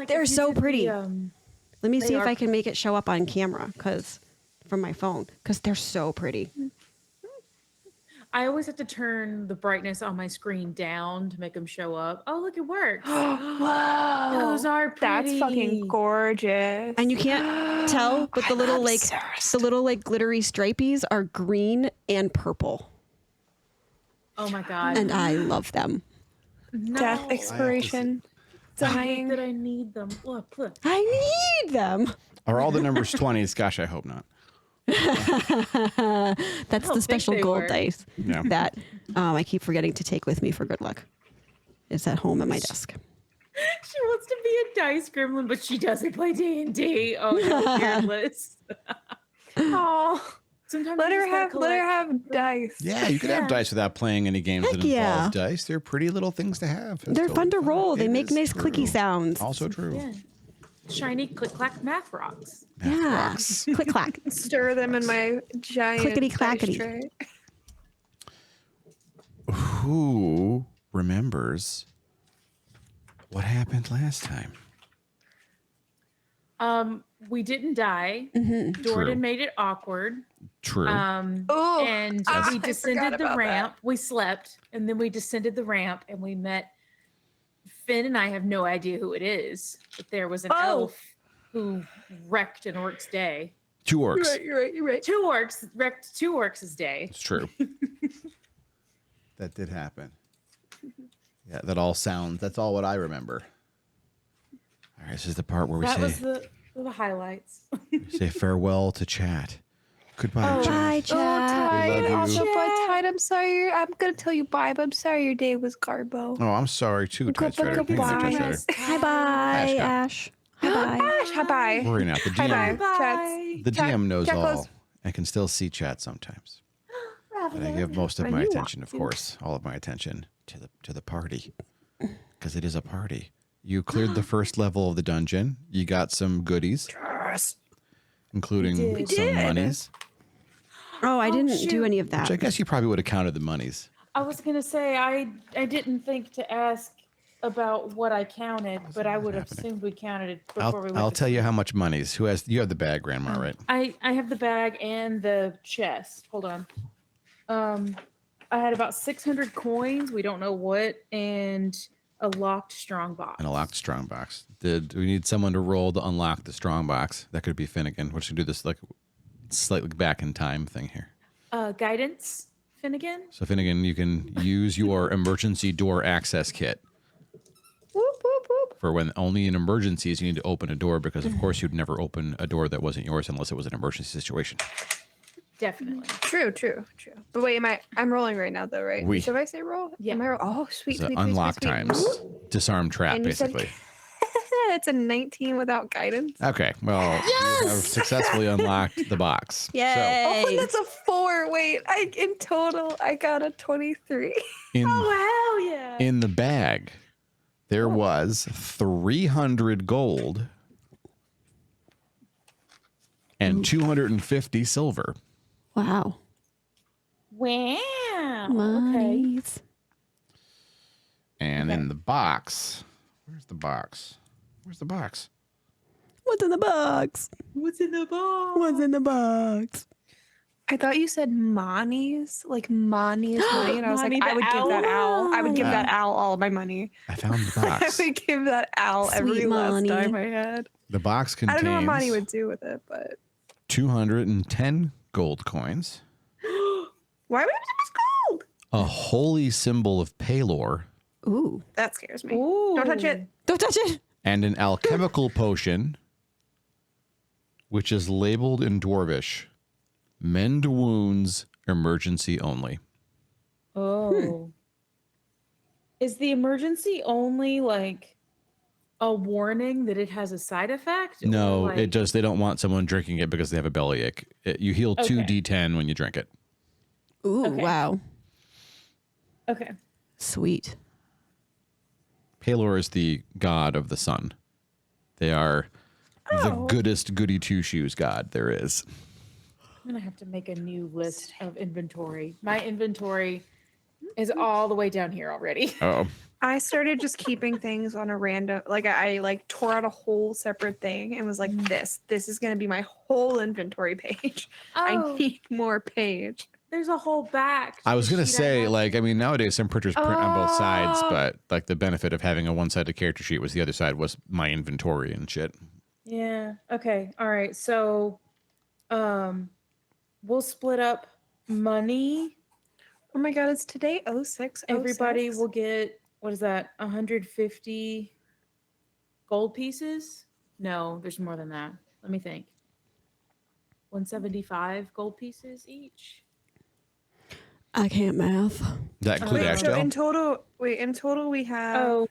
They're so pretty. Let me see if I can pretty. make it show up on camera from my phone because they're so pretty. I always have to turn the brightness on my screen down to make them show up. Oh, look, it works. Whoa. Those are pretty. That's fucking gorgeous. And you can't tell, but the little glittery stripies are green and purple. Oh my God. And I love them. No. Death expiration. I hate that I need them. Look. I need them. Are all the numbers 20s? Gosh, I hope not. That's the special gold dice Yeah. that I keep forgetting to take with me for good luck. It's at home at my desk. She wants to be a dice gremlin, but she doesn't play D&D. Oh, no, fearless. Oh, Sometimes let you her just gotta have dice. Yeah, you could have dice without playing any games Heck that involve yeah. dice. They're pretty little things to have. That's They're fun to totally roll. fine. They It make is nice true. clicky sounds. Also true. Yeah. Shiny click-clack math rocks. Yeah. Rocks. Click clack. Stir them in my giant Clickety dice clackety. tray. Who remembers what happened last time? We didn't die. Mm-hmm. Jordan True. made it awkward. True. And I we forgot descended the about ramp. We slept, and then we descended the ramp, and we met Finn. And I have no idea who it is, but there was an elf who wrecked an orc's day. 2 orcs. You're right. 2 orcs wrecked 2 orcs' day. It's true. That did happen. Yeah, that's all what I remember. All right, this is the part where we That was say the highlights. farewell to chat. Goodbye, chat. Bye, Oh, chat. Tide. We love you. Also, bye, Tide. I'm sorry. I'm going to tell you bye, but I'm sorry your day was garbo. Oh, I'm sorry too, Tide Strider. Thank you, Goodbye. Tide Strider. Hi, bye, Ash, Ash. Hi, bye. Ash, hi, bye. Worrying out. The Hi, bye. DM, Chats. the DM knows chat all close. and can still see chat sometimes. But I give most of my attention, of course, all of my attention to the party, because it is a party. You cleared the first level of the dungeon. You got some goodies, including some monies. Oh, I didn't shoot. do any of that. Which I guess you probably would have counted the monies. I was gonna say I didn't think to ask about what I counted, but I would have assumed we counted it before we went. I'll tell you how much monies. You have the bag, Grandma, right? I have the bag and the chest. Hold on. I had about 600 coins. We don't know what, and a locked strong box. And a locked strong box. Did we need someone to roll to unlock the strong box? That could be Finnegan. We're just gonna do this like slightly back in time thing here. Guidance, Finnegan. So Finnegan, you can use your emergency door access kit Whoop, whoop, whoop. for when only in emergencies you need to open a door, because of course you'd never open a door that wasn't yours unless it was an emergency situation. Definitely. True. But wait, I'm rolling right now, though, right? Oui. Should I say roll? Yeah. Am I oh, sweet, So sweet, unlock sweet, sweet, times, sweet. disarm trap, And you said- basically. It's a 19 without guidance. Okay, well, you have successfully unlocked the box. Yay. Oh, that's a 4. Wait, in total, I got a 23. So Oh hell yeah! in the bag, there was 300 gold and 250 silver. Wow. Wow. Okay. Monies. And in the box, where's the box? Where's the box? What's in the box? What's in the box? What's in the box? I thought you said monies, like monies money, and I was Money, like, I the would give that owl. I would give owl. that owl all of my money. I found the I box. would give that owl every Sweet last money. dime I had. The box I don't know what money contains would do with it, but 210 gold coins, why would it just gold? a holy symbol of Palor, Ooh. That scares me. Ooh. Don't touch it. Don't touch it. and an alchemical potion, which is labeled in Dwarvish, mend wounds, emergency only. Oh. Is the emergency only like a warning that it has a side effect? No, Or, like, they don't want someone drinking it because they have a bellyache. You heal 2 Okay. D10 when you drink it. Ooh, Okay. wow. Okay. Sweet. Palor is the god of the sun. They are the goodest goody two-shoes god there is. I'm gonna have to make a new list of inventory. My inventory is all the way down here already. Oh, I started just keeping things on a random, like I like tore out a whole separate thing and was like, this is going to be my whole inventory page. I need more page. There's a whole back. I was to the gonna sheet say, have. like, I mean, nowadays some printers print on both sides, but like the benefit of having a one-sided character sheet was the other side was my inventory and shit. Yeah. Okay. All right. So, we'll split up money. Oh my God, it's today 06. Everybody will get, what is that? 150 gold pieces? No, there's more than that. Let me think. 175 gold pieces each. I can't math. Does that include Wait, so Ashdale? in total we have Oh,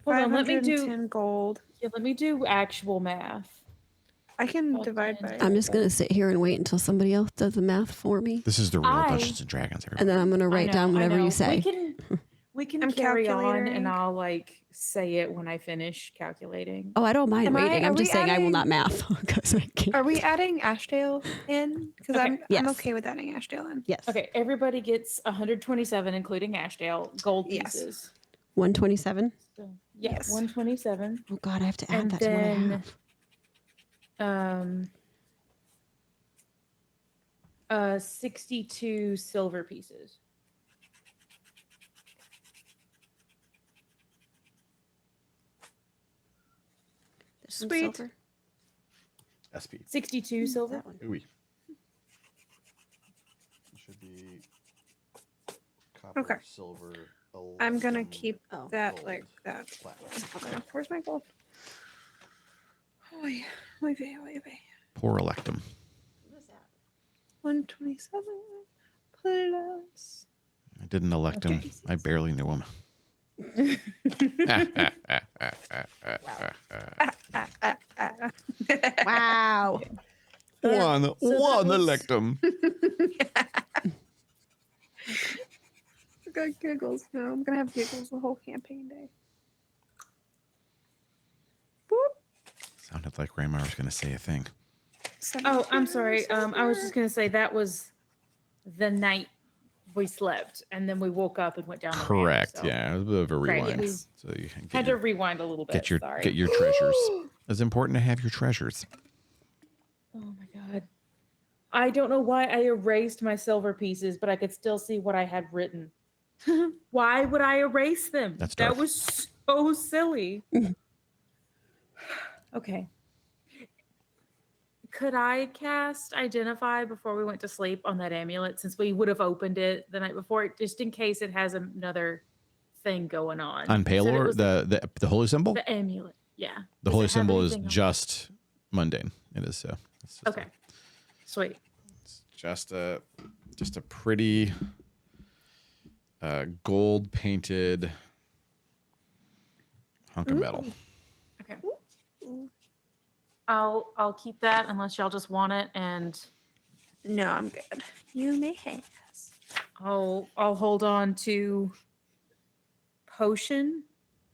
hold on. Let me 510 do. gold. Yeah, let me do actual math. I can Oh, divide man. by. I'm just gonna sit here and wait until somebody else does the math for me, This is the real I- Dungeons and Dragons, everybody. and then I'm gonna write I down know, I whatever know. you say. We can I'm carry on, calculating. and I'll like say it when I finish calculating. Oh, I don't mind waiting. I'm are just we saying I will adding- not math because I can't. Are we adding Ashdale in? Because Okay. I'm Yes. okay with adding Ashdale in. Yes. Okay, everybody gets 127, including Ashdale, gold Yes. pieces. 127. So, yeah, Yes. 127. Oh God, I have to add And that to what I then- have. 62 silver pieces. There's some Sweet. silver. SP. 62 silver. That one. Ooey. It should be copper, Okay. silver. I'm gonna aluminum, keep Oh. that gold, like that. platinum. Okay. Where's my gold? Oy, oy vey, oy vey. Poor Electum. 127 plus. I didn't elect him. Okay. I barely knew him. Wow. One was- Electum. I got giggles. No, I'm gonna have giggles the whole campaign day. Sounded like Raymar was going to say a thing. Oh, I'm sorry. I was just gonna say that was the night we slept, and then we woke up and went down. the ramp, Correct. so Yeah, it was a bit of a Right, rewind. yes. So you can Had to rewind a little bit. get your sorry. treasures. It's important to have your treasures. Oh my god. I don't know why I erased my silver pieces, but I could still see what I had written. Why would I erase them? That's that dark. was so silly. Okay. Could I cast Identify before we went to sleep on that amulet, since we would have opened it the night before, just in case it has another thing going on? On You said it Palor, was the holy symbol? the amulet. Yeah. The Does holy it have symbol is anything on it? just mundane. It is so. It's just Okay. Sweet. just a pretty gold painted hunk of metal. Okay. I'll keep that unless y'all just want it, and No, I'm good. You may have. I'll hold on to potion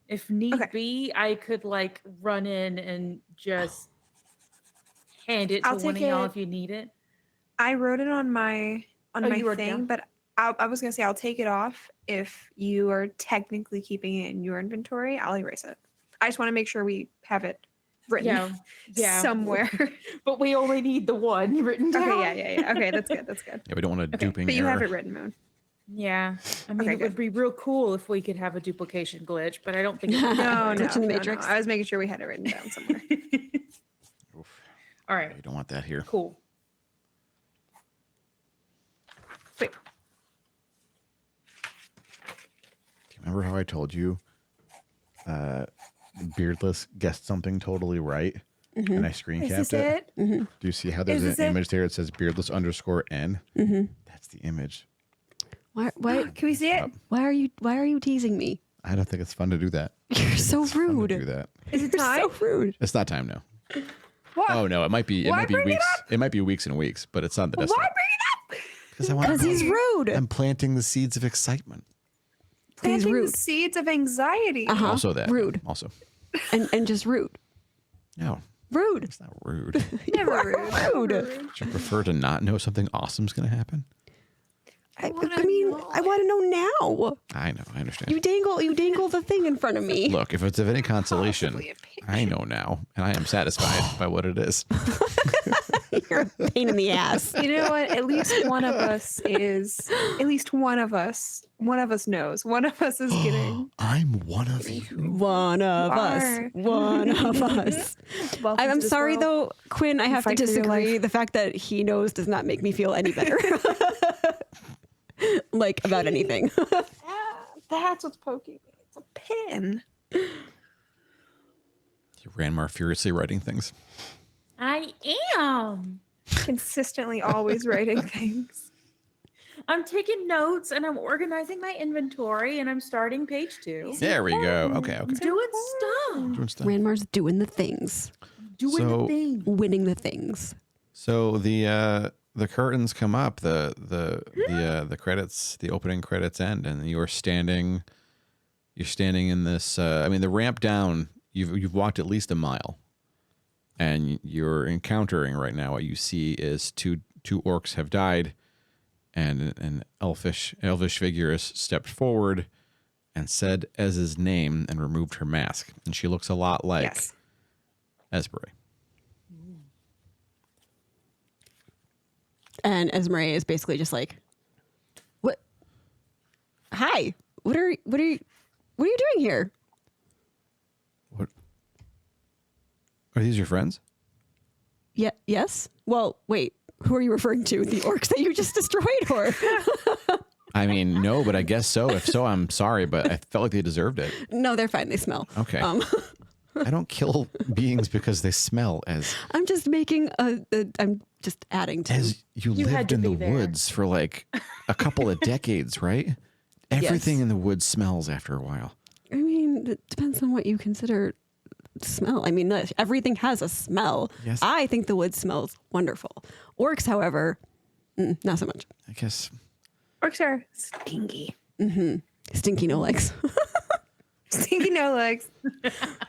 if need Okay. be. I could like run in and just hand it to I'll one of take y'all it. if you need it. I wrote it on my Oh, you wrote it thing, down? but I was gonna say I'll take it off if you are technically keeping it in your inventory. I'll erase it. I just want to make sure we have it written Yeah. somewhere. But we only need the one written down. Okay, yeah. Okay, that's good. That's good. Yeah, we don't want a Okay, duping But you error. have it written, Moon. Yeah. I mean, Okay, it would be real cool if we could have a duplication glitch, but I don't think. It's No, Glitch in the no. Matrix. I was making sure we had it written down somewhere. Oof. All Yeah, right. you don't want that here. Cool. Wait. Do you remember how I told you Beardless guessed something totally right? And I screen Is capped this it? it? Do you see how there's Is this an it? image there? It says Beardless _N. That's the image. Why Can we see it? why are you teasing me? I don't think it's fun to do that. You're so It's fun to rude. do that. Is it You're time? so rude. It's not time now. What? Oh no, it might be. It Why might be bring it weeks. up? It might be weeks and weeks, but it's on the Why desktop. bring it up? Because I want. Because he's rude. I'm planting the seeds of excitement. Planting rude. the seeds of anxiety. Uh-huh. Also that. Rude. Also. and just rude. No, Rude. it's not rude. Never You rude. are rude. Never rude. Would you prefer to not know something awesome's going to happen? I wanna mean, know I want to know now. I know. I understand. You dangle the thing in front of me. Look, if it's of any consolation, Possibly a page. I know now, and I am satisfied by what it is. You're a pain in the ass. You know what? At least one of us is. At least one of us. One of us knows. One of us is getting. I'm one of you. One of us. are. One of us. Welcome I'm to this sorry, world. though, Quinn, I have to fight for your disagree. life. The fact that he knows does not make me feel any better. Like, about anything. That's what's poking me. It's a pin. Ranmar furiously writing things. I am. Consistently always writing things. I'm taking notes and I'm organizing my inventory and I'm starting page 2. There we go. Okay. I'm doing stuff. Doing stuff. Ranmar's doing the things. Doing So- the thing. Winning the things. So the curtains come up, the credits, the opening credits end, and you're standing in this. I mean, the ramp down. You've walked at least a mile, and you're encountering right now. What you see is two orcs have died, and an elvish figure has stepped forward and said Ez's name and removed her mask, and she looks a lot like Yes. Esbray. And Esmeralda is basically just like, "What? Hi. What are you doing here?" What? Are these your friends? Yeah. Yes. Well, wait. Who are you referring to? The orcs that you just destroyed, or? I mean, no, but I guess so. If so, I'm sorry, but I felt like they deserved it. No, they're fine. They smell. Okay. I don't kill beings because they smell, I'm just making I'm just adding to. as you You had lived to in the be there. woods for like a couple of decades, right? Everything in the woods smells after a while. I mean, it depends on what you consider smell. I mean, everything has a smell. Yes. I think the wood smells wonderful. Orcs, however, not so much. I guess. Orcs are stinky. Stinky no legs. Stinky no legs.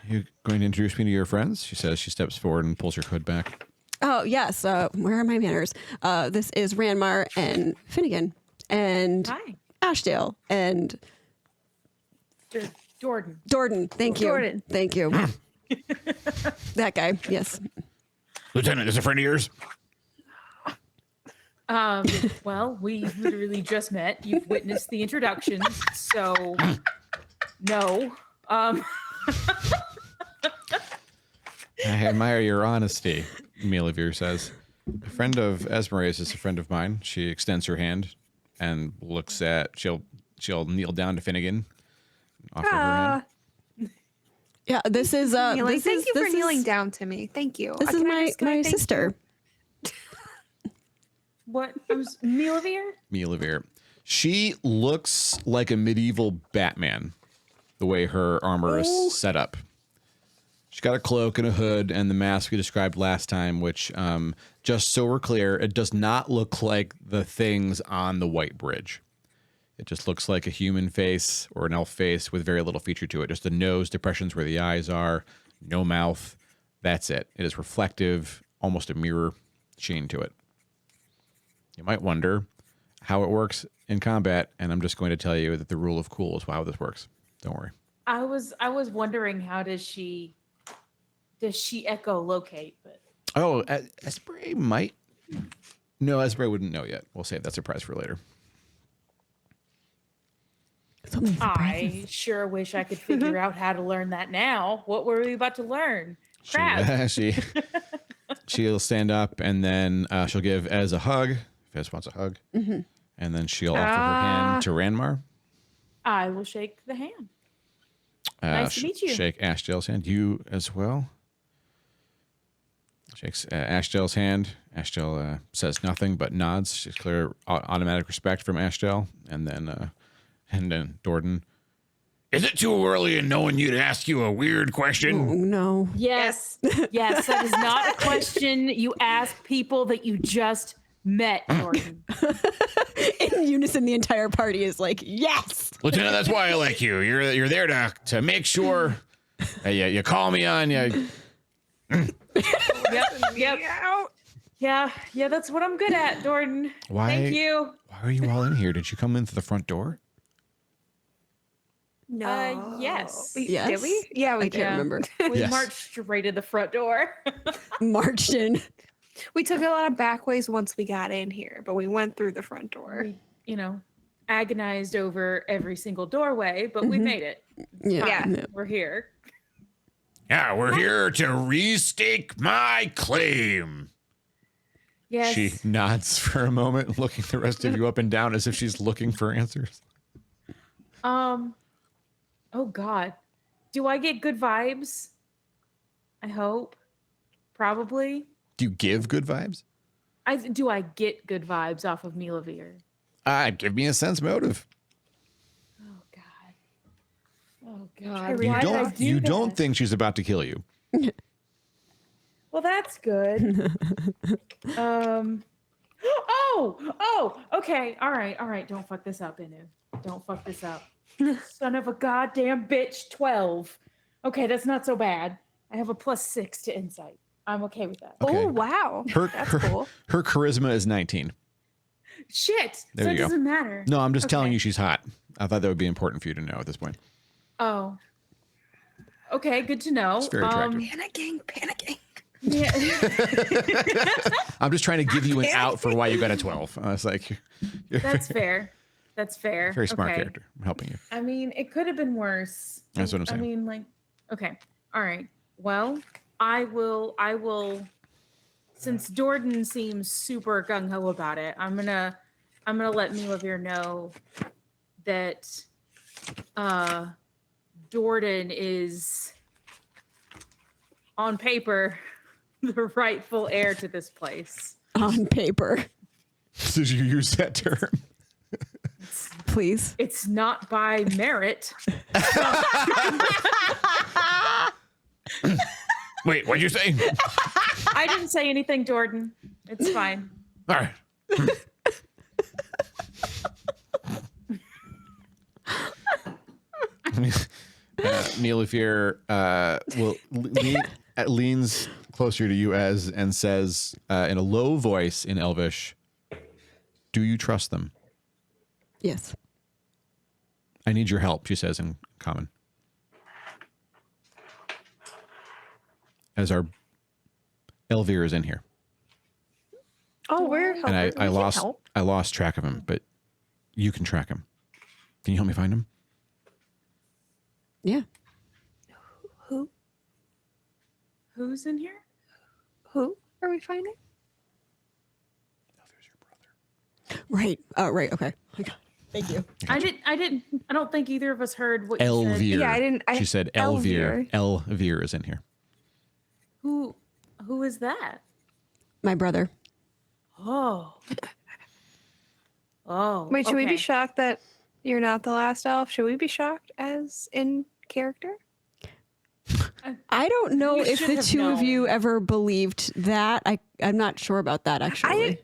You're going to introduce me to your friends? She says. She steps forward and pulls her hood back. Oh, yes. Where are my manners? This is Ranmar and Finnegan and Hi. Ashdale and Jordan. Jordan. Thank you. Jordan. Thank you. That guy. Yes. Lieutenant, is a friend of yours? Well, we literally just met. You've witnessed the introductions, so no. I admire your honesty, Mielivir says. A friend of Esmeralda's is a friend of mine. She extends her hand and looks at. She'll kneel down to Finnegan. Offer her hand. Yeah. This is Kneeling. this Thank is you for this kneeling is, down to me. Thank you. This is Can I my just- can I my thank sister. What? I was Mielivir? Mielivir. She looks like a medieval Batman, the way her armor is set up. She's got a cloak and a hood and the mask we described last time, which, just so we're clear, it does not look like the things on the White Bridge. It just looks like a human face or an elf face with very little feature to it. Just a nose, depressions where the eyes are, no mouth. That's it. It is reflective, almost a mirror sheen to it. You might wonder how it works in combat, and I'm just going to tell you that the rule of cool is how this works. Don't worry. I was wondering how does she echolocate? But Oh, Esbray might. No, Esbray wouldn't know yet. We'll save that surprise for later. So many surprises. I sure wish I could figure out how to learn that now. What were we about to learn? Crap. She'll stand up and then she'll give Ez a hug. If Ez wants a hug. And then she'll offer her hand to Ranmar. I will shake the hand. Nice to meet you. Shake Ashdale's hand. You as well. Shakes Ashdale's hand. Ashdale says nothing but nods. She's clear automatic respect from Ashdale. And then Jordan. Is it too early in knowing you to ask you a weird question? Oh, no. Yes. Yes, that is not a question you ask people that you just met, Jordan. In unison, the entire party is like, yes. Lieutenant, that's why I like you. You're there to make sure you call me on. Yep. Out. Yeah, that's what I'm good at, Jordan. Why? Thank you. Why are you all in here? Did you come in through the front door? No. Yes. Yes. Did we? Yeah, we I did. can't remember. We Yes. marched straight to the front door. Marched in. We took a lot of back ways once we got in here, but we went through the front door. We, agonized over every single doorway, but we made it. It's Yeah. fine. Yeah. We're here. Yeah, we're here to restake my claim. Yes. She nods for a moment, looking the rest of you up and down as if she's looking for answers. Oh God. Do I get good vibes? I hope. Probably. Do you give good vibes? Do I get good vibes off of Milavir? Give me a sense motive. Oh God. Oh God. You Why did I don't. do You that? don't think she's about to kill you. Well, that's good. Okay. All right. Don't fuck this up, Inu. Don't fuck this up. Son of a goddamn bitch, 12. Okay, that's not so bad. I have a +6 to insight. I'm okay with that. Okay. Oh, wow. That's cool. Her charisma is 19. Shit. There so you it go. doesn't matter. No, I'm just telling Okay. you she's hot. I thought that would be important for you to know at this point. Oh. Okay, good to know. It's very attractive. Panicking. Yeah. I'm just trying to give you an out for why you got a 12. I was like, you're That's fair. a very smart Okay. character. I'm helping you. I mean, it could have been worse. That's what I'm saying. I mean, okay. All right. Well, I will since Jordan seems super gung ho about it, I'm gonna let Milavir know that Jordan is on paper the rightful heir to this place. On paper. Did you use that term? Please. It's not by merit. Wait, what'd you say? I didn't say anything, Jordan. It's fine. All right. Milavir leans closer to you and says in a low voice in Elvish, "Do you trust them?" Yes. "I need your help," she says in common. As our Elvir is in here. Oh, we're helping. And We can help. I lost track of him, but you can track him. Can you help me find him? Yeah. Who's in here? Who are we finding? Elvir's your brother. Right. Oh, right. Okay. Thank you. I don't think either of us heard what you said. Elvir. Yeah, I didn't- She said Elvir. Elvir is in here. Who is that? My brother. Oh. Wait, should we okay. be shocked that you're not the last elf? Should we be shocked as in character? I don't know You if should the have two of you known. ever believed that. I'm not sure about that actually.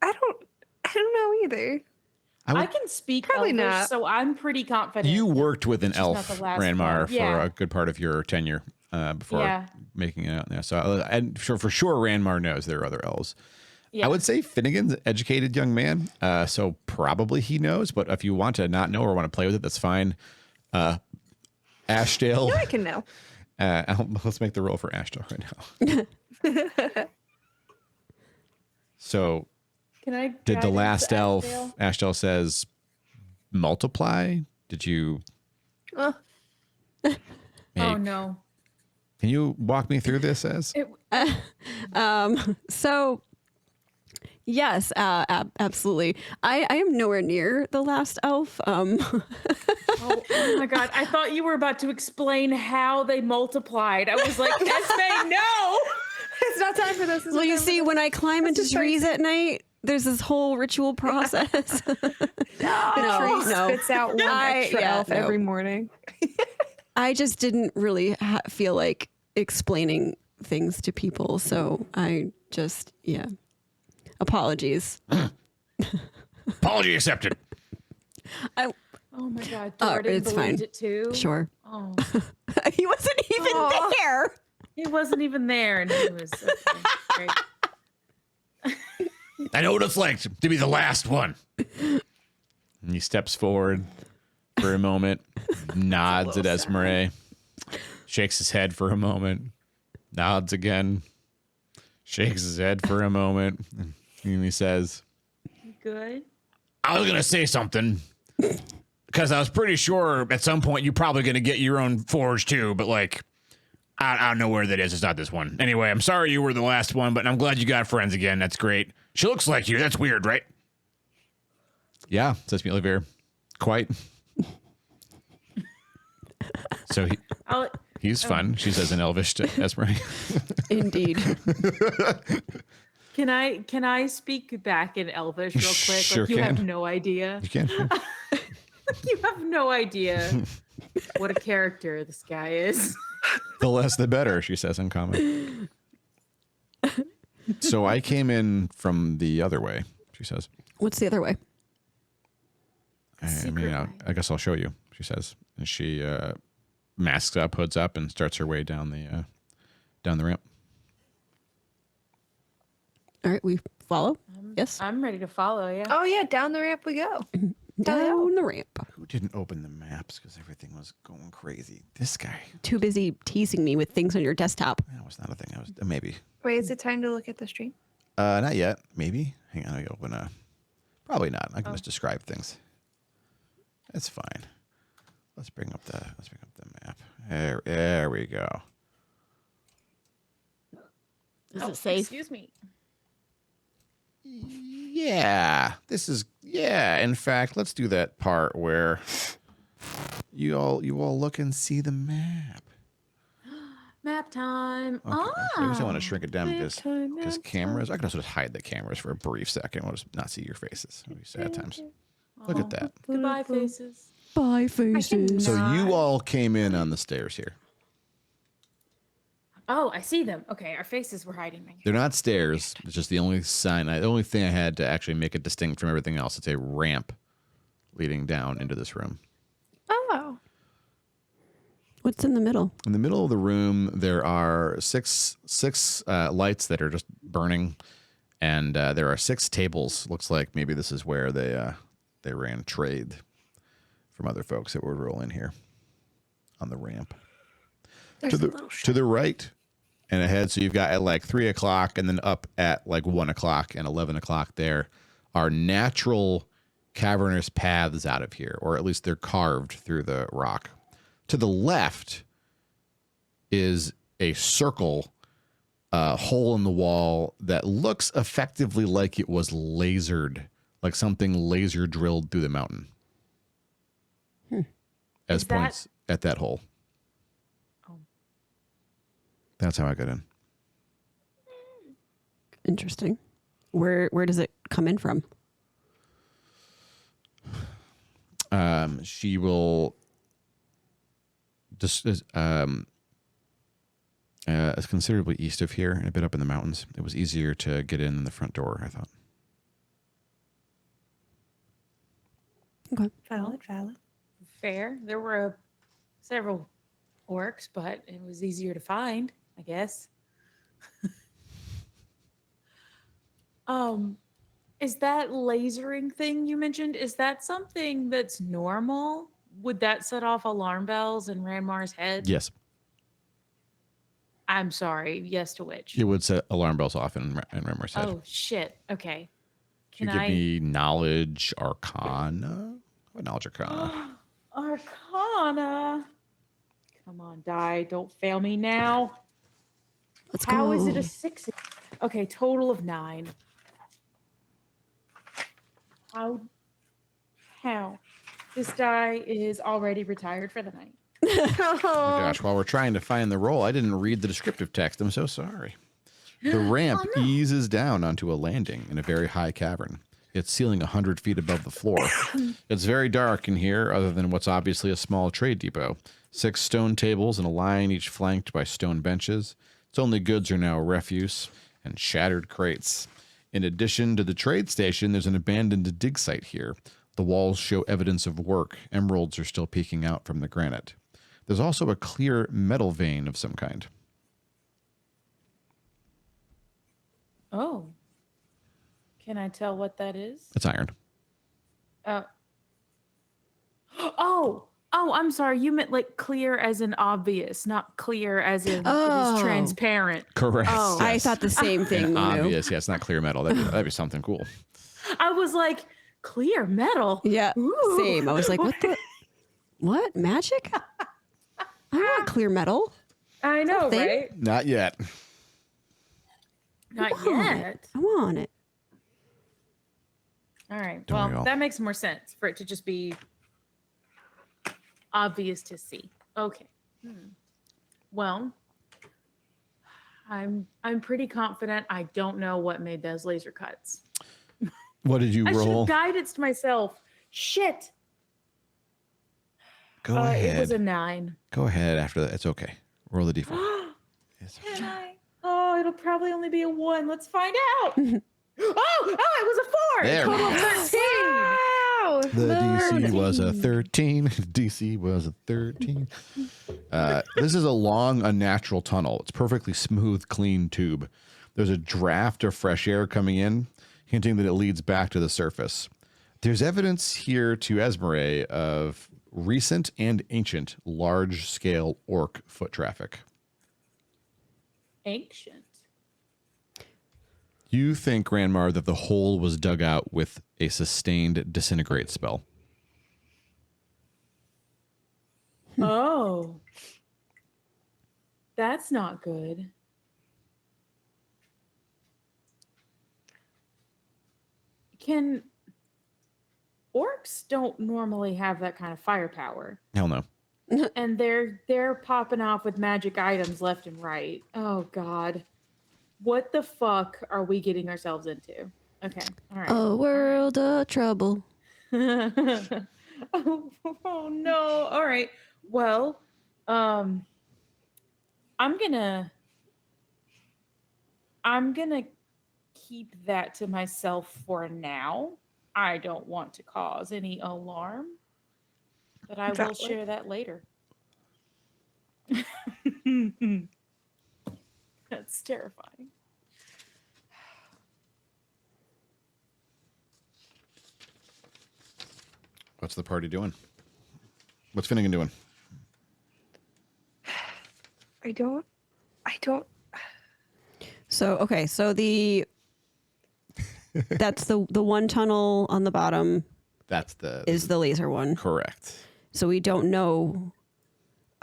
I don't know either. I can speak Probably Elvish, not. so I'm pretty confident. You worked with an She's not elf, the last Ranmar, one. for Yeah. a good part of your tenure before Yeah. making it out there. So, and for sure, Ranmar knows there are other elves. Yeah. I would say Finnegan's an educated young man, so probably he knows. But if you want to not know or want to play with it, that's fine. Ashdale. No, I can know. Let's make the roll for Ashdale right now. So, Can I did the guide last into elf, Ashdale? Ashdale says, multiply? Did you? Oh, Oh make- no. Can you walk me through this as? So, yes, absolutely. I am nowhere near the last elf. Oh my god. I thought you were about to explain how they multiplied. I was like, Esme, no. it's not time for this. It's Well, not you time see, for when I climb into just start trees at night, there's this whole ritual process. this. The tree spits out one extra elf every morning. I just didn't really feel like explaining things to people, so I just, apologies. Apology accepted. I, Oh my god. Oh, Jordan it's believed fine. it too. sure. Oh, He wasn't even there. he wasn't even there, and he was okay, great. I know what it's like to be the last one. And he steps forward for a moment, nods at Esmeralda, shakes his head for a moment, nods again, shakes his head for a moment, and he says, Good. I was going to say something because I was pretty sure at some point you're probably going to get your own forge too, but like, I don't know where that is. It's not this one. Anyway, I'm sorry you were the last one, but I'm glad you got friends again. That's great. She looks like you. That's weird, right? Yeah, says Mulavir. Quite. So he's fun, she says in Elvish to Esmeralda. Indeed. Can I speak back in Elvish real quick? Sure You can. have no idea. You can. You have no idea what a character this guy is. The less the better, she says in common. So I came in from the other way, she says. What's the other way? I guess I'll show you, she says. And she masks up, hoods up, and starts her way down the ramp. All right, we follow. Yes. I'm ready to follow, yeah. Oh yeah, down the ramp we go. Down the ramp. Who didn't open the maps because everything was going crazy? This guy. Too busy teasing me with things on your desktop. That was not a thing. I was maybe. Wait, is it time to look at the stream? Not yet. Maybe. Hang on. I open a. Probably not. I can just describe things. It's fine. Let's bring up the map. There we go. Is it safe? Excuse me. Yeah. In fact, let's do that part where you all look and see the map. Map time. Okay. I guess I want to shrink it down because Map cameras. I can also just hide the cameras for a brief second. We'll just not see your faces. It'll be sad times. Look at that. Goodbye, faces. Bye, faces. So you all came in on the stairs here. Oh, I see them. Okay, our faces were hiding right here. They're not stairs. It's just the only thing I had to actually make it distinct from everything else. It's a ramp leading down into this room. Oh. What's in the middle? In the middle of the room, there are six lights that are just burning, and there are 6 tables. Looks like maybe this is where they ran trade from other folks that would roll in here on the ramp. There's a little To the right and ahead, so you've got at like 3 o'clock, and then up at like 1 o'clock and 11 o'clock. There are natural cavernous paths out of here, or at least they're carved through the rock. To the left is a circle, hole in the wall that looks effectively like it was lasered, like something laser drilled through the mountain. As points at that hole. Oh. That's how I got in. Interesting. Where does it come in from? She will just is considerably east of here and a bit up in the mountains. It was easier to get in than the front door, I thought. Okay. Valid. Fair. There were several orcs, but it was easier to find, I guess. Is that lasering thing you mentioned, is that something that's normal? Would that set off alarm bells in Ranmar's head? Yes, I'm sorry. Yes to which? it would set alarm bells off in Remmer's head. Oh, shit. Okay. Can you give me knowledge arcana? What knowledge arcana? Arcana. Come on, die. Don't fail me now. Let's How go. is it a 6? Okay, total of 9. How? This die is already retired for the night. Oh my gosh, while we're trying to find the roll, I didn't read the descriptive text. I'm so sorry. The ramp eases down onto a landing in a very high cavern. Its ceiling 100 feet above the floor. It's very dark in here, other than what's obviously a small trade depot. 6 stone tables in a line, each flanked by stone benches. Its only goods are now refuse and shattered crates. In addition to the trade station, there's an abandoned dig site here. The walls show evidence of work. Emeralds are still peeking out from the granite. There's also a clear metal vein of some kind. Oh. Can I tell what that is? It's iron. Oh, I'm sorry. You meant like clear as in obvious, not clear as in it Oh. is transparent. Correct. Oh. I Yes. thought the same thing, And Munu. obvious. Yeah, it's not clear metal. That'd be something cool. I was like, clear metal? Yeah, Ooh. same. I was like, what? Magic? I want clear metal. I know, thing? right? Not yet. Not I want yet. it. I want it. All right. Don't we Well, all? that makes more sense for it to just be obvious to see. Okay. Well, I'm pretty confident I don't know what made those laser cuts. What did you I should roll? have guidance to myself. Shit. Go It ahead. was a 9. Go ahead after that. It's okay. Roll the d4. Can I? Oh, it'll probably only be a 1. Let's find out. It was a 4. There we Total of go. 13. Wow. The DC was a 13. DC was a 13. This is a long, unnatural tunnel. It's perfectly smooth, clean tube. There's a draft of fresh air coming in, hinting that it leads back to the surface. There's evidence here to Esmeralda of recent and ancient large-scale orc foot traffic. Ancient. You think, Grandmar, that the hole was dug out with a sustained disintegrate spell. Oh. That's not good. Orcs don't normally have that kind of firepower. Hell no. And they're popping off with magic items left and right. Oh god. What the fuck are we getting ourselves into? Okay. All right. A world of trouble. oh no. All right. Well, I'm gonna keep that to myself for now. I don't want to cause any alarm, but I will Exactly. share that later. That's terrifying. What's the party doing? What's Finnegan doing? I don't. So okay, so that's the one tunnel on the bottom That's the is the laser one. correct. So we don't know.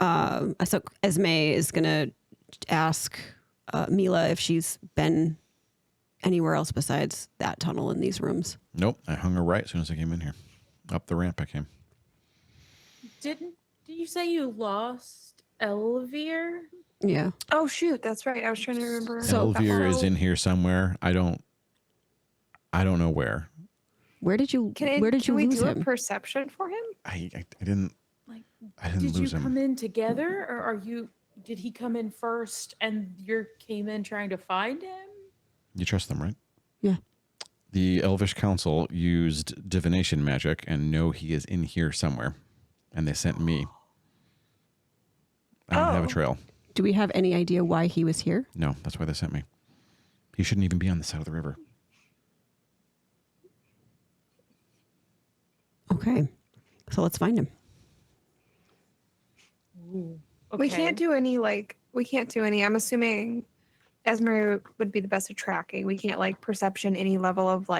So Esme is gonna ask Mila if she's been anywhere else besides that tunnel in these rooms. Nope. I hung her right as soon as I came in here. Up the ramp I came. Did you say you lost Elvir? Yeah. Oh shoot, that's right. I was trying to remember. So- Elvir is in here somewhere. I don't know where. Where did you Can we lose do him? a perception for him? I didn't Like, I didn't did you lose him. come in together, or did he come in first and you came in trying to find him? You trust them, right? Yeah. The Elvish Council used divination magic and know he is in here somewhere. And they sent me. I don't have a Oh. trail. Do we have any idea why he was here? No, that's why they sent me. He shouldn't even be on the side of the river. Okay. So let's find him. Ooh, We can't do any. I'm assuming Esmer would be the best at tracking. We can't perception any level of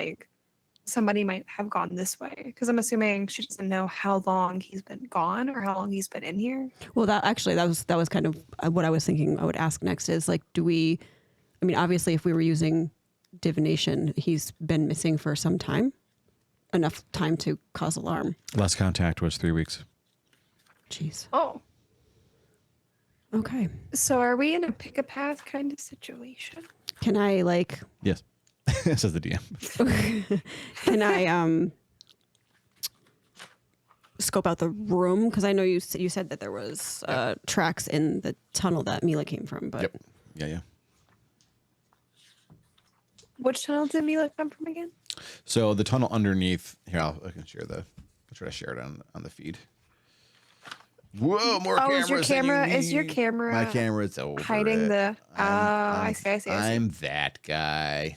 somebody might have gone this way, because I'm assuming she doesn't know how long he's been gone or how long he's been in here. Well, that was kind of what I was thinking I would ask next is obviously if we were using divination, he's been missing for some time, enough time to cause alarm. Last contact was 3 weeks. Jeez. Oh, Okay. so are we in a pick a path kind of situation? Can I Yes. Says the DM. can I scope out the room? Because I know you said that there was tracks in the tunnel that Mila came from, but Yep. Yeah. Which tunnel did Mila come from again? So the tunnel underneath here, I can share I'll try to share it on the feed. Whoa, more cameras. Is your than you camera? Is your need. camera? My camera's over hiding it. the? I see. I'm that guy.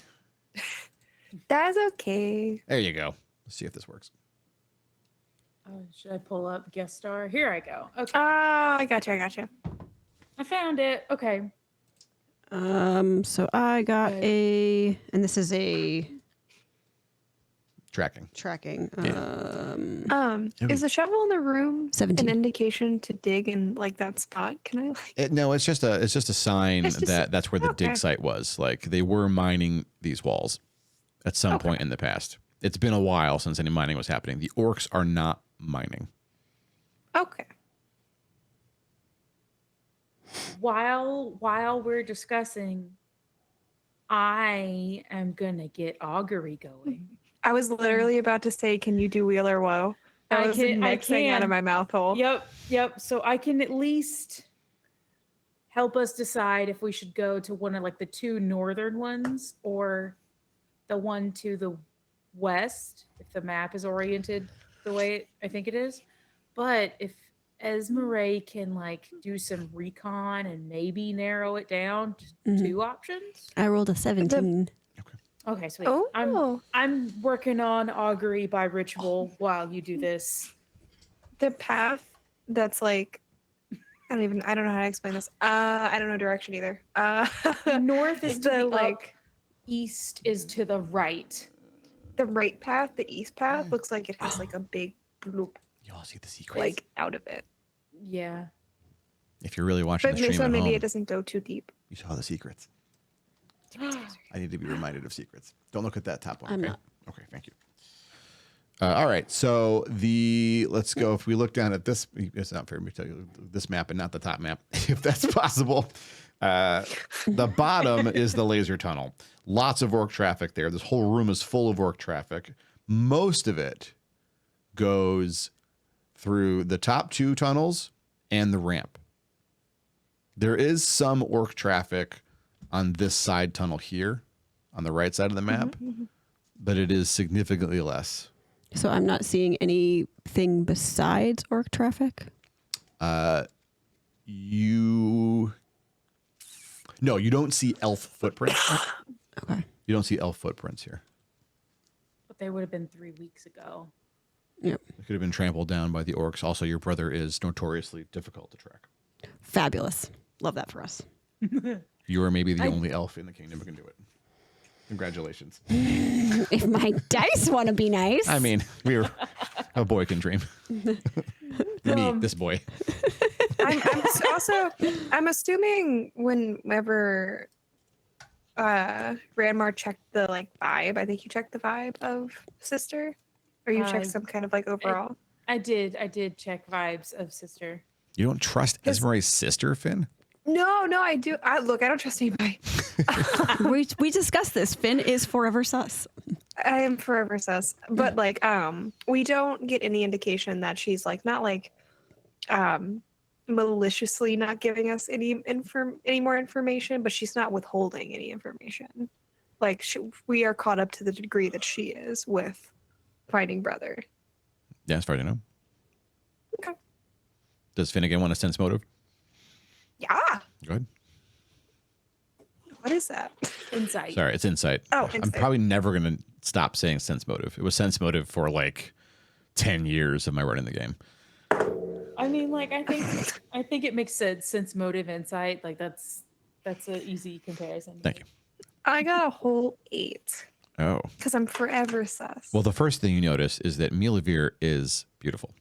That's okay. There you go. Let's see if this works. Oh, should I pull up guest star? Here I go. Okay. Oh, I gotcha. I found it. Okay. So I got Okay. and this is a Tracking. tracking. Is the shovel in the room 17. an indication to dig in like that spot? Can I like? No, it's just a sign It's just- that that's where the dig okay. site was. Like they were mining these walls at some point in the past. It's been a while since any mining was happening. The orcs are not mining. Okay. While we're discussing, I am gonna get augury going. I was literally about to say, can you do wheel or woe? That was the next thing out of my mouth hole. Yep. So I can at least help us decide if we should go to one of like the two northern ones or the one to the west, if the map is oriented the way I think it is. But if Esmeralda can like do some recon and maybe narrow it down to two options. I rolled a 17. Okay, sweet. Oh, I'm working on augury by ritual while you do this. the path that's like, I don't know how to explain this. I don't know direction either. North is to the the like east is to the right. the right path, the east path looks like it has like a big bloop Y'all see the secret. like out of it. Yeah. If you're really watching But the stream so at maybe home, it doesn't go too deep. you saw the secrets. I need to be reminded of secrets. Don't look at that top one. I'm Okay. not. Okay. Thank you. All right. So let's go. If we look down at this, it's not fair for me to tell you this map and not the top map, if that's possible. The bottom is the laser tunnel. Lots of orc traffic there. This whole room is full of orc traffic. Most of it goes through the top two tunnels and the ramp. There is some orc traffic on this side tunnel here, on the right side of the map, but it is significantly less. So I'm not seeing anything besides orc traffic. You don't see elf footprints. Okay. You don't see elf footprints here. But they would have been 3 weeks ago. Yep. It could have been trampled down by the orcs. Also, your brother is notoriously difficult to track. Fabulous. Love that for us. You are maybe the only elf in the kingdom who can do it. Congratulations. If my dice want to be nice. I mean, a boy can dream. Me, this boy. I'm assuming whenever Ranmar checked the like vibe, I think you checked the vibe of sister, or you checked some kind of like overall. I did check vibes of sister. You don't trust Esmeralda's sister, Finn? No, I do. I don't trust anybody. we discussed this. Finn is forever sus. I am forever sus, but like, we don't get any indication that she's like not like, maliciously not giving us any more information, but she's not withholding any information. Like we are caught up to the degree that she is with finding brother. Yeah, as far as I know. Okay. Does Finnegan want a sense motive? Yeah. Go ahead. What is that? Insight. Sorry, it's insight. Oh, I'm insight. probably never going to stop saying sense motive. It was sense motive for like 10 years of my running the game. I mean, like, I think it makes sense. Motive, insight, like that's an easy comparison. Thank you. I got a whole 8 Oh. because I'm forever sus. Well, the first thing you notice is that Milavir is beautiful.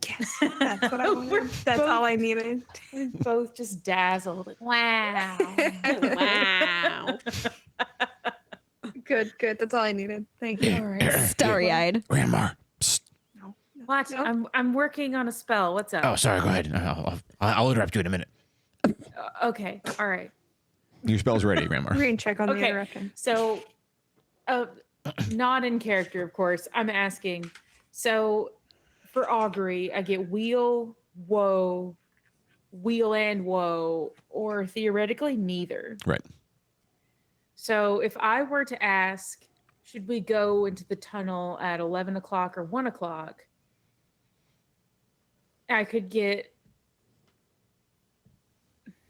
Yes, that's what I wanted. That's all I needed. We're both just dazzled. Like, wow. Wow. Good. That's all I needed. Thank you. All right. Starry eyed. Grandma. Psst. No. What? No. I'm working on a spell. What's up? Oh, sorry. Go ahead. I'll interrupt you in a minute. Okay. All right. Your spell's ready, Grandma. We're gonna check on the Okay. interruption. So, not in character, of course. I'm asking. So, for augury, I get wheel, woe, wheel and woe, or theoretically neither. Right. So, if I were to ask, should we go into the tunnel at 11 o'clock or 1 o'clock? I could get.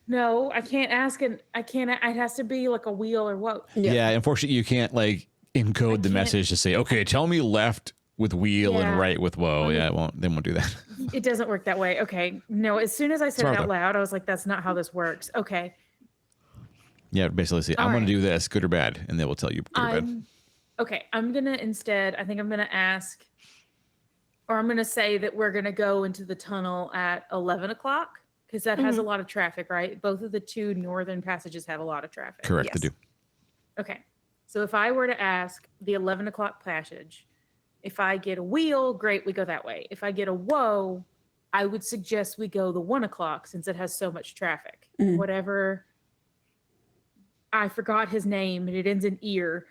No, I can't ask, and I can't. It has to be like a wheel or what. Yeah, unfortunately, you can't like encode the can't- message to say, okay, tell me left with wheel Yeah. and right with whoa. Yeah, it won't. They won't do that. It doesn't work that way. Okay. No, as soon as I said wrong it with out loud, I was like, that's not how this works. Okay. Yeah, basically say, All I'm going right. to do this, good or bad, and they will tell you good or bad. I'm gonna instead, I think I'm gonna ask, or I'm gonna say that we're gonna go into the tunnel at 11 o'clock because that has a lot of traffic, right? Both of the two northern passages have a lot of traffic. Correct, they Yes. do. Okay. So if I were to ask the 11 o'clock passage, if I get a wheel, great, we go that way. If I get a whoa, I would suggest we go the 1 o'clock since it has so much traffic. Whatever. I forgot his name and it ends in ear.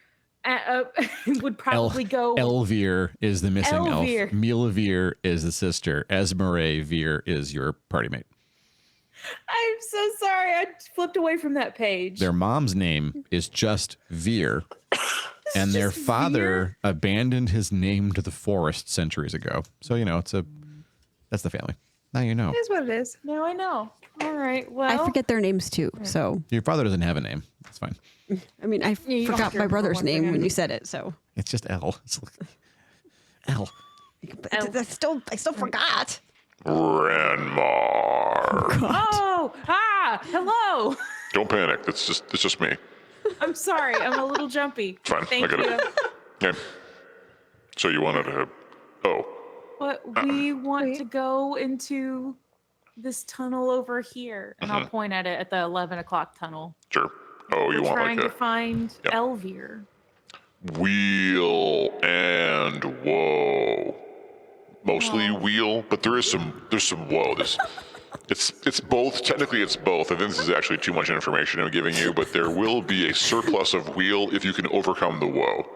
Would probably go. Elvir is the missing Elvir. elf. Milavir is the sister. Esmeralda Veer is your party mate. I'm so sorry. I flipped away from that page. Their mom's name is just Veer, and their just father abandoned his name to the forest centuries ago. So that's the family. Now you know. It is what it is. Now I know. All right. Well, I forget their names too. So, Your father doesn't have a name. That's fine. I mean, I you don't forgot care my for brother's one name thing. when you said it. So, It's just L. It's L. but I still forgot. Ranmar. Hello. Don't panic. It's just me. I'm sorry. I'm a little jumpy. Fine. I Thank get you. it. Okay. So you wanted to? Oh, But we want to go into this tunnel over here, and I'll point at it at the 11 o'clock tunnel. sure. Oh, you We're want trying like to find Yep. Elvir. a wheel and whoa. Mostly wheel, but there's some whoa. It's both. Technically, it's both. I think this is actually too much information I'm giving you, but there will be a surplus of wheel if you can overcome the whoa.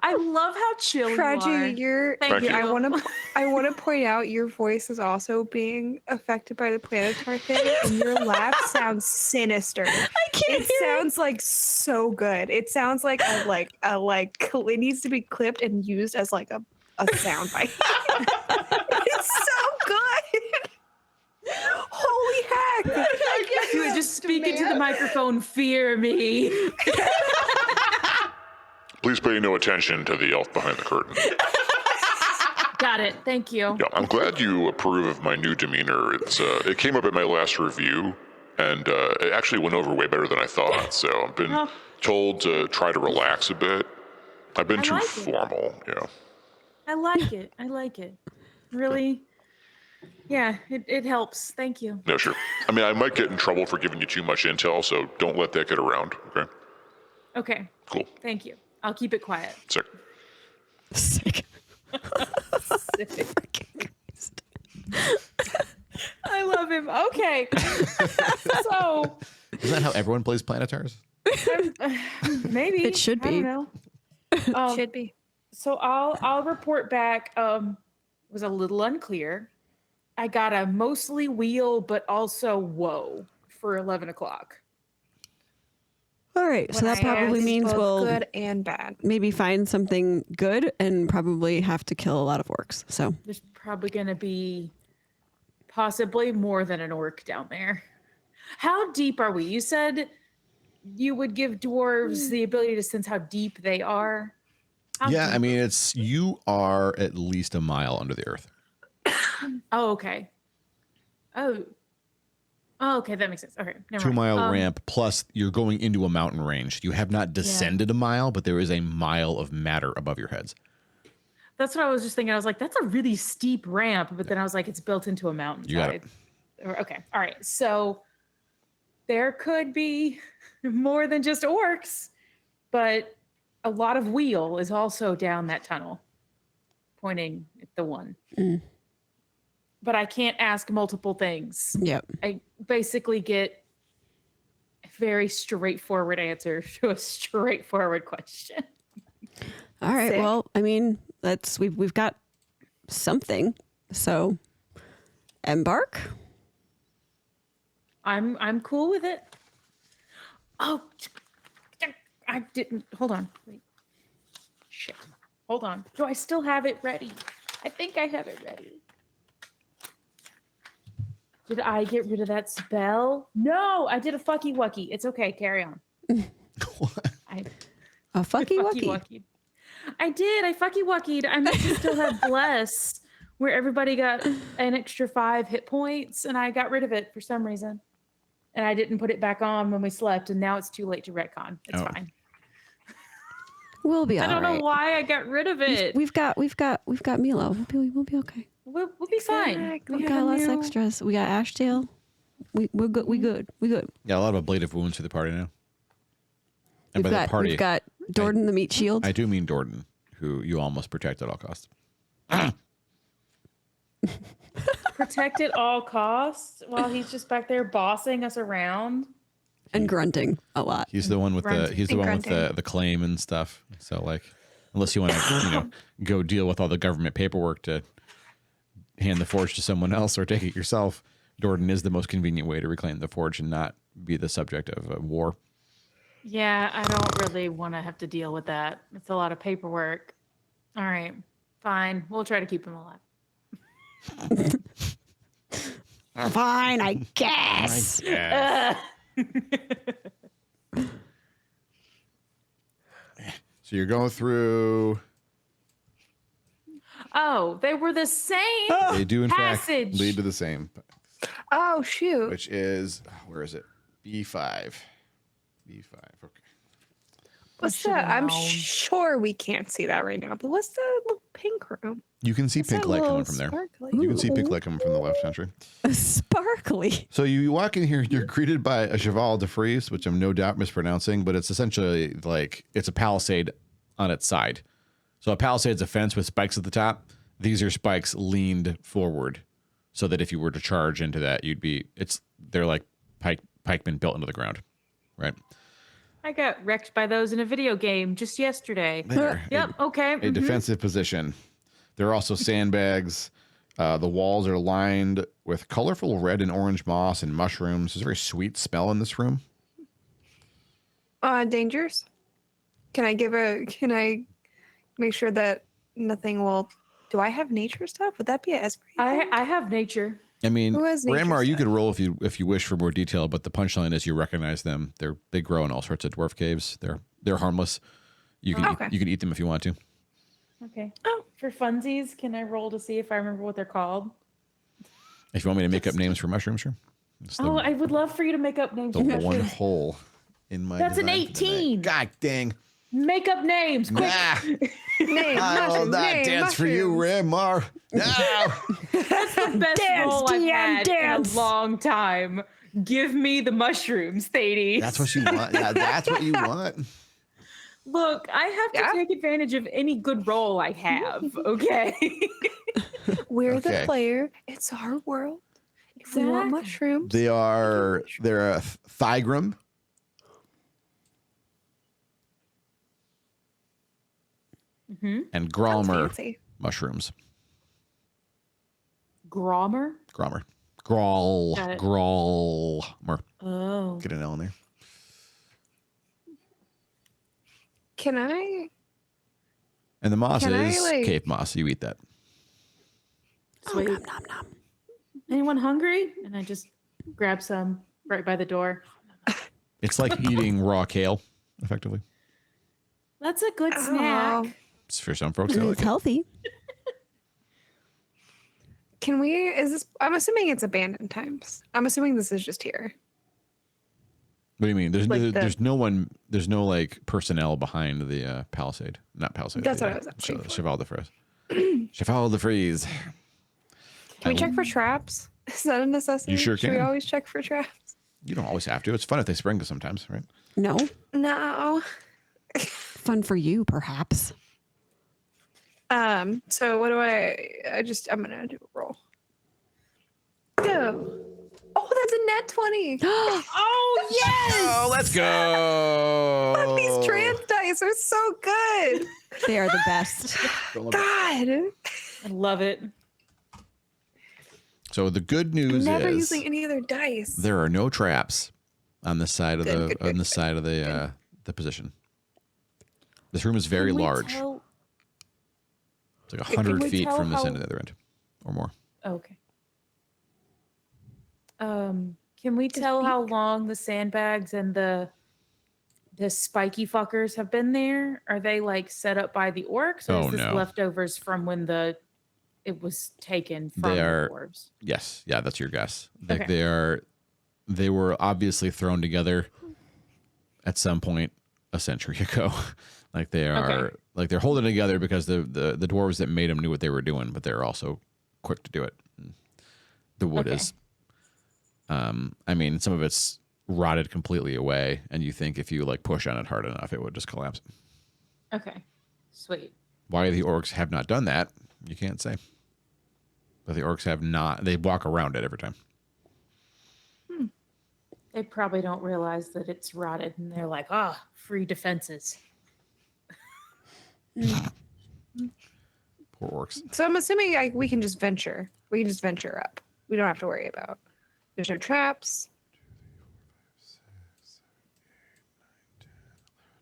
I love how chill you are. Praji, Thank you. I want to point out your voice is also being affected by the planetary thing, and your laugh sounds sinister. It sounds like so good. It sounds like it needs to be clipped and used as like a sound bite. It's so good. Holy heck! You would just speak into the microphone, fear me. Please pay no attention to the elf behind the curtain. Got it. Thank you. Yeah, I'm glad you approve of my new demeanor. It came up at my last review, and it actually went over way better than I thought. So I've been told to try to relax a bit. I've been too like it. formal, I like it. I like it. Really? Yeah, it helps. Thank you. No, sure. I mean, I might get in trouble for giving you too much intel, so don't let that get around. Okay. Okay. Cool. Thank you. I'll keep it quiet. Sick. Sick. I love him. Okay. So Isn't that how everyone plays Planetars? maybe It should I be. don't know. Should be. So I'll report back. Was a little unclear. I got a mostly wheel, but also whoa for 11 o'clock. All right. So What that I probably asked, means both we'll good and bad. maybe find something good and probably have to kill a lot of orcs. So, There's probably going to be possibly more than an orc down there. How deep are we? You said you would give dwarves the ability to sense how deep they are. How Yeah, deep? I mean, you are at least a mile under the earth. Oh, okay. Oh, okay, that makes sense. Okay, never 2 mind. mile ramp plus you're going into a mountain range. You have not descended a mile, but there is a mile of matter above your heads. That's what I was just thinking. I was like, that's a really steep ramp, but then I was like, it's built into a mountain. You got it. Okay, all right. So there could be more than just orcs, but a lot of wheel is also down that tunnel, pointing at the one. But I can't ask multiple things. yep. I basically get a very straightforward answer to a straightforward question. All right. Sick. Well, I mean, we've got something. So, embark. I'm cool with it. Oh, I didn't. Hold on. Wait. Shit. Hold on. Do I still have it ready? I think I have it ready. Did I get rid of that spell? No, I did a fucky wucky. It's okay. Carry on. A fucky Fucky wucky. wuckied. I did. I fucky wuckied. I meant to still have bless, where everybody got an extra 5 hit points, and I got rid of it for some reason. And I didn't put it back on when we slept, and now it's too late to retcon. It's fine. We'll be all I don't right. know why I got rid of it. We've got Milo. We'll be okay. We'll be fine. Exactly. We've got less extras. We got Ashtail. We're good. We good. Yeah, a lot of ablative wounds for the party now. And by the party, We've got Dordan the meat shield. I do mean Dordan, who you almost protect at all costs. Protect at all costs while he's just back there bossing us around. And grunting a lot. He's the one with Grunting. the claim and stuff. So like, unless you want to, go deal with all the government paperwork to hand the forge to someone else or take it yourself, Dordan is the most convenient way to reclaim the forge and not be the subject of a war. Yeah, I don't really want to have to deal with that. It's a lot of paperwork. All right, fine. We'll try to keep him alive. Fine, I guess. So you're going through. Oh, they were the same. They do in Passage. fact lead to the same, Oh shoot! which is where is it? B5. B5. Okay. What's should've the? I'm known. sure we can't see that right now. But what's the little pink room? You can see What's pink that light little coming from there. sparkly? You can see pink light coming from the left entry. Sparkly. So you walk in here, you're greeted by a cheval de frise, which I'm no doubt mispronouncing, but it's essentially like it's a palisade on its side. So a palisade's a fence with spikes at the top. These are spikes leaned forward, so that if you were to charge into that, they're like pikemen built into the ground, right? I got wrecked by those in a video game just yesterday. There. Yep. Okay. A defensive position. There are also sandbags. The walls are lined with colorful red and orange moss and mushrooms. There's a very sweet smell in this room. Dangers. Can I make sure that nothing will? Do I have nature stuff? Would that be a Esper? I have nature. I mean, Who has nature Ranmar, you stuff? could roll if you wish for more detail, but the punchline is you recognize them. They grow in all sorts of dwarf caves. They're harmless. You can Okay. you can eat them if you want to. Okay. Oh, for funsies, can I roll to see if I remember what they're called? If you want me to make up names for mushrooms, sure. It's the, I would love for you to make up names. the for one mushrooms. hole in my. That's an design for the night. 18. God dang! Make up names, quick. Nah, Name, I will mushroom, not name, dance for you, mushrooms. Ranmar. No. That's the best Dance, roll I've DM, had dance. in a long time. Give me the mushrooms, Thady. That's what you want. Yeah, that's what you want. Look, I have to Yeah. take advantage of any good roll I have. Okay. We're Okay. the player. It's our world. If we want Exactly. mushrooms, They're a thigram. Mm-hmm. And sounds Grommer fancy. mushrooms. Grommer. Grommer. Grawl. Got it. Grommer. Oh. Get an L in there. Can I? And the moss Can I, is like- Cape moss. You eat that. Sweet. Nom, nom, nom. Anyone hungry? And I just grab some right by the door. It's like eating raw kale, effectively. That's a good snack. Oh. It's for some folks. They like It's it. healthy. Can we? Is this? I'm assuming it's abandoned times. I'm assuming this is just here. What do you mean? There's Like the- there's no one. There's no like personnel behind the palisade. Not palisade. That's the, what I was asking for. Cheval de frise. Cheval de frise. Can we check for traps? Is that a necessity? You sure Should we can. always check for traps? You don't always have to. It's fun if they spring sometimes, right? No. No. Fun for you, perhaps. So what do I'm gonna do a roll. Go. Oh, that's a net 20. Oh, yes. Oh, let's go. These trans dice are so good. They are the best. God. I love it. So the good news Never is using any other dice. there are no traps on the side of Good, good, on the good, side of the position. This room is very Can we large. tell- It's like Can 100 we feet tell from this how- end to the other end, or more. Okay. Can we tell how long the sandbags and the the spiky fuckers have been there? Are they like set up by the orcs, or Oh, is this no. leftovers from when it was taken from They the are- dwarves? Yes, yeah, that's your guess. Like Okay. they were obviously thrown together at some point a century ago. Like they are, Okay. like they're holding together because the dwarves that made them knew what they were doing, but they're also quick to do it. The wood Okay. is, I mean, some of it's rotted completely away, and you think if you like push on it hard enough, it would just collapse. Okay. Sweet. Why the orcs have not done that, you can't say. But the orcs have not. They walk around it every time. They probably don't realize that it's rotted, and they're like, "Ah, free defenses." Poor orcs. So I'm assuming we can just venture. We can just venture up. We don't have to worry about. There's no traps.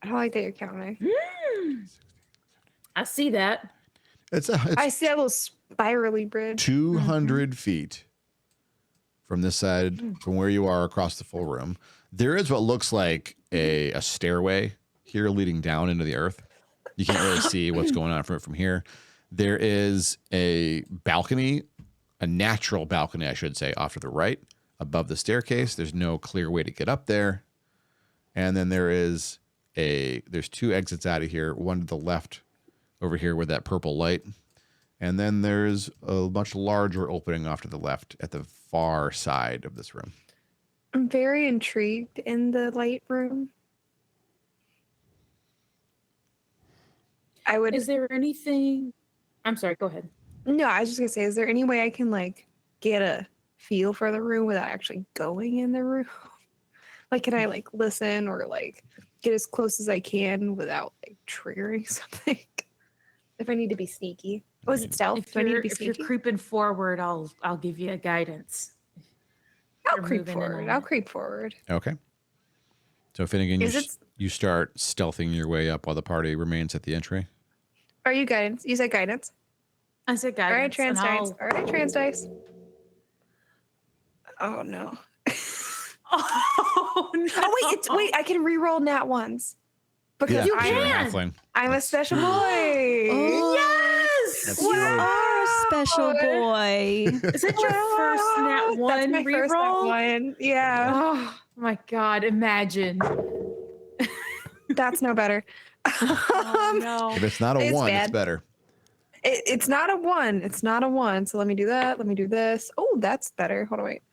I don't like that you're counting. I see that. It's I see that little spirally bridge. 200 feet from this side, from where you are across the full room. There is what looks like a stairway here leading down into the earth. You can't really see what's going on from here. There is a balcony, a natural balcony, I should say, off to the right above the staircase. There's no clear way to get up there. And then there's two exits out of here, one to the left over here with that purple light. And then there's a much larger opening off to the left at the far side of this room. I'm very intrigued in the light room. I would. Is there anything? I'm sorry. Go ahead. No, I was just gonna say, is there any way I can like get a feel for the room without actually going in the room? Like, can I like listen or like get as close as I can without like triggering something? If I need to be sneaky. Oh, is it stealth? If Do I need to you're, be if you're sneaky? creeping forward, I'll give you a guidance. I'll you're creep moving in forward. on I'll it. creep forward. Okay. So Finnegan, Is it- you start stealthing your way up while the party remains at the entry. Are you guidance? You said guidance. I said All right, guidance. trans and dice. I'll- All right, trans dice. Oh no. Oh no! Oh wait, I can re-roll nat ones because You you're a can. halfling. I'm a special boy. Yes! That's You true. are a special boy. Is that your first nat That's one my first nat reroll? one. Yeah, Oh my god! Imagine. that's no better. Oh no! If it's not a It's one, it's bad. better. It's not a one. It's not a one. So let me do that. Let me do this. Oh, that's better. Hold on, wait.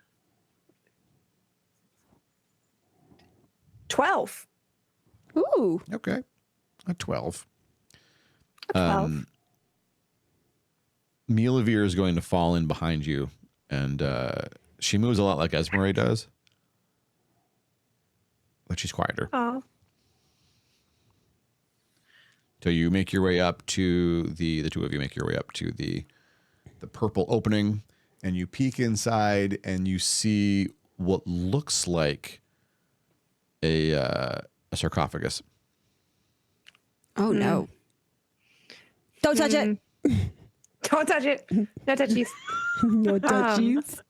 12. Ooh. Okay. A 12. A 12. Milavir is going to fall in behind you, and she moves a lot like Esmeralda does, but she's quieter. Oh. So you make your way up to the two of you make your way up to the purple opening, and you peek inside, and you see what looks like a sarcophagus. Oh no. Don't touch it. Don't touch it. No touchies. No touchies.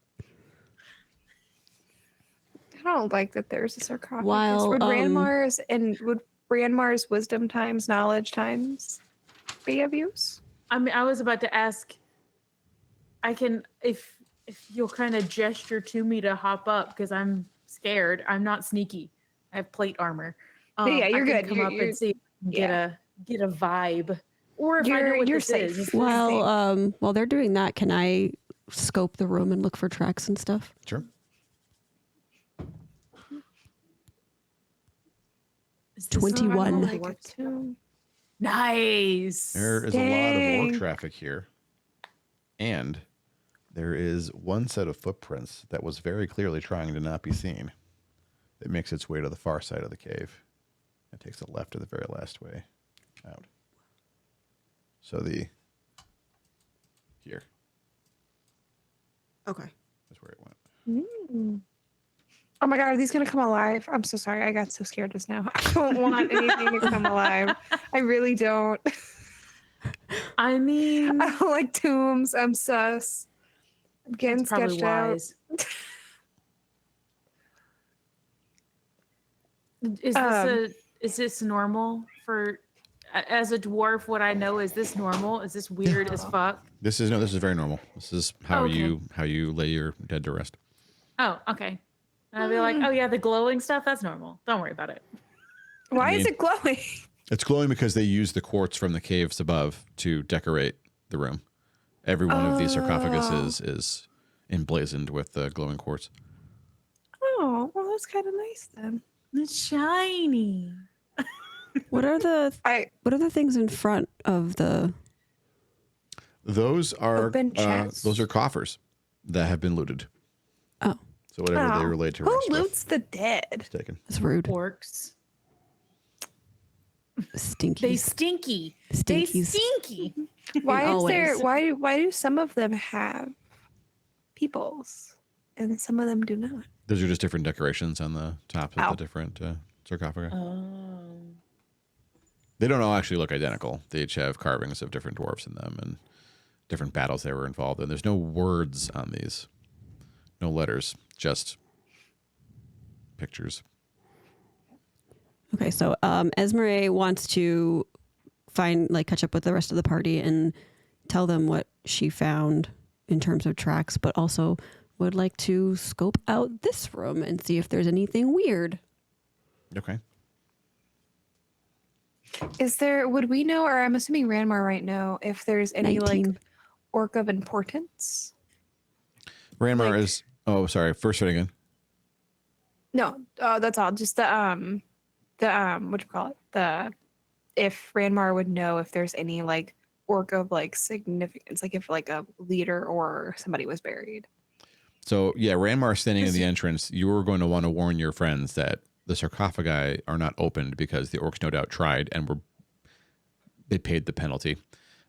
I don't like that there's a sarcophagus. While, would Ranmar's wisdom times knowledge times be of use? I mean, I was about to ask. I can if you'll kind of gesture to me to hop up because I'm scared. I'm not sneaky. I have plate armor. Yeah, you're I can good. Come up You're- and see if I can get a vibe, or if I know You're- what you're this safe. is. While they're doing that, can I scope the room and look for tracks and stuff? Sure. Is this 21. the Like orc it too. Nice. There is a lot of Dang. orc traffic here. And there is one set of footprints that was very clearly trying to not be seen. It makes its way to the far side of the cave. It takes a left to the very last way out. So here Okay. is where it went. Oh my god, are these gonna come alive? I'm so sorry. I got so scared just now. I don't want anything to come alive. I really don't. I mean, I don't like tombs. I'm sus. I'm getting it's probably sketched out. wise. Is this this normal for as a dwarf? What I know, is this normal? Is this weird as fuck? This is very normal. This is how Okay. you lay your dead to rest. Oh, okay. And I'd be like, oh yeah, the glowing stuff, that's normal. Don't worry about it. Why is mean- it glowing? It's glowing because they use the quartz from the caves above to decorate the room. Every one of these sarcophaguses is emblazoned with the glowing quartz. Oh, well, that's kind of nice then. It's shiny. What are the things in front of the? Those are Open chests? those are coffers that have been looted. Oh, So whatever they Oh. relate to Who rest with loots the dead? is taken. that's rude. Orcs. Stinky. They stinky. They Stinkies. stinky. Why is there? Always. Why do some of them have peoples and some of them do not? Those are just different decorations on the tops of Ow. the different sarcophagi. Oh. They don't all actually look identical. They each have carvings of different dwarves in them and different battles they were involved in. There's no words on these, no letters, just pictures. Okay, so Esmeralda wants to catch up with the rest of the party and tell them what she found in terms of tracks, but also would like to scope out this room and see if there's anything weird. Okay. Is there? Would we know, or I'm assuming Ranmar right now, if there's any 19. like orc of importance? Ranmar Like- is. Oh, sorry. First one again. No, that's all. Just the what you call it? If Ranmar would know if there's any like orc of like significance, like if like a leader or somebody was buried. So yeah, Ranmar standing in the entrance. You were going to want to warn your friends that the sarcophagi are not opened because the orcs no doubt tried and they paid the penalty.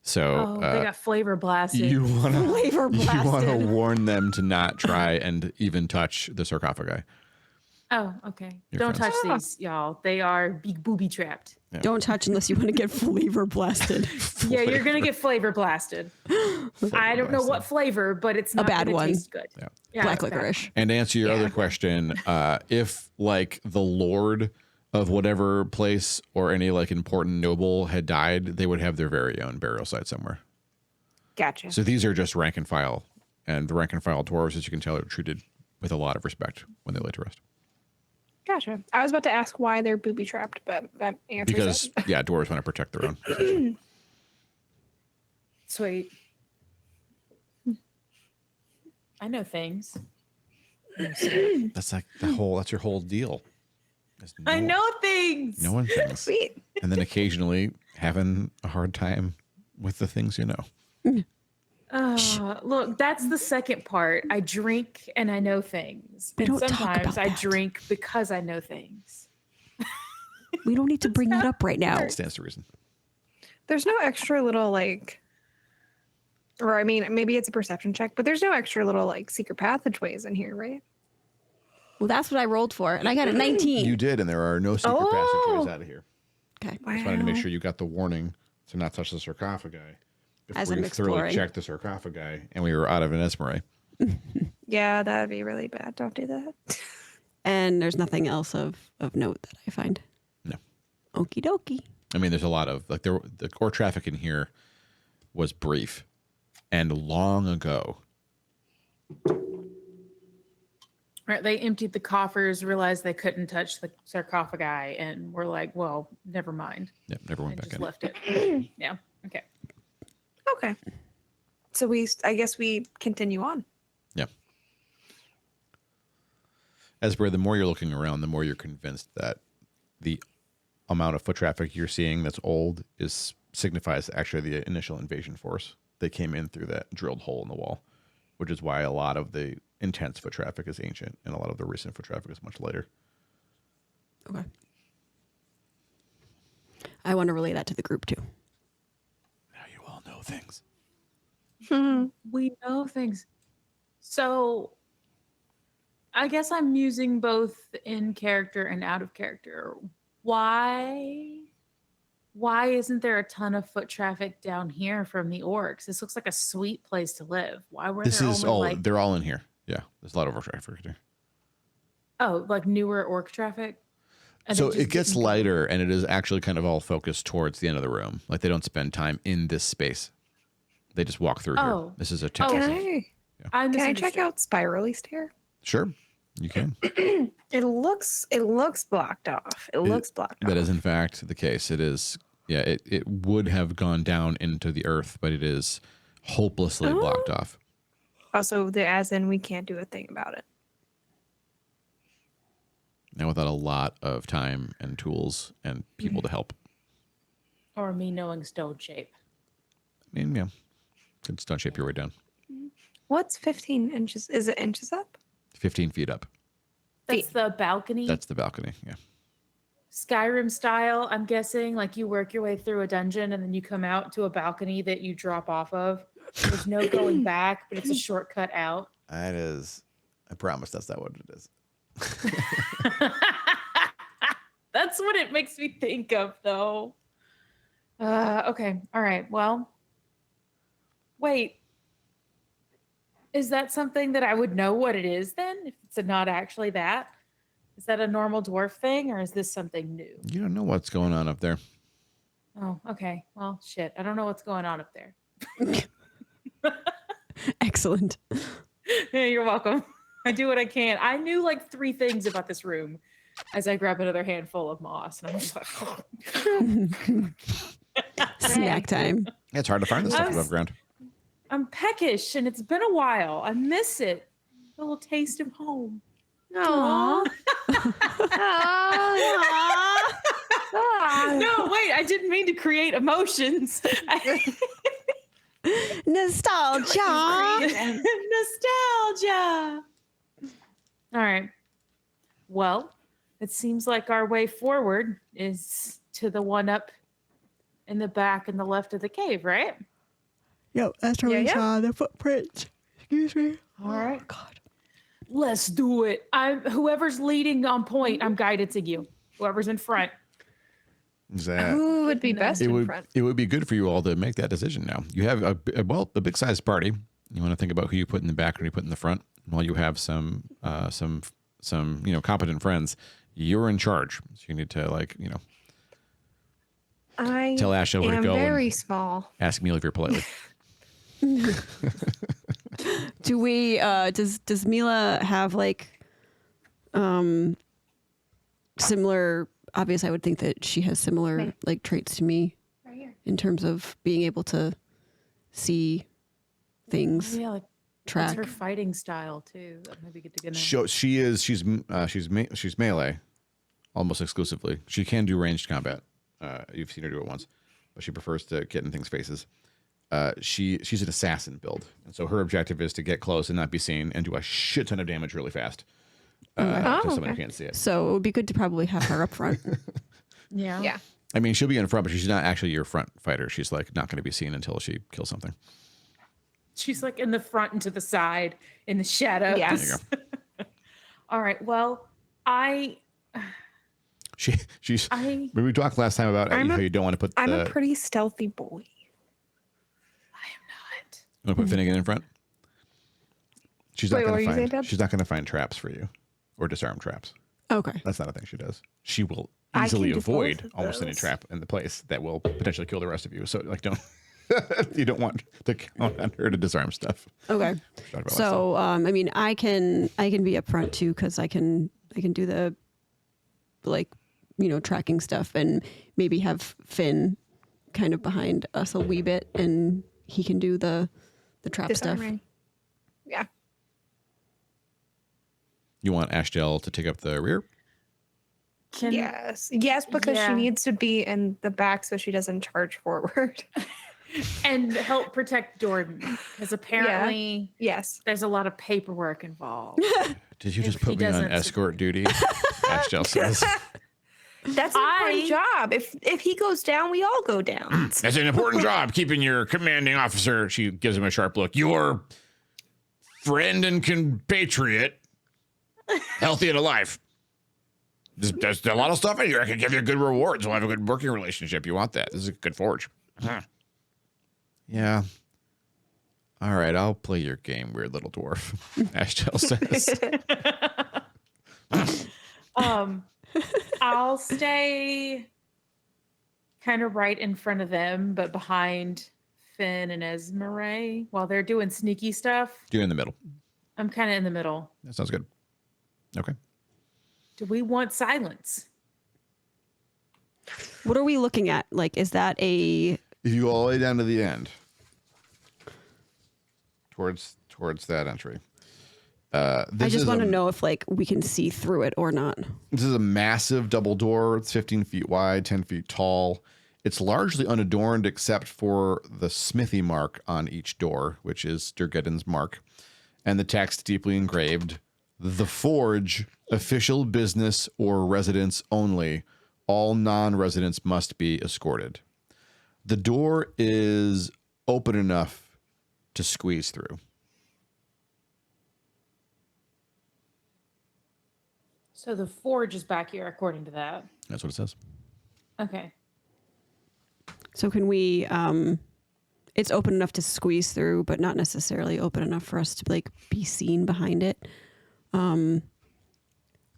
So Oh, they got flavor blasted. you want to Flavor you want to blasted. warn them to not try and even touch the sarcophagi. Oh, okay. Your Don't friends. touch these, y'all. They are big booby trapped. Don't touch unless you want to get flavor blasted. Yeah, you're gonna get flavor blasted. I don't know what flavor, but it's not bad gonna one. taste good. Yeah. Yeah, Black bad licorice. And to answer your Yeah. other question, if like the lord of whatever place or any like important noble had died, they would have their very own burial site somewhere. Gotcha. So these are just rank and file, and the rank and file dwarves, as you can tell, are treated with a lot of respect when they lay to rest. Gotcha. I was about to ask why they're booby trapped, but that answers Because it. yeah, dwarves want to protect their own. Sweet. I know things. That's like that's your whole deal. Is I know things. knowing things, Sweet. and then occasionally having a hard time with the things you know. Look, that's the second part. I drink and I know things. We And don't talk sometimes about I that. drink because I know things. We don't need to bring that up right now. It stands to reason. There's no extra little like, or I mean, maybe it's a perception check, but there's no extra little like secret passageways in here, right? Well, that's what I rolled for, and I got a 19. You did, and there are no secret passageways out of here. Okay. Wow. Just wanted to make sure you got the warning to not touch the sarcophagi As before I'm you thoroughly exploring. checked the sarcophagi, and we were out of an Esmeralda. Yeah, that'd be really bad. Don't do that. And there's nothing else of note that I find. No. Okie dokie. I mean, there's a lot of like the core traffic in here was brief and long ago. Right? They emptied the coffers, realized they couldn't touch the sarcophagi, and were like, "Well, never mind," Yeah, never went and back just in. left it. Yeah. Okay. Okay. So I guess we continue on. Yeah. Esbra, the more you're looking around, the more you're convinced that the amount of foot traffic you're seeing that's old signifies actually the initial invasion force. They came in through that drilled hole in the wall, which is why a lot of the intense foot traffic is ancient and a lot of the recent foot traffic is much later. Okay. I want to relay that to the group too. Now you all know things. We know things. So I guess I'm using both in character and out of character. Why isn't there a ton of foot traffic down here from the orcs? This looks like a sweet place to live. Why were This there is only all, like they're all in here. Yeah, there's a lot of foot traffic here. like newer orc traffic? And So they just it gets didn't go. lighter, and it is actually kind of all focused towards the end of the room. Like they don't spend time in this space. They just walk through here. Oh. This is a Can technical. I I check misunderstood. out spirally stair? Sure, you can. It looks blocked off. It looks blocked off. That is in fact the case. It is. Yeah, it would have gone down into the earth, but it is hopelessly blocked off. Also, as in we can't do a thing about it. Now without a lot of time and tools and people to help. Or me knowing stone shape. I mean, yeah, could stone shape your way down. What's 15 inches? Is it inches up? 15 feet up. That's the balcony. That's the balcony. Yeah. Skyrim style, I'm guessing. Like you work your way through a dungeon and then you come out to a balcony that you drop off of. There's no going back, but it's a shortcut out. That is. I promise that's not what it is. That's what it makes me think of, though. Okay. All right. Well, wait. Is that something that I would know what it is then? If it's not actually that? Is that a normal dwarf thing or is this something new? You don't know what's going on up there. Oh, okay. Well, shit. I don't know what's going on up there. Excellent. Yeah, you're welcome. I do what I can. I knew like 3 things about this room as I grab another handful of moss. And I'm just like, Snack time. Yeah, it's hard to find this stuff above ground. I'm peckish and it's been a while. I miss it. A little taste of home. Aww. No, wait. I didn't mean to create emotions. Nostalgia. Nostalgia. All right. Well, it seems like our way forward is to the one up in the back and the left of the cave, right? Yep, that's where we saw the footprints. Excuse me. All right. Oh, God. Let's do it. Whoever's leading on point, I'm guiding you. Whoever's in front. Who would be best in front? It would be good for you all to make that decision now. You have a big sized party. You want to think about who you put in the back and who you put in the front. While you have some competent friends, you're in charge. So you need to I tell Ash where to am go. very and small. ask me if you're politely. Do we? Does Mila have similar? Obviously, I would think that she has similar traits to me Right here. in terms of being able to see things, Yeah, like track. that's her fighting style too. That maybe get to get She's melee, almost exclusively. She can do ranged combat. You've seen her do it once, but she prefers to get in things' faces. She's an assassin build, and so her objective is to get close and not be seen and do a shit ton of damage really fast to someone who can't see it. So it would be good to probably have her up front. Yeah. Yeah. I mean, she'll be in front, but she's not actually your front fighter. She's not going to be seen until she kills something. She's like in the front and to the side in the shadows. Yeah. There you All right. Well, She's. When we talked last time about how you don't want to put. I'm a pretty stealthy boy. You want to put Finnegan in front? She's not Wait, what going were you to saying, find. Dad? She's not going to find traps for you, or disarm traps. Okay. That's not a thing she does. She will I can easily do avoid both of almost any those. trap in the place that will potentially kill the rest of you. So don't. You don't want to count on her to disarm stuff. Okay. We talked about last So I mean, I can be up front too because I can do the tracking stuff and maybe have Finn kind of behind us a wee bit and he can do the trap stuff. Disarming. Yeah. You want Ashdale to take up the rear? Yes, because she needs to be in the back so she doesn't charge forward. And help protect Jordan because apparently Yes. there's a lot of paperwork involved. Did you just If he put me on doesn't- escort duty? Ashdale says. That's an important job. If he goes down, we all go down. That's an important job, keeping your commanding officer. She gives him a sharp look. Your friend and compatriot, healthy and alive. There's a lot of stuff in here. I can give you good rewards. We'll have a good working relationship. You want that? This is a good forge. Yeah. All right, I'll play your game, weird little dwarf. Ashdale says. I'll stay kind of right in front of them, but behind Finn and Esmeralda while they're doing sneaky stuff. You're in the middle. I'm kind of in the middle. That sounds good. Okay. Do we want silence? What are we looking at? Like, is that a... If you go all the way down to the end, towards that entry. I just want to know if like we can see through it or not. This is a massive double door. It's 15 feet wide, 10 feet tall. It's largely unadorned except for the smithy mark on each door, which is Sturgeddon's mark, and the text deeply engraved, "The Forge, official business or residence only. All non-residents must be escorted." The door is open enough to squeeze through. So the forge is back here, according to that. That's what it says. Okay. So can we... it's open enough to squeeze through, but not necessarily open enough for us to like be seen behind it. I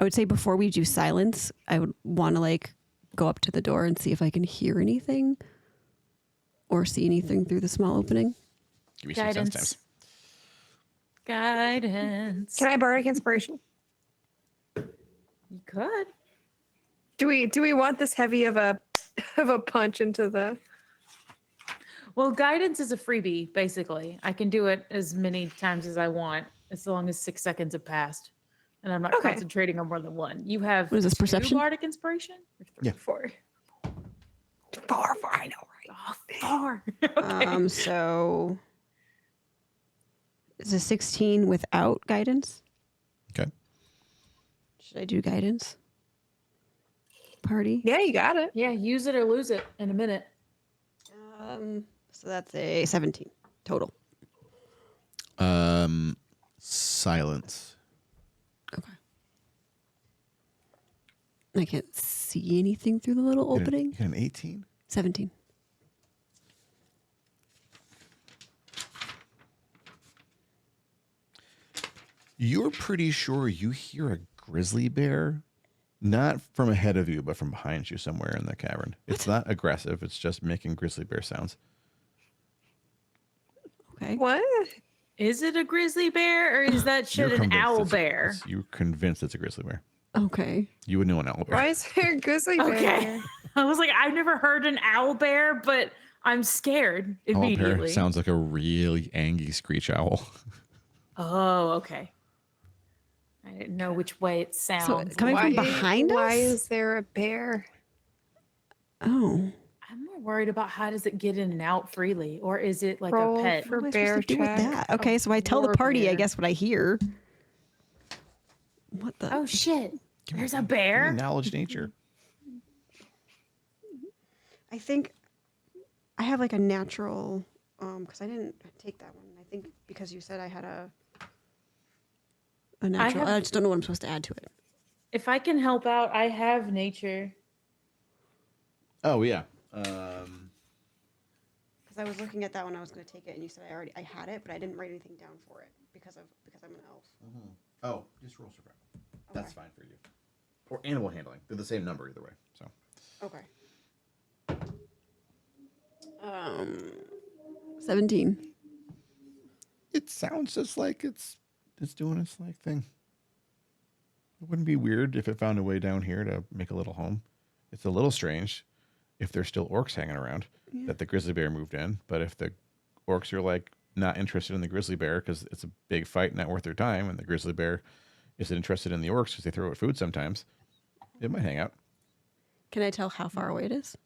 would say before we do silence, I would want to like go up to the door and see if I can hear anything or see anything through the small opening. Give me some sense Guidance. times. Guidance. Can I bardic inspiration? You could. Do we want this heavy of a punch into the? Well, guidance is a freebie, basically. I can do it as many times as I want, as long as 6 seconds have passed. And I'm not Okay. concentrating on more than one. You have What is this, 2 perception? bardic inspiration? Or 3? Yeah. 4. 4, I know, right? Oh, 4. Okay. So is a 16 without guidance? Okay. Should I do guidance? Party? Yeah, you got it. Yeah, use it or lose it in a minute. So that's a 17 total. Silence. Okay. I can't see anything through the little opening. You got an 18? 17. You're pretty sure you hear a grizzly bear, not from ahead of you, but from behind you somewhere in the cavern. It's not aggressive. It's just making grizzly bear sounds. Okay. What? Is it a grizzly bear or is that shit You're an convinced owl it's bear? You're convinced it's a grizzly bear. Okay. You would know an owl bear. Why is there a grizzly bear? Okay. here? I was like, I've never heard an owl bear, but I'm scared Owl bear immediately. sounds like a really angry screech owl. Oh, okay. I didn't know which way it sounds. coming from behind Why us? is there a bear? Oh. I'm more worried about how does it get in and out freely, or is it like Roll a pet? for What am I bear supposed to do with check. that? Okay, so I tell the war party, I bear. guess, what I hear. What the? Oh shit! There's a Give me bear. knowledge nature. I think I have like a natural, because I didn't take that one. I think because you said I had a natural. I have- just don't know what I'm supposed to add to it. If I can help out, I have nature. Oh, yeah. Because I was looking at that when I was going to take it, and you said I had it, but I didn't write anything down for it because I'm an elf. Oh, just roll survival. That's fine for you. Or animal handling. They're the same number either way. So Okay. 17. it sounds just like it's doing its like thing. It wouldn't be weird if it found a way down here to make a little home. It's a little strange if there's still orcs hanging around that the grizzly bear moved in. But if the orcs are like not interested in the grizzly bear because it's a big fight, not worth their time, and the grizzly bear isn't interested in the orcs because they throw it food sometimes, it might hang out. Can I tell how far away it is?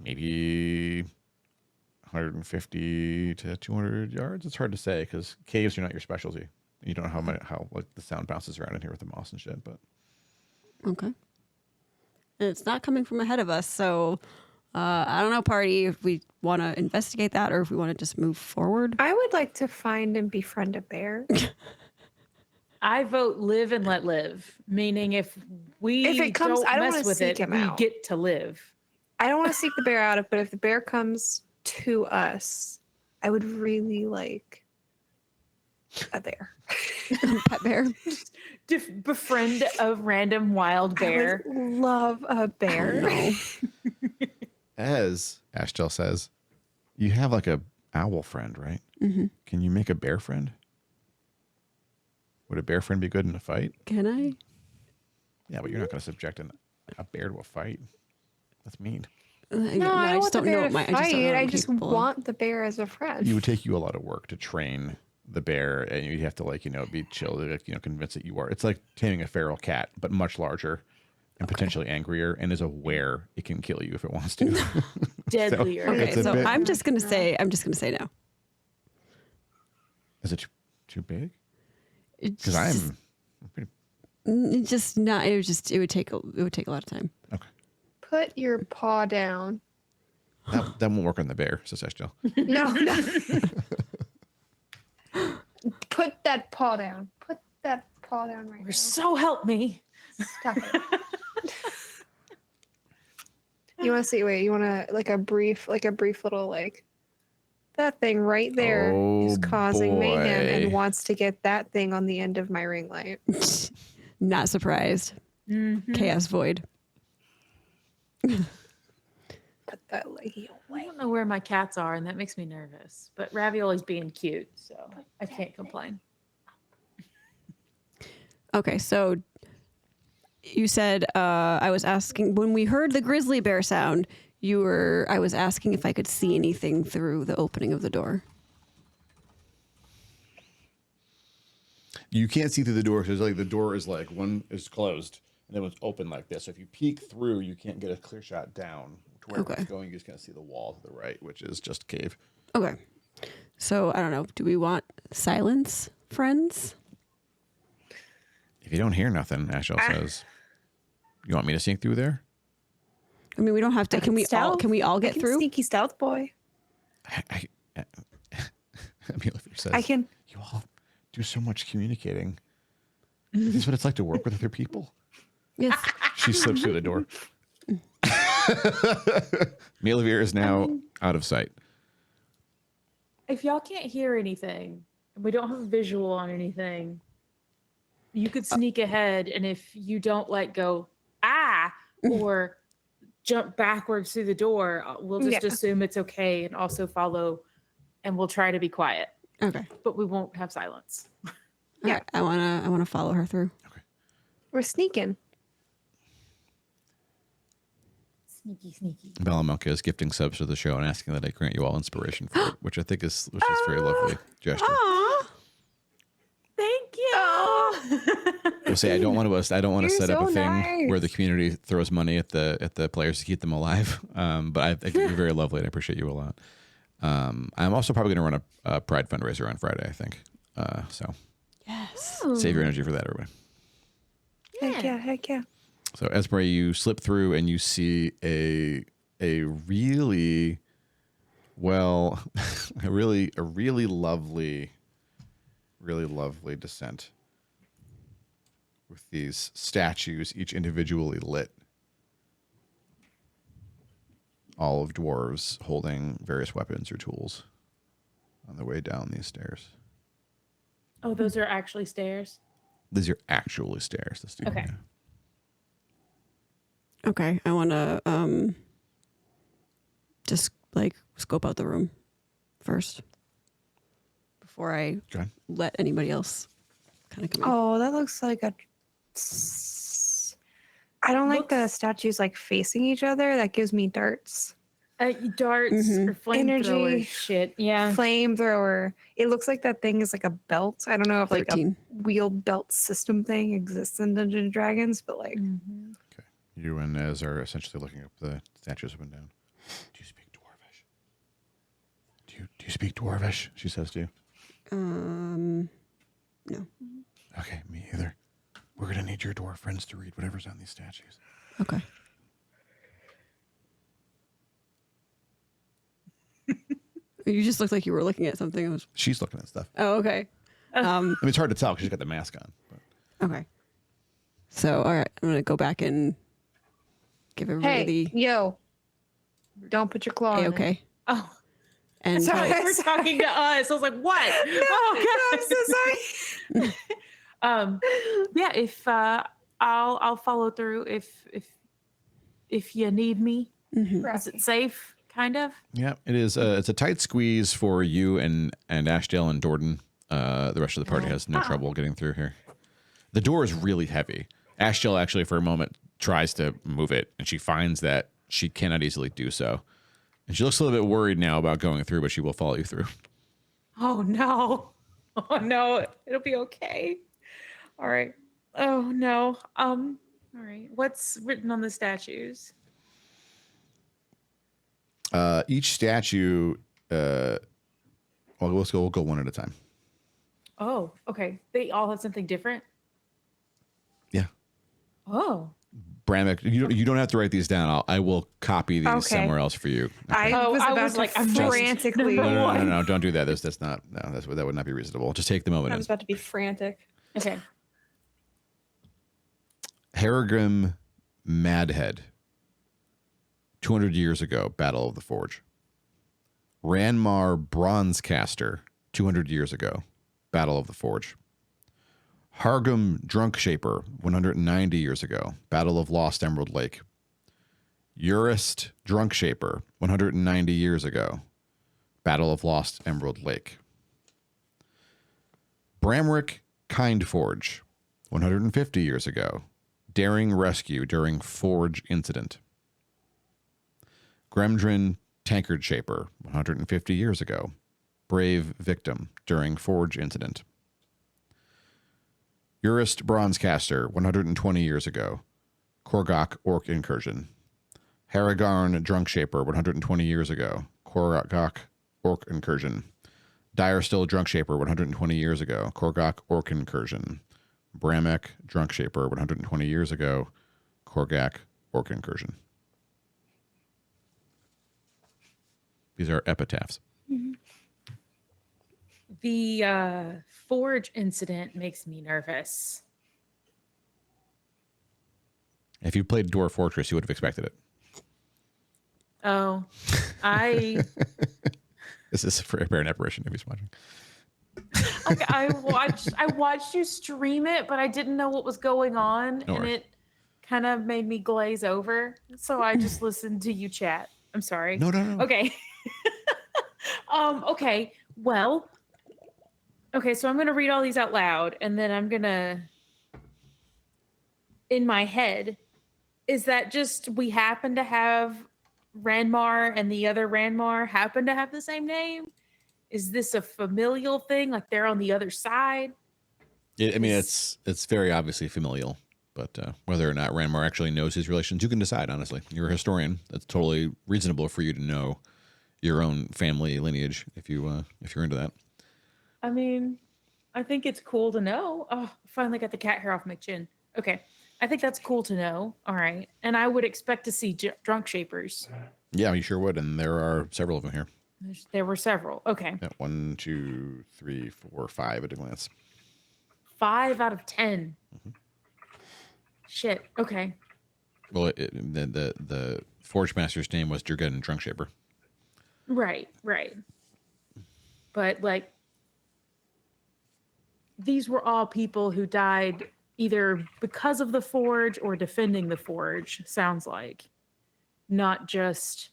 Maybe 150 to 200 yards. It's hard to say because caves are not your specialty. You don't know how like the sound bounces around in here with the moss and shit. But Okay. And it's not coming from ahead of us, so I don't know, party, if we want to investigate that or if we want to just move forward. I would like to find and befriend a bear. I vote live and let live. Meaning, if we If it comes- don't I don't mess wanna with seek it, him we out. get to live. I don't want to seek the bear out, but if the bear comes to us, I would really like a bear. Pet bear. Befriend a random wild bear. I would love a bear. No. As Ashtel says, you have like a owl friend, right? Mm-hmm. Can you make a bear friend? Would a bear friend be good in a fight? Can I? Yeah, but you're not going to subject a bear to a fight. That's mean. No, I don't want the bear to I fight. just don't know what I I'm just capable of. want the bear as a friend. It would take you a lot of work to train the bear, and you'd have to be chill, convince that you are. It's like taming a feral cat, but much larger and potentially angrier, and is aware it can kill you if it wants to. Deadlier. Okay, It's a so bit- I'm just gonna say no. Is it too big? It's Because I'm pretty just not. It would take a lot of time. okay. Put your paw down. That won't work on the bear, says Ashtel. No, no. Put that paw down. Put that paw down right now. So help me. Stop it. You want to see? Wait. You want to like a brief little like. That thing right there is Oh, causing mayhem boy. and wants to get that thing on the end of my ring light. Not surprised. Chaos void. Put that leggy I away. don't know where my cats are, and that makes me nervous. But Ravioli's being cute, so I can't complain. Okay, so you said I was asking when we heard the grizzly bear sound. I was asking if I could see anything through the opening of the door. You can't see through the door because the door is like one is closed and then it's open like this. So if you peek through, you can't get a clear shot down to where Okay. it's going. You just kind of see the wall to the right, which is just cave. Okay, so I don't know. Do we want silence, friends? If you don't hear nothing, Ashel says, "You want me to sneak through there?" I mean, we don't have to. Can we all? Can we all get through? Sneaky stealth boy. I Amelia says, I can. You all do so much communicating. Is this what it's like to work with other people? Yes. She slips through the door. Melavir is now out of sight. If y'all can't hear anything, and we don't have a visual on anything, you could sneak ahead, and if you don't go or jump backwards through the door, we'll just assume it's okay and also follow, and we'll try to be quiet, Okay. but we won't have silence. Yeah. I wanna follow her through. We're sneaking. Sneaky. Balamelka is gifting subs to the show and asking that I grant you all inspiration for it, which I think is very lovely gesture. Aw. Thank you. We'll say I don't want to You're set up a so thing where the nice. community throws money at the players to keep them alive. But I think you're very lovely and I appreciate you a lot. I'm also probably going to run a Pride fundraiser on Friday, I think. So Yes. save your energy for that, everybody. Heck yeah. So Esmeri, you slip through and you see a really a really lovely descent with these statues, each individually lit. All of dwarves holding various weapons or tools on their way down these stairs. Oh, those are actually stairs? These are actually stairs. Let's do Okay. that. Okay. I want to just scope out the room first before I Go ahead. let anybody else kind of come in. Oh, that looks like a. I don't like the statues facing each other. That gives me darts. Darts or flamethrower Energy. shit. Yeah. Flamethrower. It looks like that thing is like a belt. I don't know if 13. a wheeled belt system thing exists in Dungeons and Dragons, but Mhm. Okay. You and Ez are essentially looking up the statues up and down. Do you speak Dwarvish? Do you speak Dwarvish? She says to you. No. Okay, me either. We're gonna need your dwarf friends to read whatever's on these statues. Okay. You just looked like you were looking at something. It was, She's looking at stuff. oh, okay. I mean, it's hard to tell because she's got the mask on. But. Okay. So, all right, I'm gonna go back and give everybody hey, yo, don't put your claw the in it. okay. Oh, And Sorry, Right. we're talking to us. I was like, what? I'm so sorry. Yeah, if I'll follow through if you need me. Is it safe? Kind of. Yeah, it is. It's a tight squeeze for you and Ashdale and Dorden. The rest of the party has no trouble getting through here. The door is really heavy. Ashdale actually, for a moment, tries to move it, and she finds that she cannot easily do so. And she looks a little bit worried now about going through, but she will follow you through. Oh no. Oh no. It'll be okay. All right. Oh no. All right. What's written on the statues? Each statue, well, we'll go one at a time. Oh, okay. They all have something different. Yeah. Oh. Bramick, you don't have to write these down. I will copy these Okay. somewhere else for you. I was I about was to like, I'm just- frantically. No. No, don't do that. That's not. No, that would not be reasonable. Just take the moment. I was about to be frantic. Okay. Harrogrim Madhead. 200 years ago, Battle of the Forge. Ranmar Bronzecaster. 200 years ago, Battle of the Forge. Hargum Drunkshaper, 190 years ago, Battle of Lost Emerald Lake. Urist Drunkshaper, 190 years ago, Battle of Lost Emerald Lake. Bramrick Kindforge, 150 years ago, Daring Rescue during Forge Incident. Gremdrin Tankard Shaper, 150 years ago, Brave Victim during Forge Incident. Urist Bronzecaster, 120 years ago, Korgok Orc Incursion. Harrigarn Drunkshaper, 120 years ago, Korgok Orc Incursion. Direstill Drunkshaper, 120 years ago, Korgok Orc Incursion. Bramek Drunkshaper, 120 years ago, Korgak Orc Incursion. These are epitaphs. The Forge incident makes me nervous. If you played Dwarf Fortress, you would have expected it. Oh, This is for Baron Apparition if he's watching. like I watched you stream it, but I didn't know what was going on, No and worries. it kind of made me glaze over. So I just listened to you chat. I'm sorry. No. Okay. Okay. Well. Okay, so I'm gonna read all these out loud, and then I'm gonna, in my head, is that just we happen to have Ranmar and the other Ranmar happen to have the same name? Is this a familial thing? Like they're on the other side? It's very obviously familial, but whether or not Ranmar actually knows his relations, you can decide, honestly. You're a historian. That's totally reasonable for you to know your own family lineage if you're into that. I mean, I think it's cool to know. Oh, finally got the cat hair off my chin. Okay. I think that's cool to know. All right. And I would expect to see drunk shapers. Yeah, you sure would, and there are several of them here. There were several. Okay. Yeah, 1, 2, 3, 4, 5 at a glance. 5 out of 10. Shit. Okay. Well, the Forge Master's name was Jurgen Drunkshaper. Right. But like, these were all people who died either because of the Forge or defending the Forge, sounds like. Not just...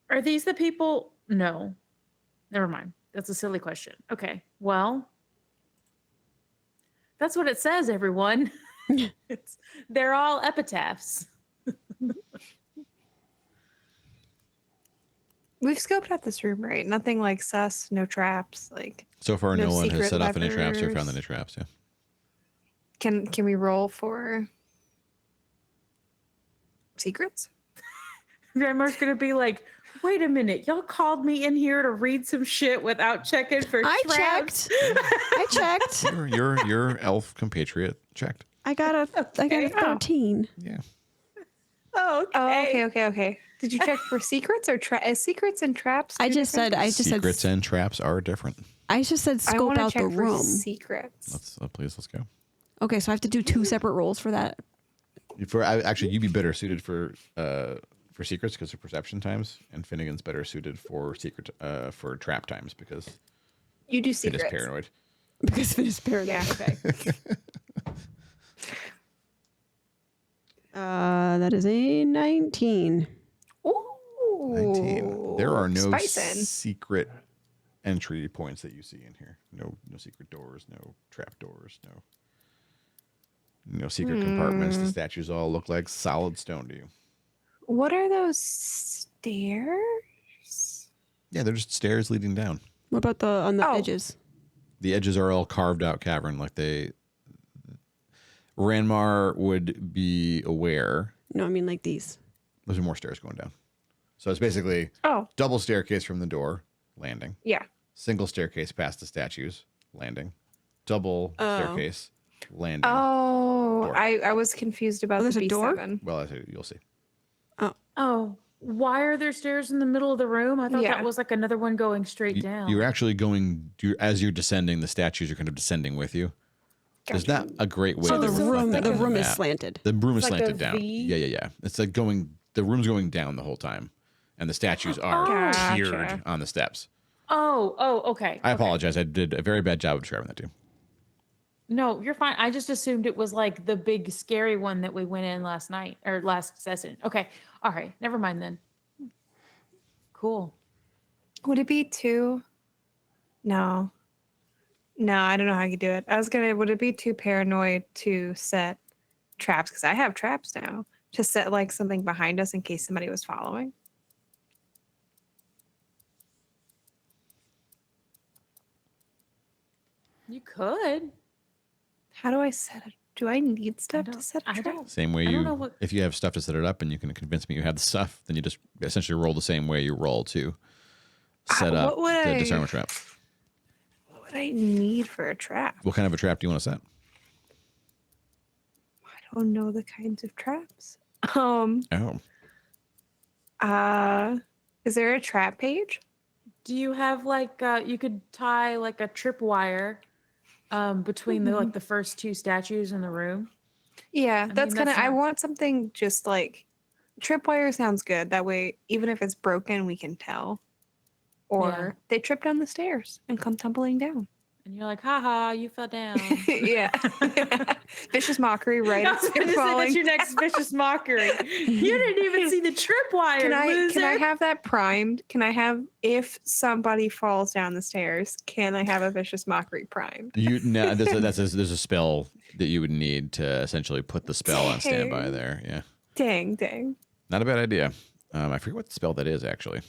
Are these the people? No. Never mind. That's a silly question. Okay. Well, that's what it says, everyone. They're all epitaphs. We've scoped out this room, right? Nothing like sus, no traps. Like, So far, No no one has secret set off any traps or levers. found any traps. Yeah. can we roll for secrets? Grandma's gonna be like, wait a minute, y'all called me in here to read some shit without checking for I traps. checked. Your elf compatriot checked. I got a Okay. 13. Yeah. Oh, okay. Oh, okay. Did you check for secrets or secrets and traps? I two just different said things? Secrets and traps are different. I just said I scope want to out check the for room. secrets. Let's go. Okay, so I have to do 2 separate rolls for that. Actually, you'd be better suited for for secrets because of perception times, and Finnegan's better suited for for trap times because You do Finn is secrets. paranoid. Because Finn is paranoid. Yeah. Okay. That is a 19. Ooh. 19. There are no Spicing. secret entry points that you see in here. No secret doors, no trap doors, no secret compartments. The statues all look like solid stone to you. What are those stairs? Yeah, they're just stairs leading down. What about on the Oh. edges? The edges are all carved out cavern, like Ranmar would be aware. No, I mean like these. There's more stairs going down. So it's basically Oh, double staircase from the door, landing. yeah. Single staircase past the statues, landing. Double staircase, landing. Oh, Door. I was confused about there's the a door? B7. Well, you'll see. Oh, why are there stairs in the middle of the room? I thought Yeah. that was like another one going straight down. You're actually as you're descending, the statues are kind of descending with you. There's not a great way So to the reflect room, that the on room is map. slanted. The room is It's like slanted a down. V? Yeah. It's like the room's going down the whole time, and the statues are Gotcha. tiered on the steps. Oh, okay. I okay. apologize. I did a very bad job of describing that to you. No, you're fine. I just assumed it was like the big scary one that we went in last night or last session. Okay. All right. Never mind then. Cool. Would it be too? No. No, I don't know how you do it. Would it be too paranoid to set traps? Because I have traps now. To set like something behind us in case somebody was following. You could. How do I set it? Do I need stuff to don't- set a I trap? don't- Same way I don't know what- if you have stuff to set it up and you can convince me you have the stuff, then you just essentially roll the same way you roll to set up what would the I- disarm a trap. What would I need for a trap? What kind of a trap do you want to set? I don't know the kinds of traps. Oh, Is there a trap page? Do you have like you could tie like a tripwire between the first two statues in the room? Yeah, mean, that's kind of. that's I not- want something just like tripwire sounds good. That way, even if it's broken, we can tell. Or Yeah. they trip down the stairs and come tumbling down. And you're like, haha, you fell down. Yeah, vicious mockery right I as was they're going to say falling. that's your next vicious mockery. You didn't even see the tripwire, Can I loser. have that primed? Can I have if somebody falls down the stairs? Can I have a vicious mockery primed? no, there's a spell that you would need to essentially put the spell on standby Dang. there. Yeah, Dang. not a bad idea. I forget what spell that is actually.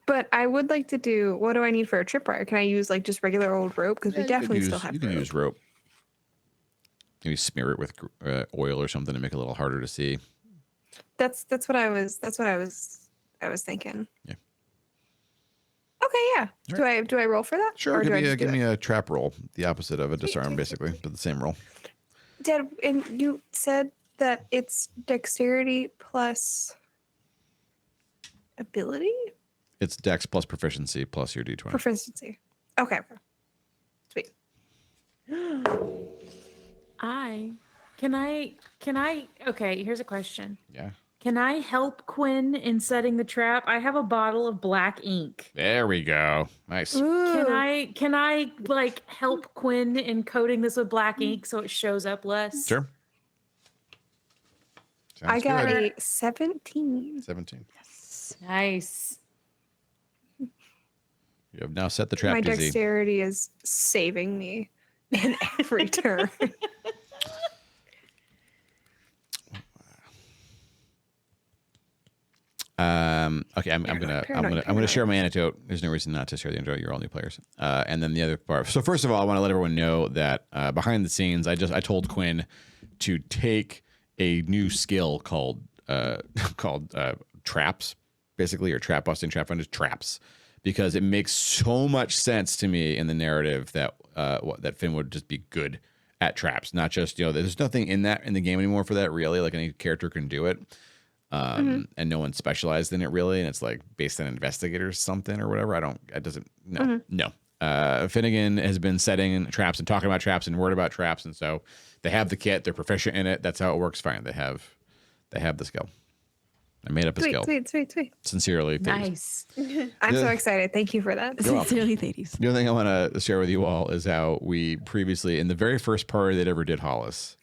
But I would like to do. What do I need for a tripwire? Can I use like just regular old rope? Because we definitely still have You can rope. use rope. Maybe smear it with oil or something to make it a little harder to see. That's what I was thinking. Yeah. Okay, yeah. Do I roll for that? Sure, Or do I just do give it? me a trap roll, the opposite of a disarm, basically, but the same roll. Dad, and you said that it's dexterity plus ability It's Dex plus proficiency plus your D20. proficiency. Okay. Sweet. Can I okay, here's a question. Yeah. Can I help Quinn in setting the trap? I have a bottle of black ink. There we go. Nice. Can I like help Quinn in coating this with black ink so it shows up less? Sure. Sounds I got good. a 17. 17. Nice. You have now set the trap My dizzy. dexterity is saving me in every turn. Okay, I'm gonna share my anecdote. There's no reason not to share the anecdote. You're all new players. And then the other part. So first of all, I want to let everyone know that behind the scenes, I told Quinn to take a new skill called traps, basically, or trap busting, trap finders, traps, because it makes so much sense to me in the narrative that that Finn would just be good at traps, not just there's nothing in the game anymore for that really. Like any character can do it. And no one specialized in it really, and it's like based on investigators something or whatever. No. Finnegan has been setting traps and talking about traps and worried about traps, and so they have the kit. They're proficient in it. That's how it works. Fine. They have the skill. I made up a skill. Sweet. Sincerely, Nice. I'm so excited. Thank you for that. Sincerely, Thades. The other thing I want to share with you all is how we previously, in the very first party that ever did Hollice,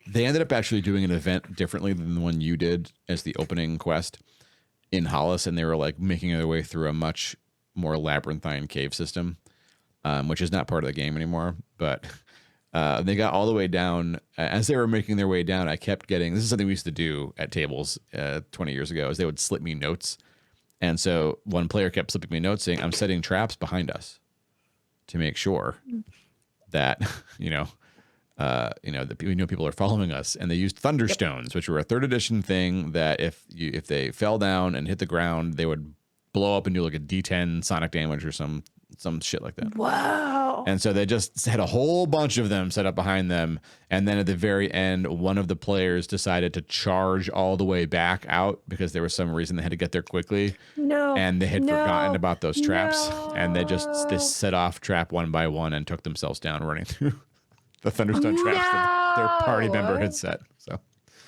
they ended up actually doing an event differently than the one you did as the opening quest in Hollice, and they were like making their way through a much more labyrinthine cave system, which is not part of the game anymore. But they got all the way down. As they were making their way down, I kept getting, this is something we used to do at tables 20 years ago, is they would slip me notes. And so one player kept slipping me notes saying, I'm setting traps behind us to make sure that, that we know people are following us. And they used thunderstones, which were a 3rd edition thing that if they fell down and hit the ground, they would blow up and do like a D10 sonic damage or some shit like that. Wow. And so they just had a whole bunch of them set up behind them. And then at the very end, one of the players decided to charge all the way back out because there was some reason they had to get there quickly. No. And they had forgotten about those traps. No. And they set off trap one by one and took themselves down running through the thunderstone traps that their party member had set. So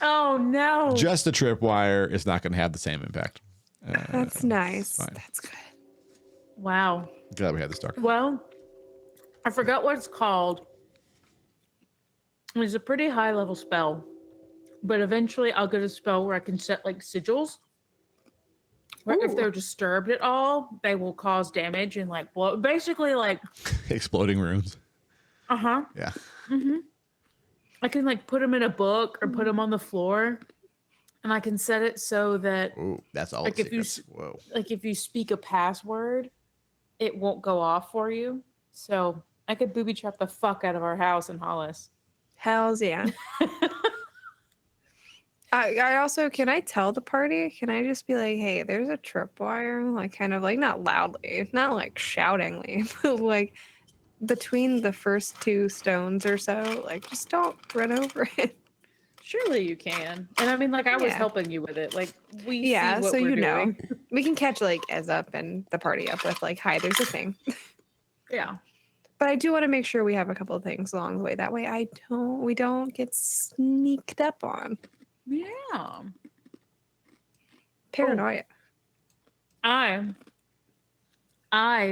Oh no. just a tripwire is not going to have the same impact. That's nice. fine. That's good. Wow. Glad we had this talk. Well, I forgot what it's called. It's a pretty high level spell, but eventually I'll get a spell where I can set like sigils. Where if they're disturbed at all, they will cause damage and like blow. Basically, like Exploding runes. Yeah. I can like put them in a book or put them on the floor, and I can set it so that Ooh, that's all. Like the if you secrets. Whoa. like if you speak a password, it won't go off for you. So I could booby trap the fuck out of our house in Hollice. Hells yeah. I also, can I tell the party? Can I just be like, hey, there's a tripwire? Like, kind of like, not loudly, not like shoutingly, but like between the first 2 stones or so, like, just don't run over it. Surely you can. And I mean, like, I was Yeah. helping you with it. Like, we see Yeah, what so we're you know. doing. We can catch like Ez up and the party up with like, hi, there's a thing. Yeah. But I do want to make sure we have a couple of things along the way. That way we don't get sneaked up on. Yeah. Paranoia. I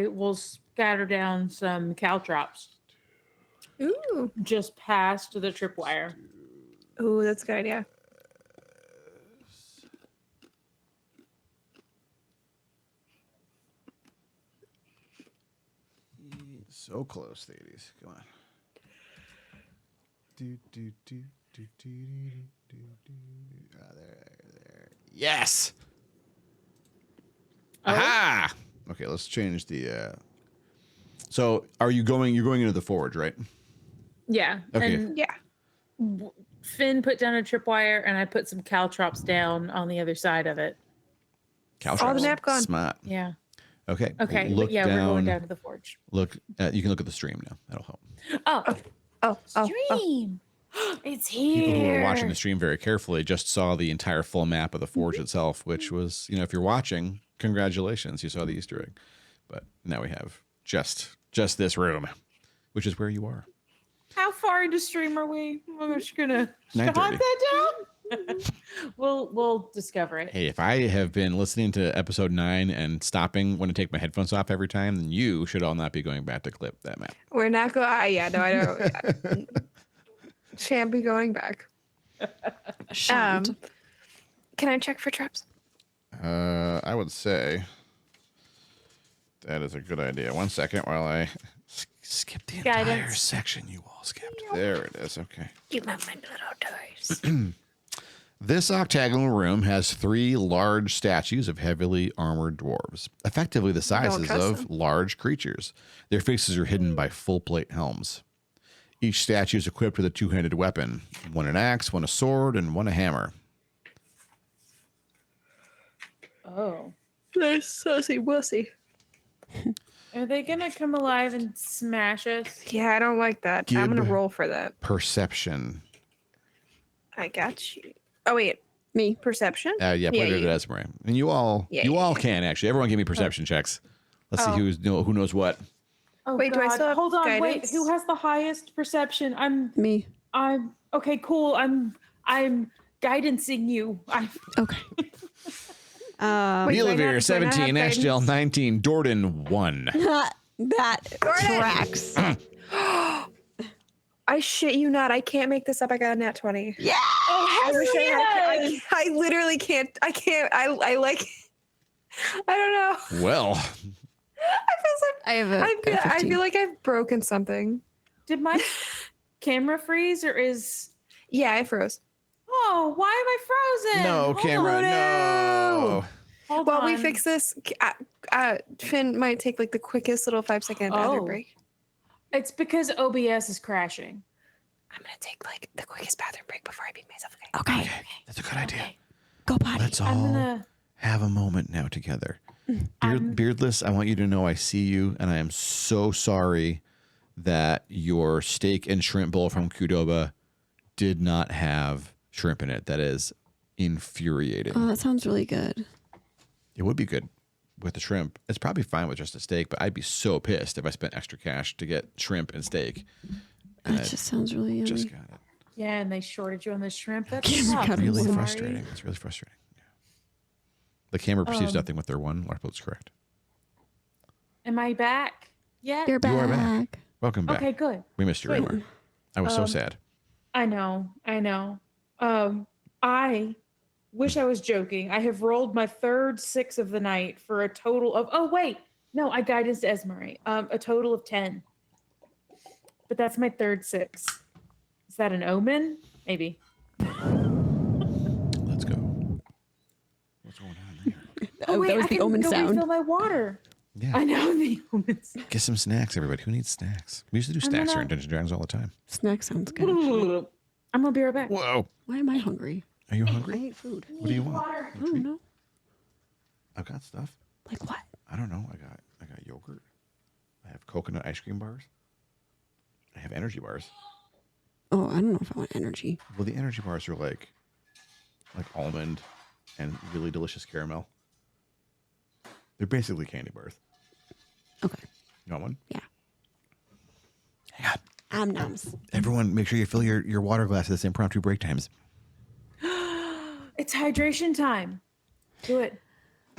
will scatter down some caltrops Ooh. just past the tripwire. Ooh, that's a good idea. So close, ladies. Come on. There. Yes. Oh. Aha. Okay, let's change the. So, are you going? You're going into the forge, right? Yeah. Okay. And Yeah. Finn put down a tripwire, and I put some caltrops down on the other side of it. All the map gone. Smart. Yeah. Okay. Okay. Look yeah, down. we're going down to the forge. Look. You can look at the stream now. That'll help. Oh, Oh. stream. It's here. People who are watching the stream very carefully just saw the entire full map of the forge itself, which was, if you're watching, congratulations, you saw the Easter egg. But now we have just this room, which is where you are. How far into stream are we? I'm just gonna 9:30. hunt that down. We'll discover it. Hey, if I have been listening to episode 9 and stopping when I take my headphones off every time, then you should all not be going back to clip that map. We're not going. Yeah, no, I don't. Shan't be going back. Shan't. Can I check for traps? I would say that is a good idea. 1 second while I skip the entire Guidance. section you all skipped. There it is. Okay. You my little toys. This octagonal room has 3 large statues of heavily armored dwarves, effectively the sizes trust of them. large creatures. Their faces are hidden by full-plate helms. Each statue is equipped with a 2-handed weapon, one an axe, one a sword, and one a hammer. Oh. They're sussy wussy. Are they gonna come alive and smash us? Yeah, I don't like that. I'm gonna Gib. roll for that. Perception. I got you. Oh wait, Me. perception. Yeah, put it at you. Esmeralda. And you all Yeah, you yeah, all yeah. can actually. Everyone give me perception checks. Let's see Oh. who knows what. Oh, Wait, do I God. still have Hold on, wait. guidance? Who has the highest perception? Me. I'm okay, cool. I'm guidancing you. Okay. Wait, do I not- Neelavir, do I not 17, have Ashtel, guidance? 19, Dordan, 1. That tracks. I shit you not. I can't make this up. I got a nat 20. Yeah. I wish I had. yes! I literally can't. I can't. I like. I don't know. Well, I feel so. I have a. I feel like I've broken something. Did my camera freeze or is Yeah, I froze. Oh, why am I frozen? no, Hold camera, on. no. Hold While we on. fix this, Finn might take like the quickest little 5-second bathroom Oh. break. It's because OBS is crashing. I'm gonna take like the quickest bathroom break before I beat myself. Okay. That's a good idea. Go potty. Let's I'm all gonna have a moment now together. Beardless, I want you to know I see you, and I am so sorry that your steak and shrimp bowl from Qdoba did not have shrimp in it. That is infuriating. Oh, that sounds really good. It would be good with the shrimp. It's probably fine with just a steak, but I'd be so pissed if I spent extra cash to get shrimp and steak. And That just sounds really yummy. just got it. Yeah, and they shorted you on the shrimp. That's Camera tough. cut I'm Really Sorry. frustrating. It's really frustrating. Yeah. The camera perceives nothing with their one. Larpot's correct. Am I back yet? You're back. You are back. Welcome back. Okay, good. We missed you Good. earlier. I was so sad. I know. I wish I was joking. I have rolled my third 6 of the night for a total of I guidance to Esmery. A total of 10. But that's my third 6. Is that an omen? Maybe. Let's go. What's going on there? Oh, that was the omen go sound. refill my water. Yeah. I know the omens. Get some snacks, everybody. Who needs snacks? We used to do I'm snacks here gonna- in Dungeons and Dragons all the time. Snack sounds good. I'm gonna be right back. Whoa. Why am I hungry? Are you I hungry? ate food. What do you want? I don't know. I've got stuff. Like what? I don't know. I got yogurt. I have coconut ice cream bars. I have energy bars. Oh, I don't know if I want energy. Well, the energy bars are like almond and really delicious caramel. They're basically candy bars. Okay. You want one? Yeah. Hang on. Noms. Everyone, make sure you fill your water glasses at impromptu break times. It's hydration time. Do it.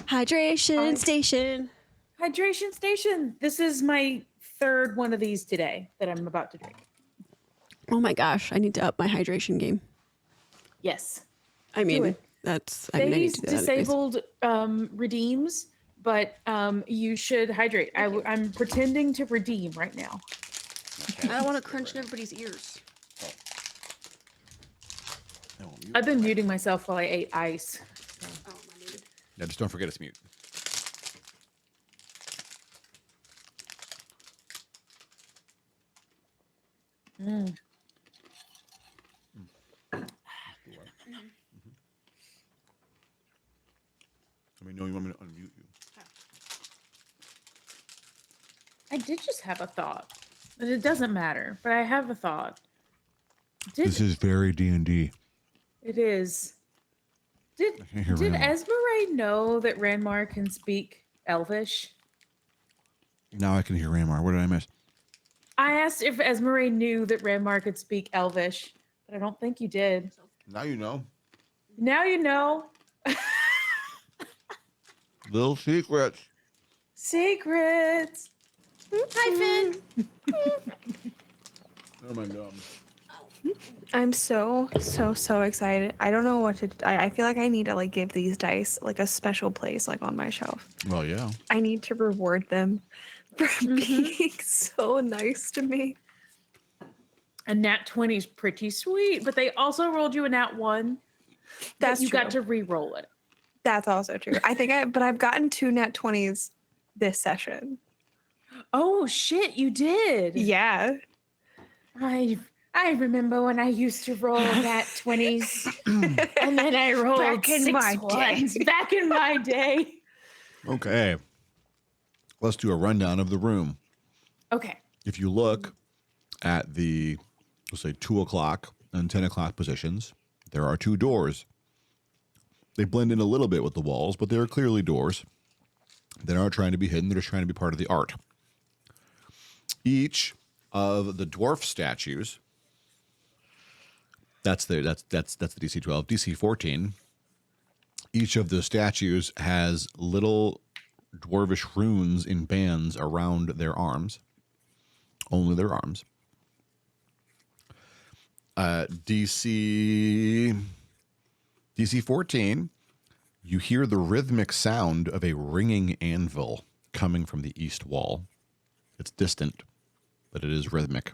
Hydration station. Hydration station. This is my third one of these today that I'm about to drink. Oh my gosh, I need to up my hydration game. Yes. I mean, it. that's I need Days to do that anyways. disabled redeems, but you should hydrate. I'm pretending to redeem right now. I don't want to crunch in everybody's ears. I've been muting myself while I ate ice. Yeah, just don't forget it's mute. Let me know you want me to unmute you. I did just have a thought. But it doesn't matter, but I have a thought. This is very D&D. It is. Did can't hear Ranmar. Esmeralda know that Ranmar can speak Elvish? Now I can hear Ranmar. What did I miss? I asked if Esmeralda knew that Ranmar could speak Elvish, but I don't think you did. Now you know. Now you know. Little secrets. Secrets. Hi, Finn. Oh my god. I'm so excited. I don't know what to. I feel like I need to like give these dice like a special place like on my shelf. Well, yeah. I need to reward them for being so nice to me. A nat 20 is pretty sweet, but they also rolled you a nat 1. That's you true. got to re-roll it. That's also true. I think I've gotten 2 nat 20s this session. Oh shit, you did. Yeah. I remember when I used to roll nat 20s and then I rolled Back in 6 my ones day. back in my day. Okay. Let's do a rundown of the room. Okay. If you look at the, let's say, 2 o'clock and 10 o'clock positions, there are 2 doors. They blend in a little bit with the walls, but they are clearly doors. They aren't trying to be hidden. They're just trying to be part of the art. Each of the dwarf statues. That's the DC 12. DC 14. Each of the statues has little dwarvish runes in bands around their arms. Only their arms. DC 14. You hear the rhythmic sound of a ringing anvil coming from the east wall. It's distant, but it is rhythmic.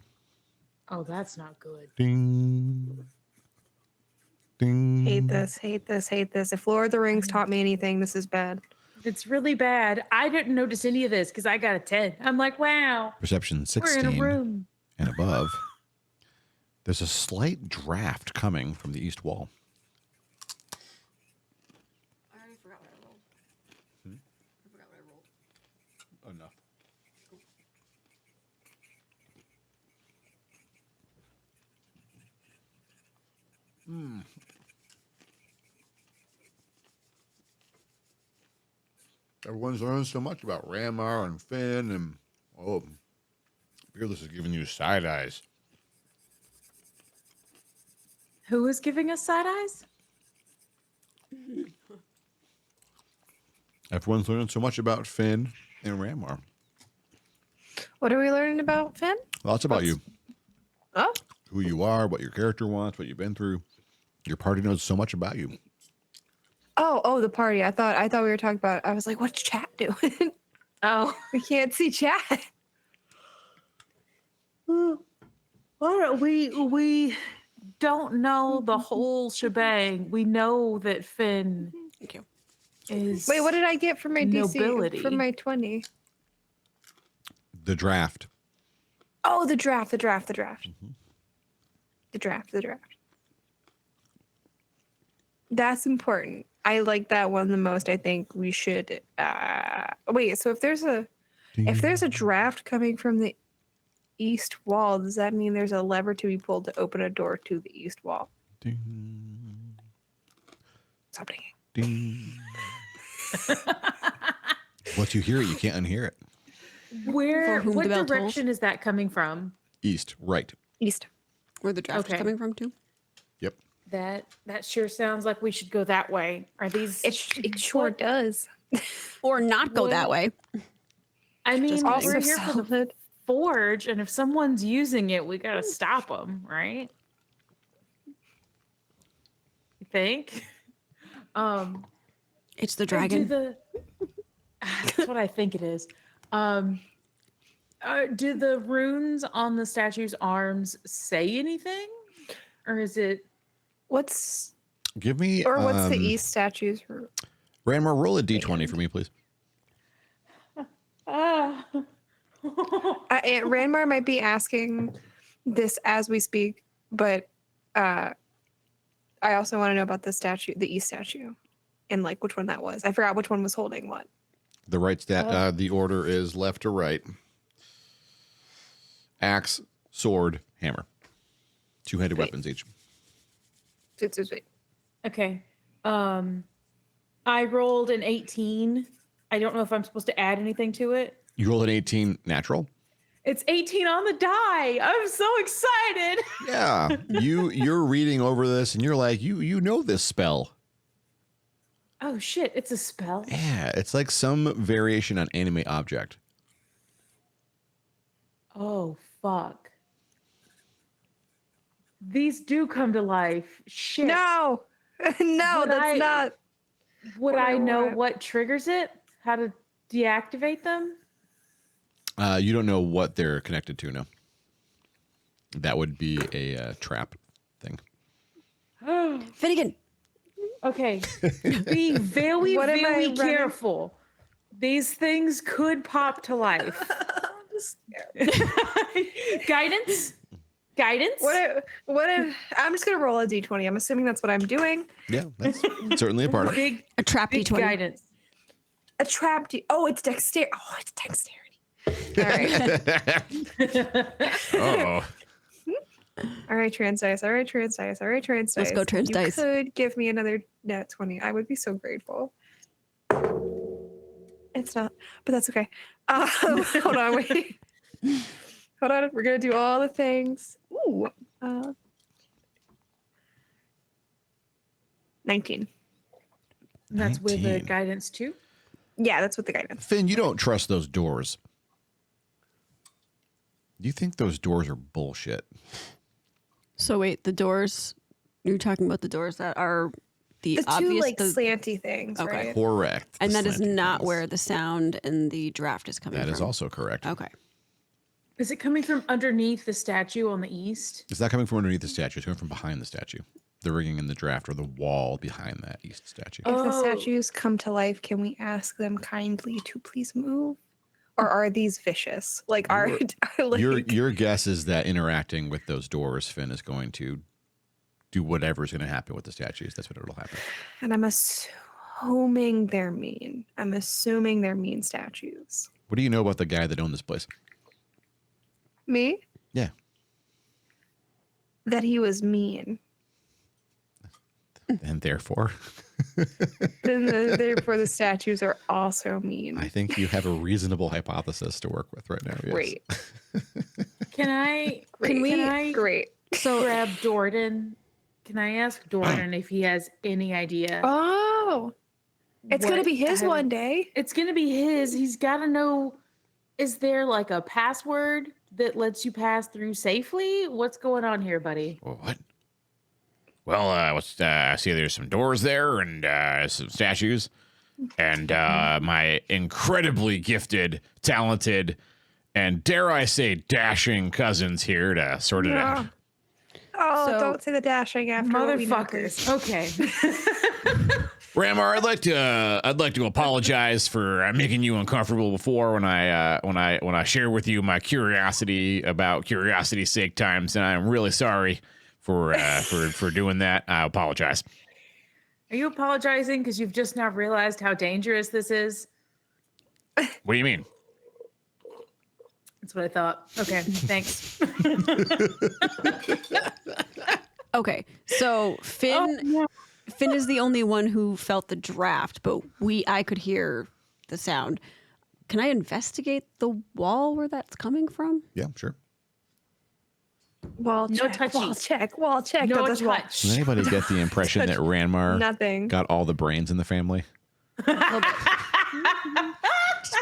Oh, that's not good. Ding. Ding. Hate this, hate this, hate this. If Lord of the Rings taught me anything, this is bad. It's really bad. I didn't notice any of this because I got a 10. I'm like, wow. Perception 16 We're in a room. and above. There's a slight draft coming from the east wall. I already forgot what I rolled. I forgot what I rolled. Enough. Everyone's learned so much about Ramar and Finn, and Fearless is giving you side eyes. Who is giving us side eyes? Everyone's learned so much about Finn and Ramar. What are we learning about Finn? Lots about you. Oh, Who you are, what your character wants, what you've been through. Your party knows so much about you. oh, the party. I thought we were talking about. I was like, what's chat doing? Oh. We can't see chat. We don't know the whole shebang. We know that Finn Thank you. is. Wait, what did I get for my Nobility. DC for my 20? The draft. Oh, the draft. The draft. Mm-hmm. The draft. That's important. I like that one the most. I think we should wait, so if there's a draft coming from the east wall, does that mean there's a lever to be pulled to open a door to the east wall? Ding, Stop dinging. ding. Once you hear it, you can't unhear it. Where? For whom What the bell tolls. direction is that coming from? East, right. East. Where the draft Okay. is coming from, too? Yep. That sure sounds like we should go that way. Are these? It sure what- does. Or not go that Well, way. I mean, Also we're here for the solid. forge, and if someone's using it, we gotta stop them, right? You think? It's the Or dragon. that's what I think it is. Do the runes on the statue's arms say anything, or is it? What's Give me the east statues? Ranmar, roll a d20 for me, please. Ah. Aunt Ranmar might be asking this as we speak, but I also want to know about the statue, the east statue, and like which one that was. I forgot which one was holding what. The right the order is left to right. Axe, sword, hammer. Two-handed Wait. weapons each. Sweet. Okay. I rolled an 18. I don't know if I'm supposed to add anything to it. You rolled an 18 natural? It's 18 on the die. I'm so excited. Yeah. You're reading over this and you're like, you know this spell. Oh shit, it's a spell. Yeah, it's like some variation on anime object. Oh fuck. These do come to life. Shit. No, no, Would that's I- not. Would What I do I know want? what triggers it? How to deactivate them? You don't know what they're connected to, no. That would be a trap thing. Finnegan. Okay. Be very, What am I very running? careful. These things could pop to life. Guidance? Guidance? I'm just gonna roll a d20. I'm assuming that's what I'm doing. Yeah, that's certainly a part of it. Big, A trap big D20. guidance. A trap. It's dexterity. Oh, it's dexterity. All right. Oh. All right, trans dice. All right, trans dice. All right, trans dice. Let's go, trans dice. You could give me another net 20. I would be so grateful. It's not, but that's okay. Hold on, wait. Hold on. We're going to do all the things. Ooh. 19. And that's with the 19. guidance too. Yeah, that's with the guidance. Finn, you don't trust those doors. You think those doors are bullshit? So wait, the doors. You're talking about the doors that are the The obvious. two like the- slanty things, Okay. right? Correct. and The that is slanty not things. where the sound and the draft is coming That from. is also correct. Okay. Is it coming from underneath the statue on the east? It's not coming from underneath the statue. It's coming from behind the statue. The rigging in the draft or the wall behind that east statue. If the Oh. statues come to life, can we ask them kindly to please move? Or are these vicious? Like, are like, Your guess is that interacting with those doors, Finn, is going to do whatever's going to happen with the statues. That's what it'll happen. and I'm assuming they're mean. I'm assuming they're mean statues. What do you know about the guy that owned this place? Me? Yeah. That he was mean. And therefore, Then therefore the statues are also mean. I think you have a reasonable hypothesis to work with right now. Yes. Great. Can I? Great. Can I Great. grab Jordan? Can I ask Jordan if he has any idea? Oh. It's going to what be his I- one day. It's gonna be his. He's got to know. Is there like a password that lets you pass through safely? What's going on here, buddy? Well, what? Well, I see there's some doors there and some statues. And my incredibly gifted, talented, and dare I say, dashing cousins here to sort it out. Oh, So- don't say the dashing after what we know, please. Motherfuckers. Okay. Ramar, I'd like to apologize for making you uncomfortable before when I shared with you my curiosity about curiosity's sake times, and I'm really sorry for doing that. I apologize. Are you apologizing because you've just now realized how dangerous this is? What do you mean? That's what I thought. Okay, thanks. Okay. So Finn is the only one who felt the draft, but I could hear the sound. Can I investigate the wall where that's coming from? Yeah, sure. Wall No check. touchy. Wall check. Wall check. No this wall. touch. Does anybody get the impression that Ranmar Nothing. got all the brains in the family? I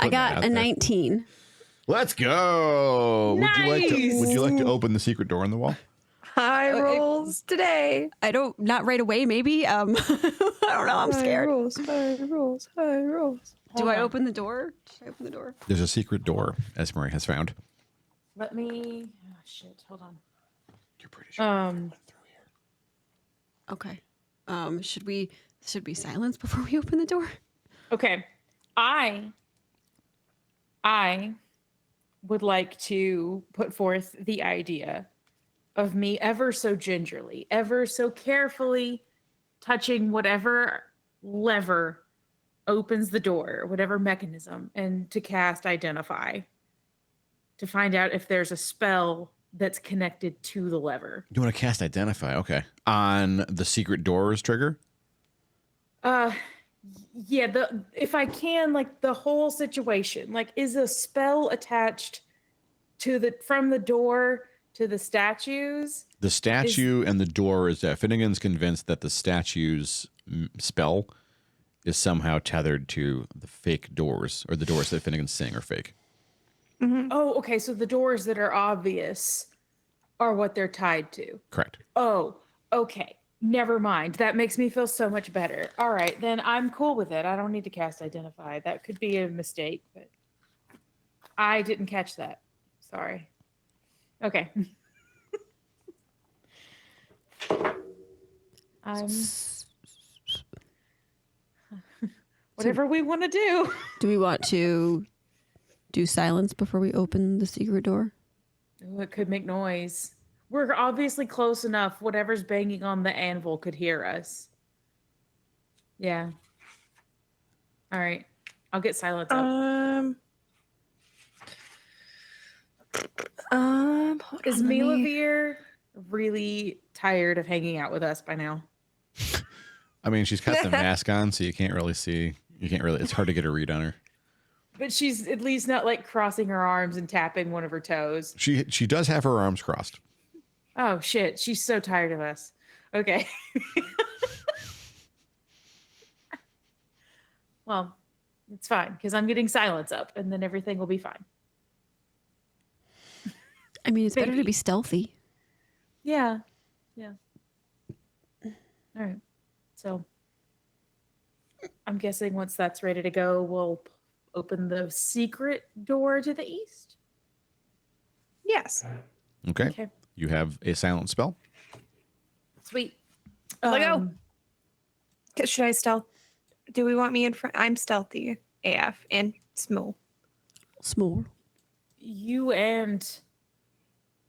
out got a there. 19. Let's go. Nice. Would you like to open the secret door in the wall? High rolls today. Not right away, maybe. I don't know. I'm High scared. rolls. High rolls. High rolls. Do Hold I on. open the door? Should I open the door? There's a secret door, as Murray has found. Let me. Oh, shit. Hold on. You're pretty sure. Okay. Should we silence before we open the door? Okay. I would like to put forth the idea of me ever so gingerly, ever so carefully touching whatever lever opens the door, whatever mechanism, and to cast identify to find out if there's a spell that's connected to the lever. You want to cast Identify? Okay. On the secret doors trigger? Yeah, if I can, like the whole situation, like is a spell attached to from the door to the statues? The statue and the door is that Finnegan's convinced that the statue's spell is somehow tethered to the fake doors, or the doors that Finnegan's saying are fake. Oh, okay. So the doors that are obvious are what they're tied to. Correct. Oh, okay. Never mind. That makes me feel so much better. All right, then I'm cool with it. I don't need to cast Identify. That could be a mistake, but I didn't catch that. Sorry. Okay. Whatever we want to do. Do we want to do silence before we open the secret door? Ooh, it could make noise. We're obviously close enough. Whatever's banging on the anvil could hear us. Yeah. All right. I'll get silence up. Hold Is on, let me- Milavir really tired of hanging out with us by now? I mean, she's got the mask on, so you can't really see. You can't really. It's hard to get a read on her. But she's at least not like crossing her arms and tapping one of her toes. She does have her arms crossed. Oh shit, she's so tired of us. Okay. Well, it's fine because I'm getting silence up and then everything will be fine. I mean, it's better to Maybe. be stealthy. Yeah. Yeah. All right. So I'm guessing once that's ready to go, we'll open the secret door to the east. Yes. Okay. Okay. You have a silent spell. Sweet. Let go. Should I stealth? Do we want me in front? I'm stealthy AF and small. Small. You and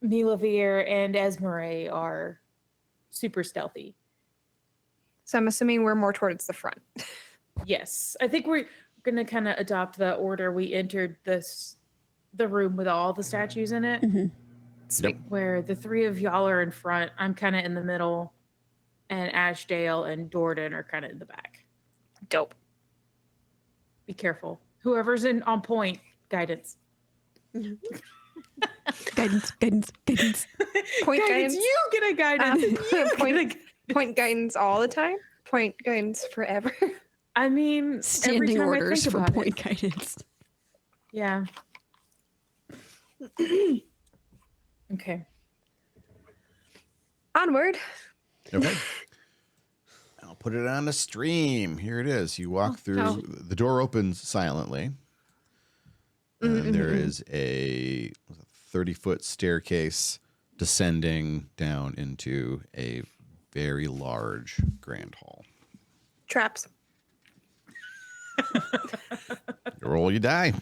Milavir and Esmeralda are super stealthy. So I'm assuming we're more towards the front. Yes. I think we're going to kind of adopt the order we entered the room with all the statues in it. Mm-hmm. Sweet. Where the three of y'all are in front, I'm kind of in the middle, and Ashdale and Jordan are kind of in the back. Dope. Be careful. Whoever's on point, guidance. Guidance. Point guidance. You get a guidance. Point guidance all the time. Point guidance forever. I mean, every Standing time orders I think for about point it. guidance. Yeah. Okay. Onward. Okay. I'll put it on the stream. Here it is. You walk through. no. The door opens silently. And there is a 30-foot staircase descending down into a very large grand hall. Traps. You roll, you die.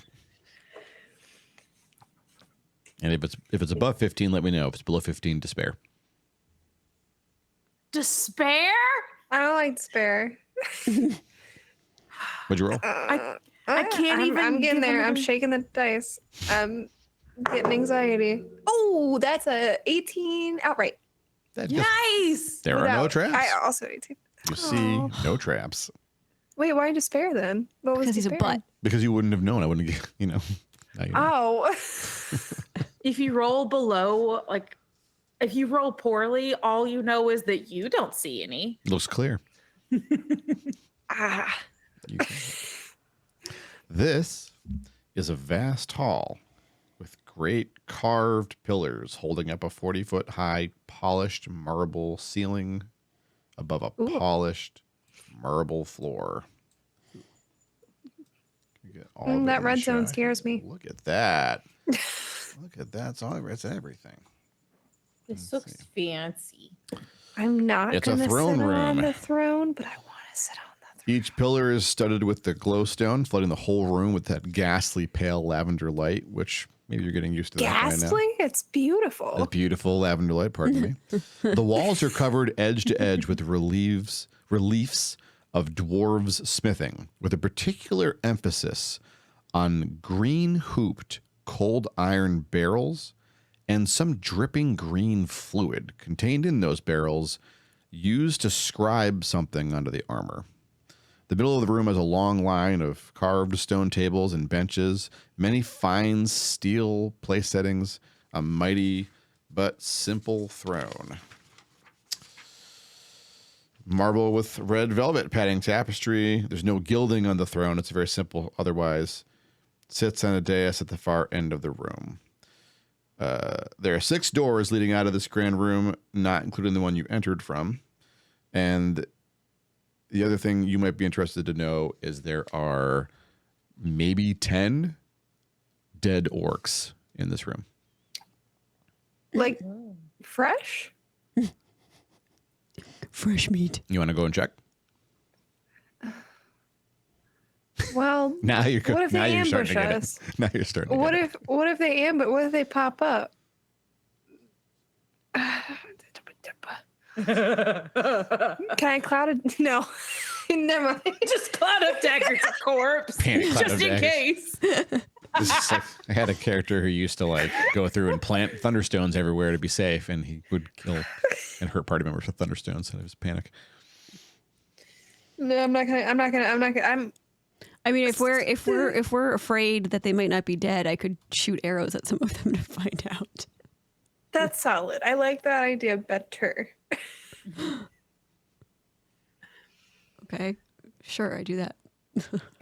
And if it's above 15, let me know. If it's below 15, despair. Despair? I don't like despair. What'd you roll? I can't even I'm getting give there. I'm another- shaking the dice. I'm getting anxiety. Oh, that's a 18 outright. Nice. There are no traps. I also 18. You see no traps. Wait, why despair then? What was Because he's a despair? butt. Because you wouldn't have known. I wouldn't have, now you know. Oh. If you roll below, like, if you roll poorly, all you know is that you don't see any. It looks clear. Ah. You can- This is a vast hall with great carved pillars holding up a 40-foot high polished marble ceiling above a polished marble floor. You get all of it That in the red zone shot. scares me. Look at that. Look at that. It's everything. This looks fancy. I'm not It's a going to sit throne on room. the throne, but I want to sit on the throne. Each pillar is studded with the glowstone, flooding the whole room with that ghastly pale lavender light, which maybe you're getting used to that by now. Ghastly? It's beautiful. A beautiful lavender light, pardon me. The walls are covered edge to edge with reliefs of dwarves smithing, with a particular emphasis on green hooped cold iron barrels and some dripping green fluid contained in those barrels used to scribe something onto the armor. The middle of the room has a long line of carved stone tables and benches, many fine steel place settings, a mighty but simple throne. Marble with red velvet padding tapestry. There's no gilding on the throne. It's very simple otherwise. Sits on a dais at the far end of the room. There are 6 doors leading out of this grand room, not including the one you entered from. And the other thing you might be interested to know is there are maybe 10 dead orcs in this room. Like, fresh? Fresh meat. You want to go and check? Well, Now you're what if now they you're starting to ambush get us? it. Now you're starting to What get it. if they what if they pop up? Can I cloud it? No. Never mind. Just cloud up Dagger's corpse. Panic cloud just of in daggers. case. This is like, I had a character who used to like go through and plant thunderstones everywhere to be safe, and he would kill and hurt party members with thunderstones, and it was panic. No, I'm not gonna. I mean, if we're afraid that they might not be dead, I could shoot arrows at some of them to find out. That's solid. I like that idea better. Okay, sure, I do that.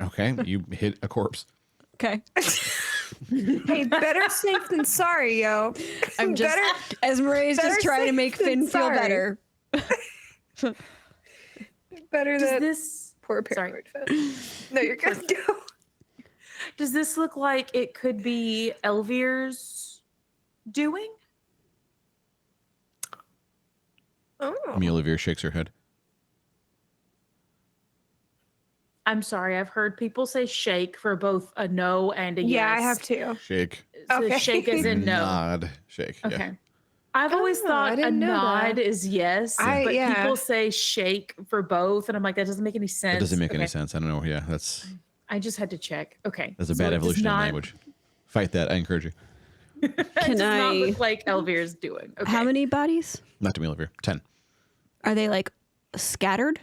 Okay, you hit a corpse. Okay, Hey, better safe than sorry, yo. I'm just Esmeralda is better just trying to safe make than Finn feel sorry. better. better Does than this poor paranoid Finn. No, you're good. Go. does this look like it could be Elvir's doing? Oh. Olivia shakes her head. I'm sorry, I've heard people say shake for both a no and a yes. Yeah, I have to. Shake. So Okay. shake as in no. Nod. Shake. Okay. Yeah. I've always Oh, I thought a didn't know nod that. is yes, but yeah. people say shake for both, and I'm like, that doesn't make any sense. That doesn't make any Okay. sense. I don't know. Yeah, that's I just had to check. Okay. a So bad it does evolution in not- language. Fight that. I encourage you. It Can does not I- look like Elvir's doing. Okay. How many bodies Not to me, Olivia. 10. are they like scattered?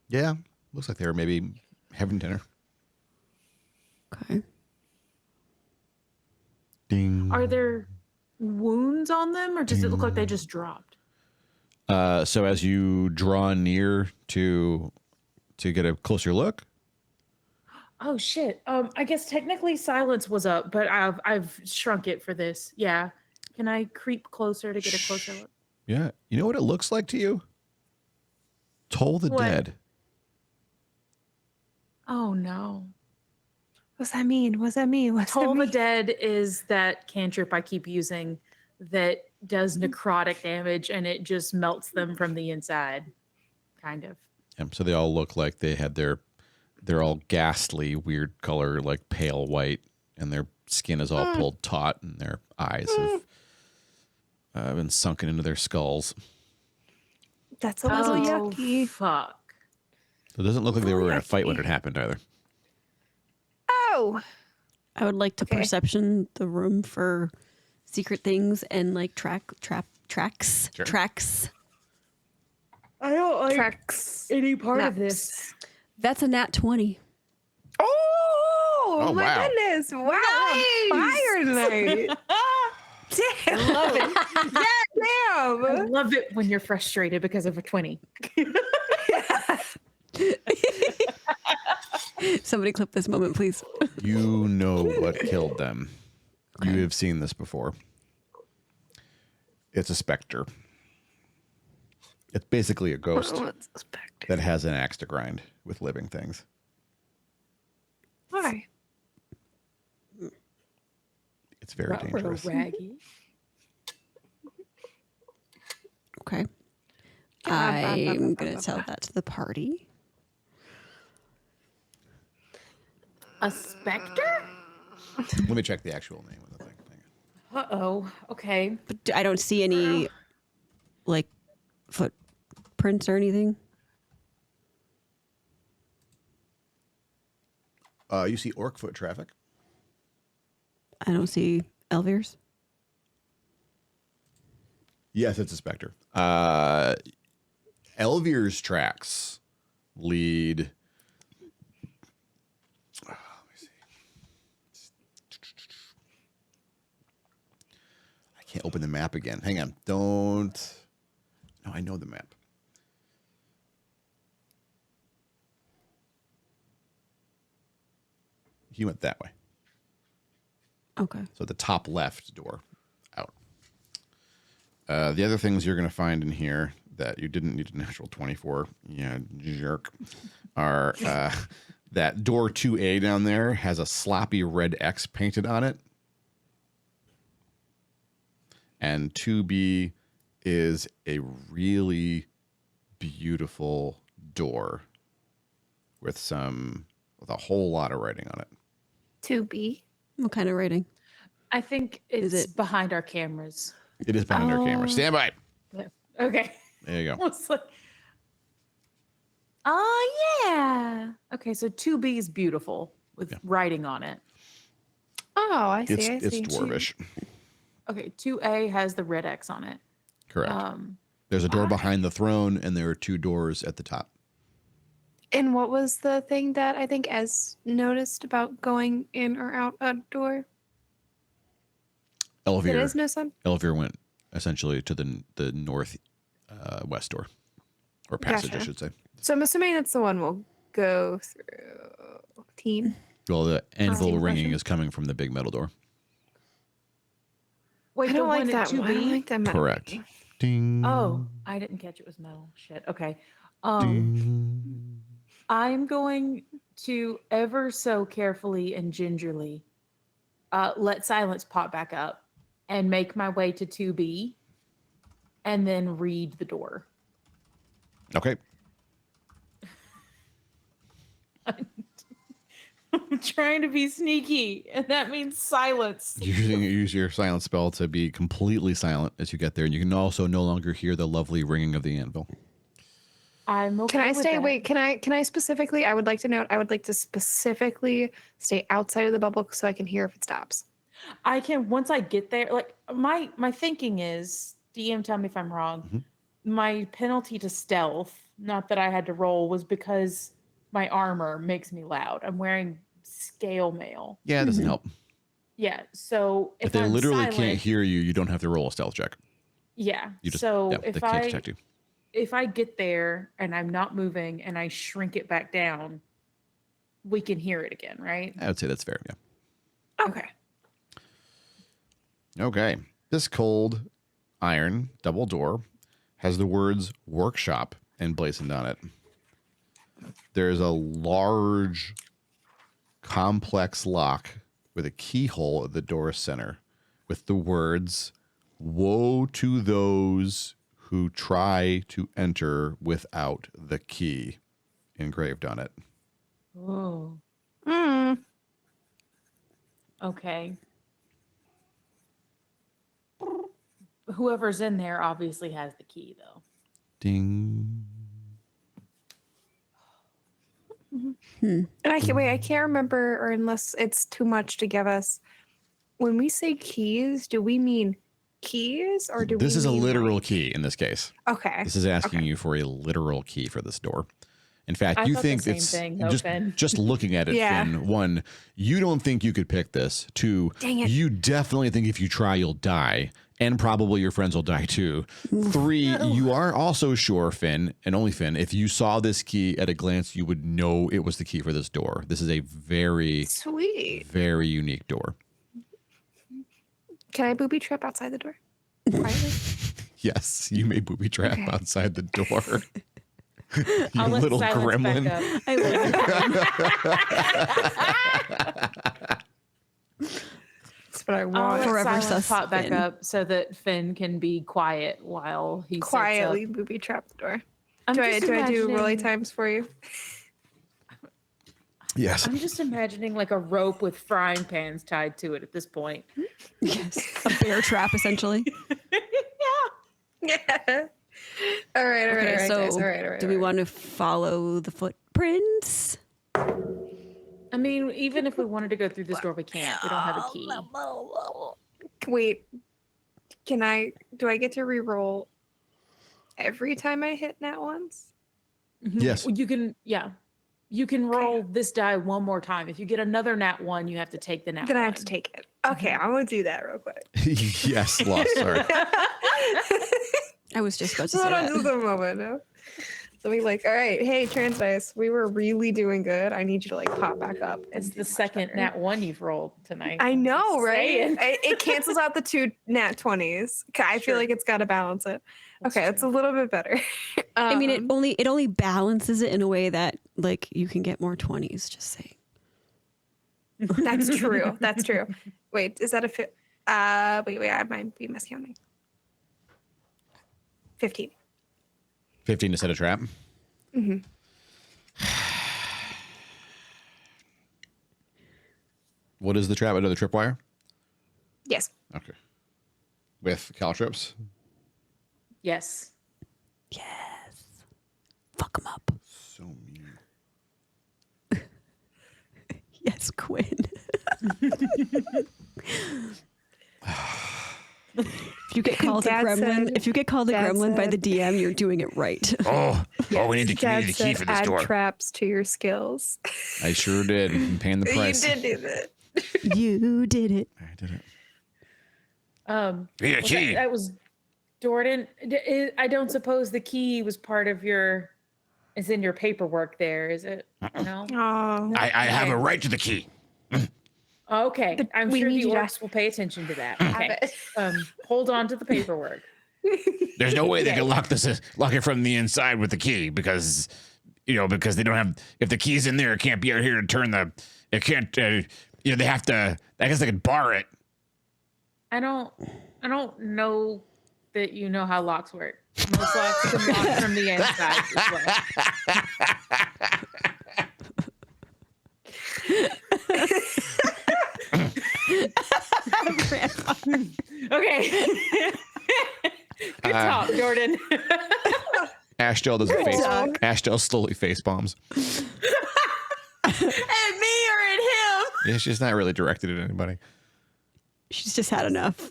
Yeah. Looks like they were maybe having dinner. Okay. Ding. Are there wounds on them, or does it look like they just dropped? So as you draw near to get a closer look, Oh shit. I guess technically silence was up, but I've shrunk it for this. Yeah. Can I creep closer to get a closer look? yeah, you know what it looks like to you? Toll the What? Dead. Oh no. What's that mean? What's that mean? What's Toll that the mean? Dead is that cantrip I keep using that does necrotic damage and it just melts them from the inside. Kind of. So they all look like they're all ghastly, weird color, like pale white, and their skin is all pulled taut, and their eyes have been sunken into their skulls. That's a little yucky. Fuck. So it doesn't look like they were in a fight when it happened either. Oh, I would like to Okay. perception the room for secret things and like tracks. Sure. Tracks. I don't like tracks. any part of Naps. this. That's a nat 20. Oh, Oh, my wow. goodness. Wow. I'm on fire tonight. Damn. Love it. I Damn. love it when you're frustrated because of a 20. Somebody clip this moment, please. You know what killed them. You have seen this before. It's a specter. It's basically a ghost What's suspect? that has an axe to grind with living things. Why? It's very dangerous. Raggy. Okay. I'm going to tell that to the party. A specter? Let me check the actual name of the thing. Hang on. Uh-oh. Okay. But I don't see any like footprints or anything. You see orc foot traffic. I don't see Elvir's. Yes, it's a specter. Elvir's tracks lead. Let me see. I can't open the map again. Hang on. Don't. No, I know the map. He went that way. Okay. So the top left door out. The other things you're going to find in here that you didn't need a natural 24, yeah, jerk, are that door 2A down there has a sloppy red X painted on it. And 2B is a really beautiful door with a whole lot of writing on it. 2B. What kind of rating? I think it's it- behind our cameras. It is behind our camera. Stand by. Okay. There you I go. was like, oh, yeah. Okay, so 2B is beautiful with writing on it. Oh, I see. It's I see. dwarvish. Okay, 2A has the red X on it. Correct. There's a door behind the throne, and there are two doors at the top. And what was the thing that I think Ez noticed about going in or out a door? There Elvir. is no sun. Elvir went essentially to the north west door, or passage, I Gotcha. should say. So I'm assuming it's the one we'll go through. Team. Well, the anvil Team ringing question. is coming from the big metal door. Wait, I don't the like one that at one. I 2B? don't like that metal Correct. ringing. Ding. Oh, I didn't catch it was metal. Shit. Okay. Ding. I'm going to ever so carefully and gingerly let silence pop back up and make my way to 2B and then read the door. Okay. I'm trying to be sneaky, and that means silence. Use your silent spell to be completely silent as you get there, and you can also no longer hear the lovely ringing of the anvil. I'm okay. Can I with stay? that. Wait, can I specifically? I would like to note. I would like to specifically stay outside of the bubble so I can hear if it stops. I can once I get there. Like my thinking is, DM, tell me if I'm wrong. Mm-hmm. My penalty to stealth, not that I had to roll, was because my armor makes me loud. I'm wearing scale mail. Yeah, it doesn't help. Yeah, so If they I'm literally silent, can't hear you, you don't have to roll a stealth check. Yeah. You just so they if can't detect you. if I get there and I'm not moving and I shrink it back down, we can hear it again, right? I would say that's fair. Yeah. Okay. Okay. This cold iron double door has the words workshop emblazoned on it. There's a large, complex lock with a keyhole at the door's center with the words, "Woe to those who try to enter without the key," engraved on it. Oh. Mm. Okay. Whoever's in there obviously has the key, though. Ding. And I can't wait. I can't remember, or unless it's too much to give us. When we say keys, do we mean keys, or do This we is a mean, literal like- key in this case. Okay. This is asking Okay. you for a literal key for this door. In fact, I you thought the think same it's thing, though, Finn. just looking at it, Yeah. Finn. One, you don't think you could pick this. Two, Dang it. you definitely think if you try, you'll die. And probably your friends will die too. Three, you are also sure, Finn, and only Finn, if you saw this key at a glance, you would know it was the key for this door. This is a very, Sweet. very unique door. Can I booby trap outside the door? Quietly? Yes, you may booby trap Okay. outside the door. You I'll let little silence gremlin. back up. I That's what I I'll want. let Forever silence pop back Finn. up so that Finn can be quiet while he Quietly sets up. booby trap the door. I'm Do I just do imagining- rolly times for you? Yes. I'm just imagining like a rope with frying pans tied to it at this point. Yes. A bear trap, essentially. Yeah. All right. All right. Okay, all right, so guys. All right. All right. do we want to follow the footprints? I mean, even if we wanted to go through this door, we can't. We don't have a key. Wait. Can I? Do I get to re-roll every time I hit nat ones? Yes. You can, yeah. You can roll this die one more time. If you get another nat one, you have to take the nat Then I one. have to take it. Okay, I'm gonna do that real quick. Yes, lost. Sorry. I was just about to say Hold on that. just a moment. No? So we like, all right, hey, Trans Dice, we were really doing good. I need you to like pop back up. and It's do the much second better. nat one you've rolled tonight. I know, right? saying. It cancels out the 2 nat 20s. I feel Sure. like it's got to balance it. That's Okay, it's a true. little bit better. I mean, it Um, only balances it in a way that like you can get more 20s. Just saying. That's true. That's true. Wait, is that a fit? Wait, I might be miscounting. 15. 15 to set a trap. Mm-hmm. What is the trap? Another tripwire? Yes. Okay. With caltrips? Yes. Yes. Fuck them up. So mean. Yes, Quinn. If you get called a Dad gremlin, said- if you get called a Dad gremlin by said- the DM, you're doing it right. Oh, we need the Dad key said for this add door. traps to your skills. I sure did. I'm paying the price. You did do that. You did it. I did it. We need a Was key. that was Jordan. I don't suppose the key was part of your. Is in your paperwork. There is it? No. Oh, I have a right to the key. Okay, I'm we sure the need you to- orcs will pay attention to that. Okay. it. Hold on to the paperwork. There's no way they can lock it from the inside with the key because they don't have. If the key's in there, it can't be out here to turn the. It can't. They have to. I guess they could bar it. I don't know that you know how locks work. Most locks can lock from the inside as well. Okay. Good talk, Jordan. Ashdale does a face. Ashdale slowly face bombs. At me or at him? Yeah, she's not really directed at anybody. She's just had enough.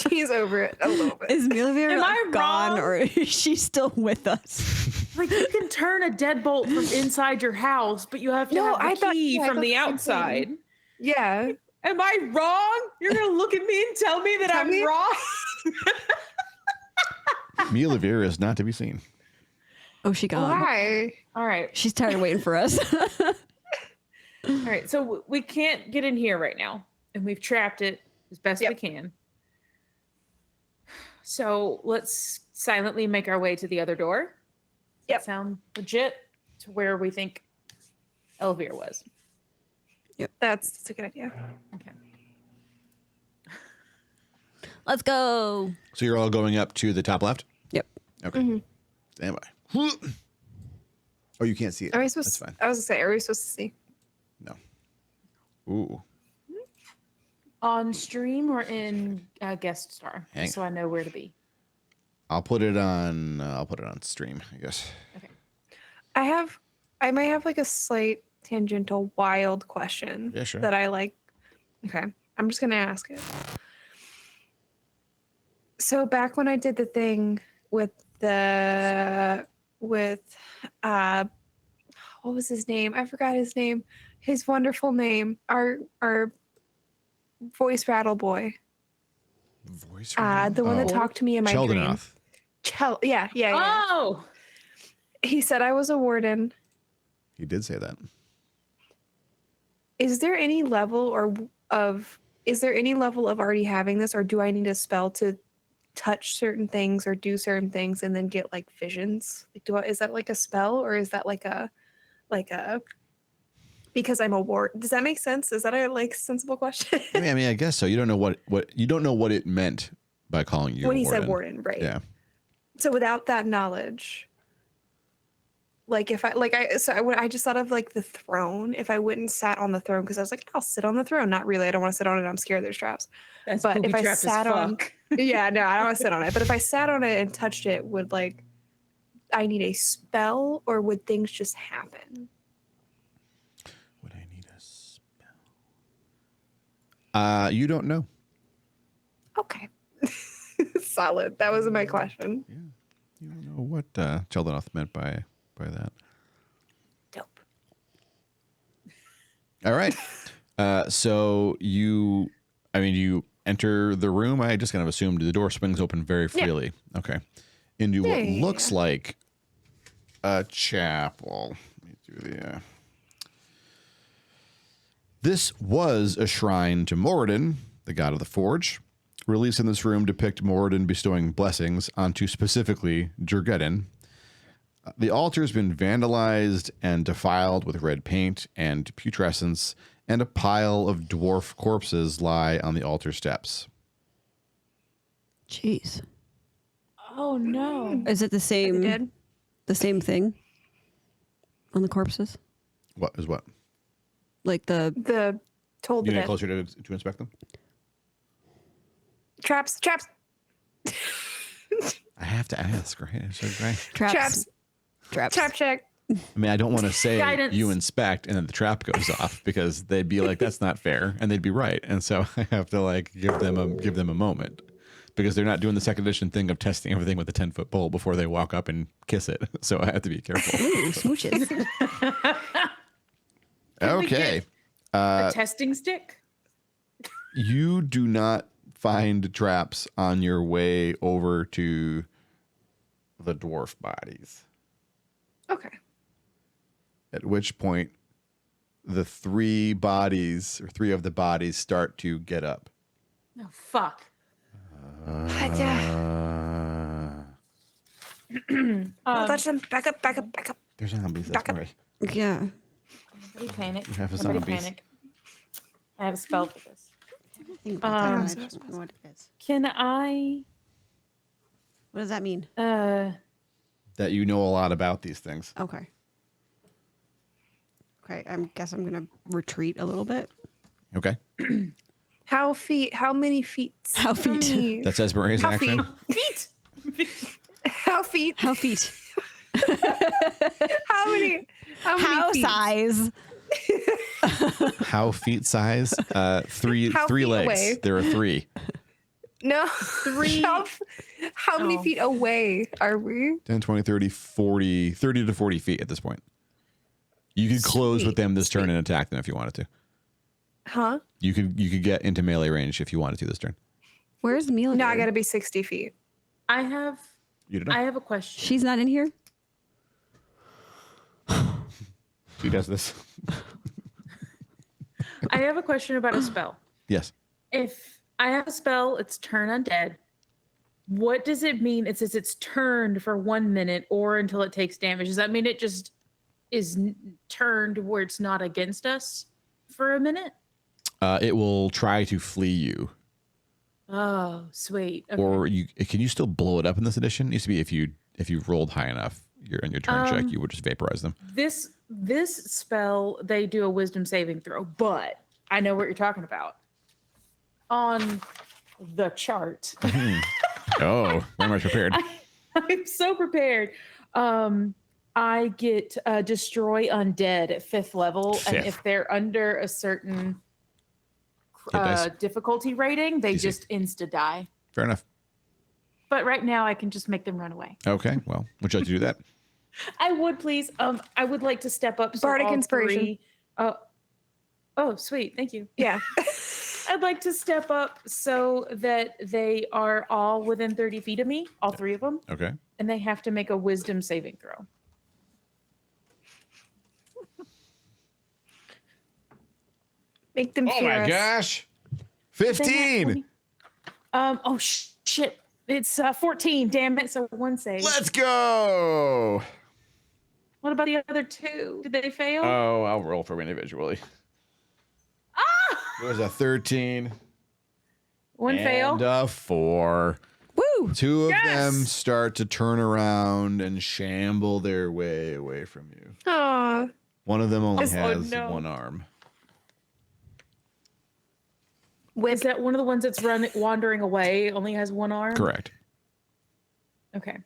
He's over it a little bit. Is Milavir Am I gone wrong? or is she still with us? Like you can turn a deadbolt from inside your house, but you have to No, have I the thought- key yeah, I from thought the the same thing. outside. Yeah. Am I wrong? You're gonna look at me and tell me that I'm me? wrong? Milavir is not to be seen. Oh, she gone. Why? All right. She's tired of waiting for us. All right. So we can't get in here right now, and we've trapped it as best we can. So let's silently make our way to the other door. Yep. Sound legit to where we think Elvira was. That's a good idea. Okay. Let's go. So you're all going up to the top left? Yep. Okay. Stand by. Oh, you can't see it. Are we That's supposed? fine. I was gonna say, are we supposed to see? No. Ooh. On stream or in guest star, Hang just so I know where to be. I'll put it on stream, I guess. Okay. I might have like a slight tangential wild question. Yeah, sure. That I like. Okay. I'm just gonna ask it. So back when I did the thing with what was his name? I forgot his name. His wonderful name. Our voice rattle boy. Voice The one that talked to me in my dream. Cheldenoth. Yeah. Oh, He said I was a warden. He did say that. Is there any level of already having this, or do I need a spell to touch certain things or do certain things and then get like visions? Like, is that like a spell, or is that like a because I'm a ward? Does that make sense? Is that a like sensible question? I mean, I guess so. You don't know what you don't know what it meant by calling you when a he warden. said warden, right? Yeah. So without that knowledge, like if I just thought of like the throne. If I went and sat on the throne, because I was like, I'll sit on the throne. Not really. I don't want to sit on it. I'm scared there's traps. that's But if I booby-trapped as sat on- fuck. Yeah, no, I don't want to sit on it. But if I sat on it and touched it, would like I need a spell, or would things just happen? Would I need a spell? You don't know. Okay. Solid. That was my question. You don't know what Cheldenoth meant by that. Dope. All right. So you enter the room. I just kind of assumed the door swings open very freely. Okay. Into what Yeah. looks like a chapel. Let me do the. This was a shrine to Moradin, the god of the forge. Reliefs in this room depict Moradin bestowing blessings onto specifically Jurgeddin. The altar has been vandalized and defiled with red paint and putrescence, and a pile of dwarf corpses lie on the altar steps. Jeez. Oh no. Is it the same Dead? thing on the corpses? What is what? Like the The told You the get dead. closer to inspect them? Traps. I have to ask, right? Right. traps? Traps. Trap check. I mean, I don't want to say Guidance. you inspect and then the trap goes off, because they'd be like, that's not fair, and they'd be right. And so I have to like give them a moment. because they're not doing the second edition thing of testing everything with a 10-foot pole before they walk up and kiss it. So I have to be careful. Ooh, smooches. Can we Okay. get a testing stick? You do not find traps on your way over to the dwarf bodies. Okay. At which point, the three of the bodies start to get up. Oh, fuck. Touch them. Back up. There's zombies. That's right. Yeah. Nobody panic. You have a Nobody zombies. panic. I have a spell for this. Think about that. I Um, just don't know what it is. Can I? What does that mean? That you know a lot about these things. Okay. Okay, I guess I'm gonna retreat a little bit. Okay. How many feet? How feet? many- That's Esmeralda's How action. Feet. How feet? How feet? How many? How feet? size? How feet size? Three How three feet legs. away? There are three. No. Three. How many Oh. feet away are we? 10, 20, 30, 40, 30 to 40 feet at this point. You could close with them this turn and attack them if you wanted to. Huh? You could get into melee range if you wanted to this turn. Where's Mila? No, I gotta be 60 feet. I have You don't know. I have a question. She's not in here. She does this. I have a question about a spell. Yes. If I have a spell, it's turn undead. What does it mean? It says it's turned for 1 minute or until it takes damage. Does that mean it just is turned where it's not against us for a minute? It will try to flee you. Oh, sweet. Okay. Or can you still blow it up in this edition? It used to be if you rolled high enough in your turn check, you would just vaporize them. This spell, they do a wisdom saving throw, but I know what you're talking about. On the chart. Oh, very much prepared. I'm so prepared. I get destroy undead at 5th level, and Fifth. if they're under a certain Hit dice. difficulty rating, they Easy. just insta die. Fair enough. But right now, I can just make them run away. Okay. Well, would you like to do that? I would please. I would like to step up. So Bardic all inspiration. three- oh, sweet. Thank you. Yeah. I'd like to step up so that they are all within 30 feet of me, all three of them, Okay. and they have to make a wisdom saving throw. Make them Oh fear my us. gosh. They have 15. 20 Oh shit! It's 14. Damn it! So one save. Let's go. What about the other two? Did they fail? Oh, I'll roll for them individually. Ah! It was a 13. One fail. And a 4. Woo! Two of Yes! them start to turn around and shamble their way away from you. Aw. One of them only Oh, has no. one arm. Is that one of the ones that's wandering away? Only has one arm. Correct. Okay.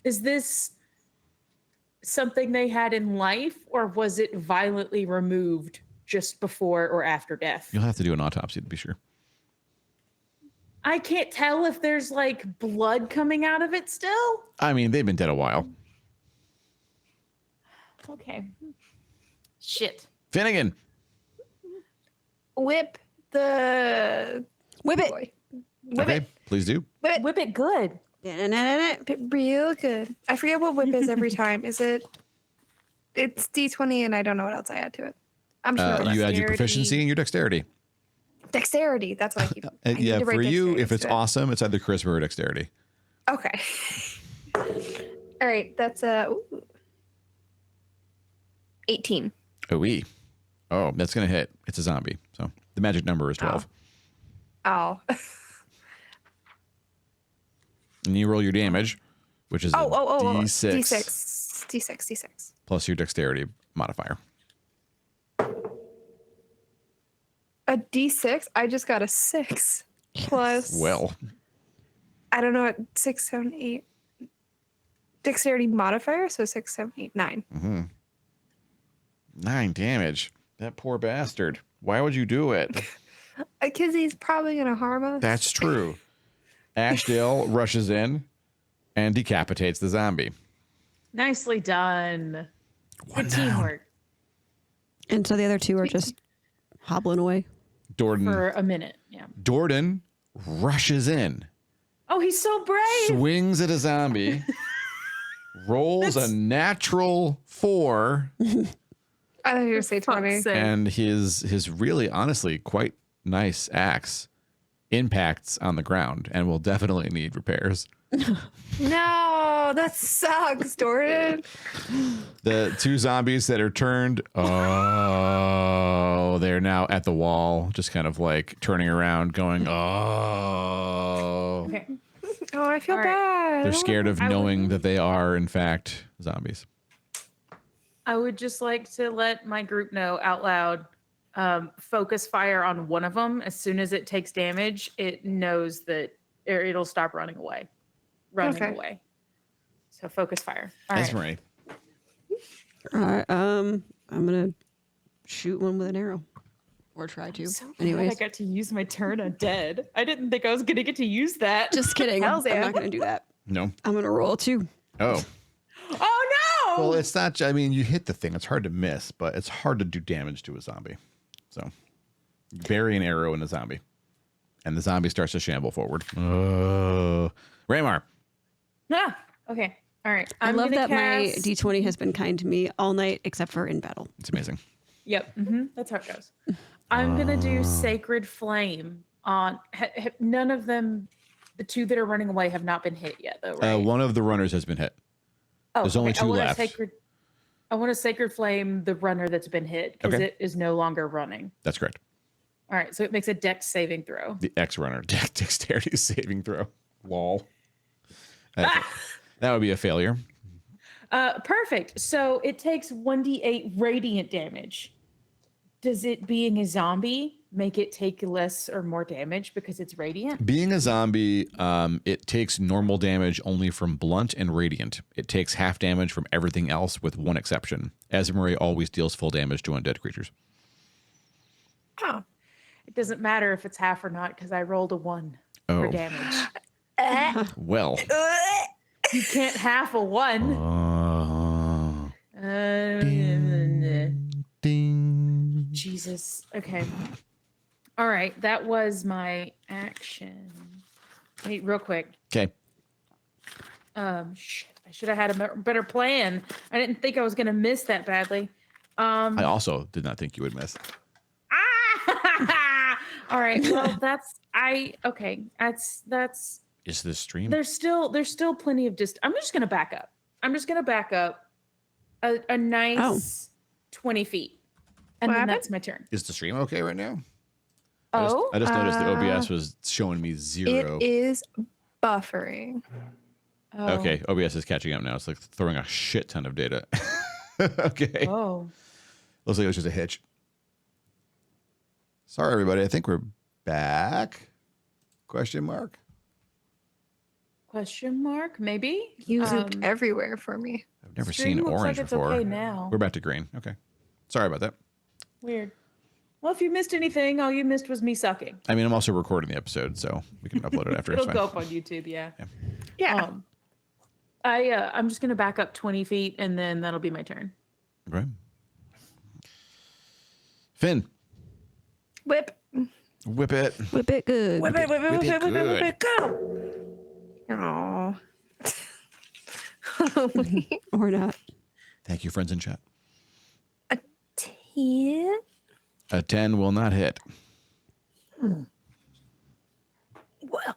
Is this something they had in life, or was it violently removed just before or after death? You'll have to do an autopsy to be sure. I can't tell if there's like blood coming out of it still. I mean, they've been dead a while. Okay. Shit. Finnegan. Whip the Whip it. boy. Whip Okay, it. please do. Whip it. Whip it good. Da-na-na-na-na. Whip it real good. I forget what whip is every time. Is it? It's D20 and I don't know what else I add to it. I'm sure. You add your Dexterity. proficiency and your dexterity. Dexterity. That's what I keep. I need Yeah, to write for you, dexterity if it's to it. awesome, it's either charisma or dexterity. Okay. All right. That's 18. Oh, that's going to hit. It's a zombie. So the magic number is 12. Oh. And you roll your damage, which is a D6 D6 plus your dexterity modifier. A D6. I just got a 6 plus. Well, I don't know what 6, 7, 8. Dexterity modifier, so 6, 7, 8, 9. 9 damage. That poor bastard. Why would you do it? Because he's probably gonna harm us. That's true. Ashdale rushes in and decapitates the zombie. Nicely done. One Good down. teamwork And so the other two are just hobbling away. Dordan for a minute. Yeah. rushes in, Oh, he's so brave. swings at a zombie, rolls a natural 4, I thought you were going to say Fuck's 20. sake. and his really honestly quite nice axe impacts on the ground and will definitely need repairs. No, that sucks, Jordan. The 2 zombies that are turned, they're now at the wall, just kind of like turning around, going, Okay. Oh, I feel All right. bad. They're scared of I knowing would- that they are, in fact, zombies. I would just like to let my group know out loud. Focus fire on one of them. As soon as it takes damage, it knows that it'll stop running away. Okay. So focus fire. All right. Esmeralda. All right. I'm gonna shoot one with an arrow, or try to. So glad Anyways, I got to use my turn on dead. I didn't think I was gonna get to use that. just kidding. I'm Hells yeah. not gonna do that. No. I'm gonna roll 2. Oh. Oh no! Well, it's not, I mean, you hit the thing. It's hard to miss, but it's hard to do damage to a zombie. So, you bury an arrow in a zombie, and the zombie starts to shamble forward. Raymar. Ah, okay. All right. I I'm love gonna that my cast- D20 has been kind to me all night, except for in battle. It's amazing. Yep. That's how it goes. I'm gonna do Sacred Flame on. None of them, the 2 that are running away, have not been hit yet, though, right? One of the runners has been hit. Oh, there's only 2 left. I want to Sacred Flame the runner that's been hit because Okay. it is no longer running. That's correct. All right, so it makes a Dex saving throw. The X-runner. Dexterity saving throw. Lol. That would be a failure. Perfect. So it takes 1d8 radiant damage. Does it, being a zombie, make it take less or more damage because it's radiant? Being a zombie, it takes normal damage only from blunt and radiant. It takes half damage from everything else with one exception. Esmeralda always deals full damage to undead creatures. Oh. It doesn't matter if it's half or not because I rolled a 1 for Oh. damage. Well. You can't half a 1. Ding. Jesus. Okay. All right. That was my action. Wait, real quick. Okay. Shit. I should have had a better plan. I didn't think I was gonna miss that badly. I also did not think you would miss. All right. Well, okay. That's Is this stream? there's still plenty of I'm just gonna back up. I'm just gonna back up a nice 20 feet. And What then happened? that's my turn. Is the stream okay right now? Oh, I just noticed the OBS was showing me 0. It is buffering. oh. Okay, OBS is catching up now. It's like throwing a shit ton of data. Okay. Oh. Looks like it was just a hitch. Sorry, everybody. I think we're back. Question mark? Question mark? Maybe? You zooped everywhere for me. I've never Stream seen looks orange like it's before. okay now. We're back to green. Okay. Sorry about that. Weird. Well, if you missed anything, all you missed was me sucking. I mean, I'm also recording the episode, so we can upload it after. It's It'll fine. go up on YouTube, yeah. Yeah. I'm just gonna back up 20 feet and then that'll be my turn. Right. Finn, Whip. whip it. Whip it good. Whip it, whip it, whip it, whip it, whip good. it, go. Aw. Or not. Thank you, friends in chat. 10. A 10 will not hit. Well.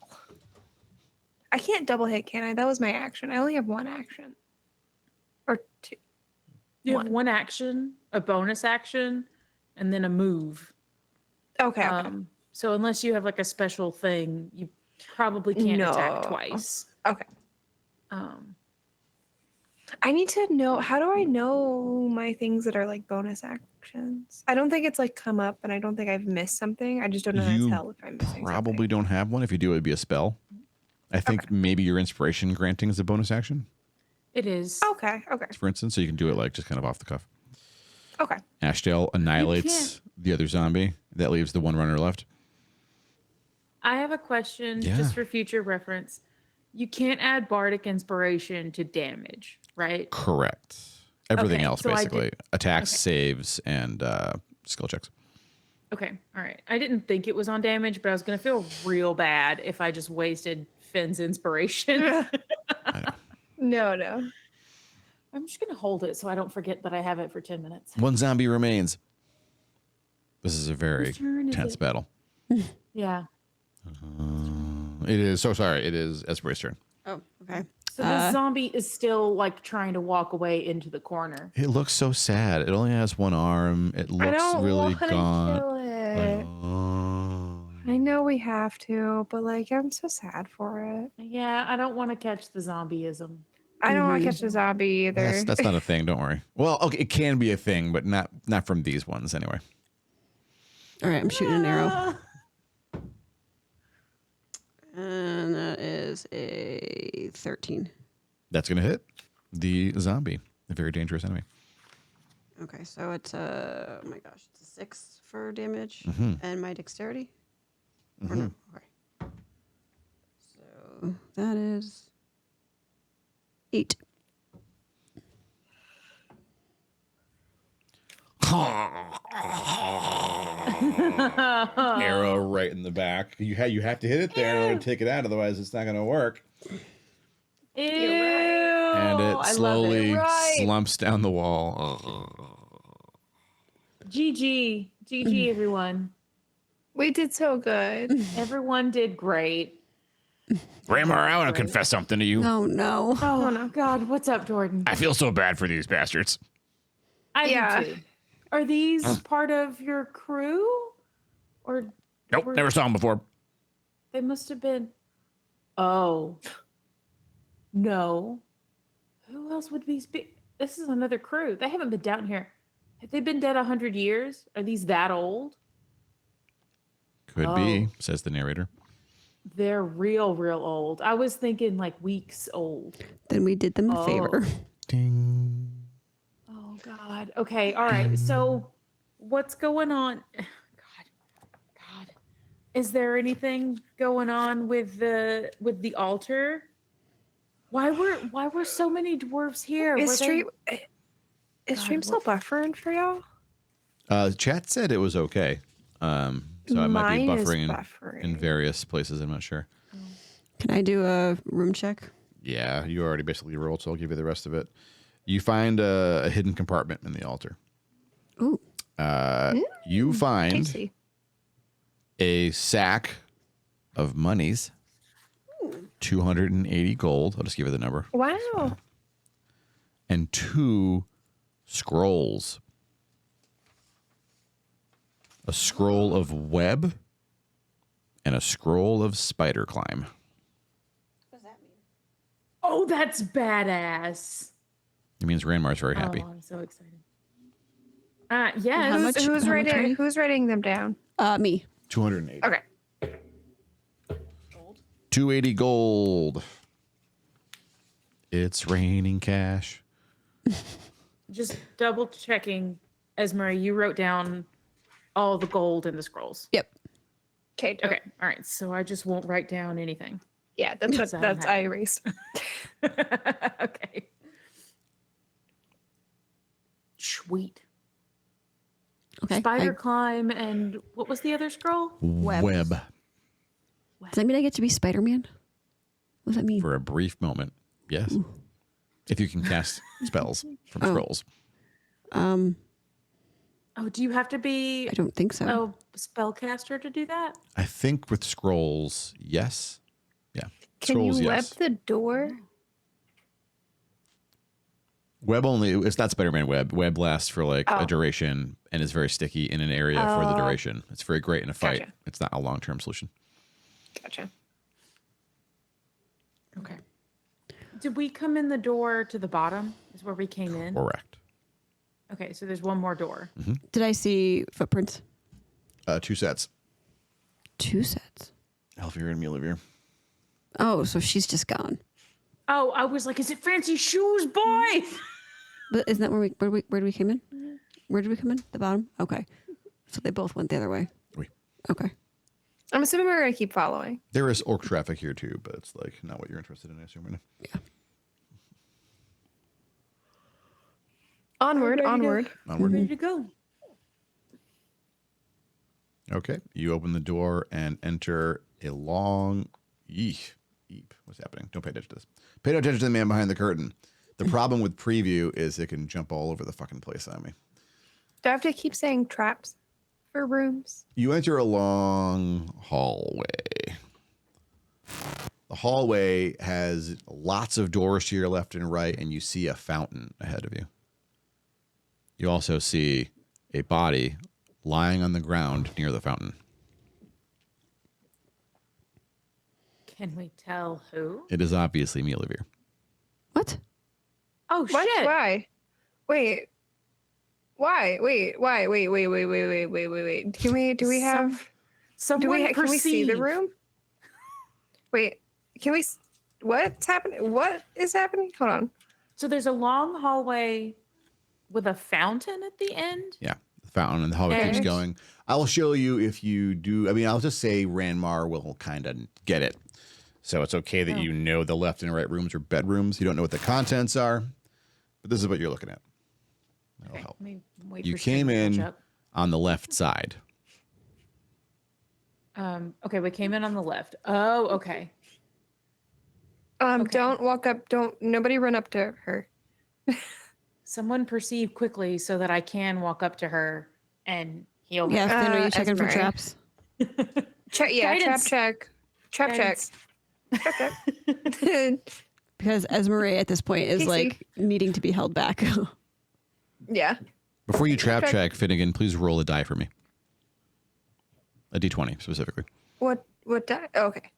I can't double hit, can I? That was my action. I only have 1 action. Or 2. You have one action, a bonus action, and then a move. Okay. Okay. So unless you have like a special thing, you probably can't attack No. twice. Okay. Um, I need to know, how do I know my things that are like bonus actions? I don't think it's like come up, and I don't think I've missed something. I just don't know how to You tell if I'm missing Probably something. don't have one. If you do, it'd be a spell. I think maybe your inspiration granting is a bonus action, it is. Okay. Okay. for instance, so you can do it like just kind of off the cuff. Okay. Ashdale annihilates the other zombie. That leaves the one runner left. I have a question Yeah. just for future reference. You can't add bardic inspiration to damage, right? Correct. Everything Okay, else, so I did- basically. Attacks, okay. saves, and skill checks. Okay, all right. I didn't think it was on damage, but I was gonna feel real bad if I just wasted Finn's inspiration. I know. No. I'm just gonna hold it so I don't forget that I have it for 10 minutes. One zombie remains. This is a very Whose turn is tense it? battle. Yeah. It is. So sorry. It is Espere's turn. Oh, okay. So the zombie is still like trying to walk away into the corner. It looks so sad. It only has one arm. It looks I don't really want to gaunt. kill it. I know we have to, but like I'm so sad for it. Yeah, I don't want to catch the zombieism. I don't want to catch a zombie either. That's not a thing. Don't worry. Well, okay, it can be a thing, but not from these ones anyway. All right, I'm shooting an arrow. And that is a 13. That's gonna hit the zombie, a very dangerous enemy. Okay, so it's oh my gosh, it's a 6 for damage Mhm. and my dexterity. Or no, okay. So that is 8. Arrow right in the back. You have to hit it there in order to take it out, otherwise it's not gonna work. Ew. And I it love slowly Right. slumps down the wall. GG, everyone. We did so good. Everyone did great. Raymar, I want to confess something to you. Oh no. Oh no, God, what's up, Jordan? I feel so bad for these bastards. I Yeah. do too. Are these part of your crew, or Nope, were- never saw him before. they must have been? Oh, no. Who else would these be? This is another crew. They haven't been down here. Have they been dead 100 years? Are these that old? Could be, says the narrator. They're real old. I was thinking like weeks old. Then we did them a favor. Ding. Oh God. Okay. All right. So what's going on? God. Is there anything going on with the altar? Why were so many dwarves here? Is Were they- stream is God, stream still buffering for y'all? Chat said it was okay. So I might be Mine is buffering in various places. I'm not sure. Can I do a room check? Yeah, you already basically rolled, so I'll give you the rest of it. You find a hidden compartment in the altar. Ooh. You find Tasty. a sack of monies, 280 gold. I'll just give you the number. Wow. And 2 scrolls. A scroll of web and a scroll of spider climb. Oh, that's badass. It means Ranmar's very happy. Oh, I'm so excited. Yes. How much- Who's how much money? who's writing them down? Me. 280. Okay. 280 gold. It's raining cash. Just double checking, Esmer, you wrote down all the gold in the scrolls. Yep. Okay. Okay. All right. So I just won't write down anything. Yeah, that's what So I erased. Okay. Sweet. Okay. Spider climb and what was the other scroll? Web. Does that mean I get to be Spider-Man? What does that mean? For a brief moment. Yes. If you can cast spells from Oh. scrolls. Oh, do you have to be I don't think so. a spellcaster to do that? I think with scrolls, yes. Yeah. Can Scrolls, you web yes. the door? Web only, it's not Spider-Man web. Web lasts for like a Oh. duration and is very sticky in an area for the Oh. duration. It's very great in a fight. Gotcha. It's not a long-term solution. Gotcha. Okay. Did we come in the door to the bottom? Is where we came in? Correct. Okay, so there's one more door. Did I see footprints? 2 sets. 2 sets. Elvira and Mulavir. Oh, so she's just gone. Oh, I was like, is it fancy shoes, boy? But isn't that where did we come in? Where did we come in? The bottom? Okay. So they both went the other way. Oui. Okay. I'm assuming we're gonna keep following. There is orc traffic here too, but it's like not what you're interested in, I assume. Right? Yeah. Onward, Ready to go. onward. Onward. Ready to go. Okay. You open the door and enter a long. Eep. What's happening? Don't pay attention to this. Pay no attention to the man behind the curtain. The problem with preview is it can jump all over the fucking place on me. Do I have to keep saying traps for rooms? You enter a long hallway. The hallway has lots of doors to your left and right, and you see a fountain ahead of you. You also see a body lying on the ground near the fountain. Can we tell who? It is obviously Mielivir. What? Oh What? shit! Why? Wait. Why? Wait. Why? Wait. Can we? Do we have? Someone Can we see the perceive. room? Wait. Can we? What's happening? What is happening? Hold on. So there's a long hallway with a fountain at the end. Yeah, the fountain, and the hallway keeps And- going. I'll show you if you do. I mean, I'll just say Ranmar will kind of get it. So it's okay that Oh. you know the left and right rooms are bedrooms. You don't know what the contents are, but this is what you're looking at. That'll help. Let me wait You for Shane came to catch in up. on the left side. Okay, we came in on the left. Oh, okay. Okay. Don't walk up. Don't. Nobody run up to her. Someone perceive quickly so that I can walk up to her and heal her. Yeah, Finn, are you checking for Esmeralda. traps? Check. Yeah. Guidance. Trap check. Trap check. Guidance. Trap check. Because Esmeralda at this point is Casey. like needing to be held back. Yeah. Before you trap Okay. check, Finnegan, please roll a die for me. A d20 specifically. What? Die? Okay.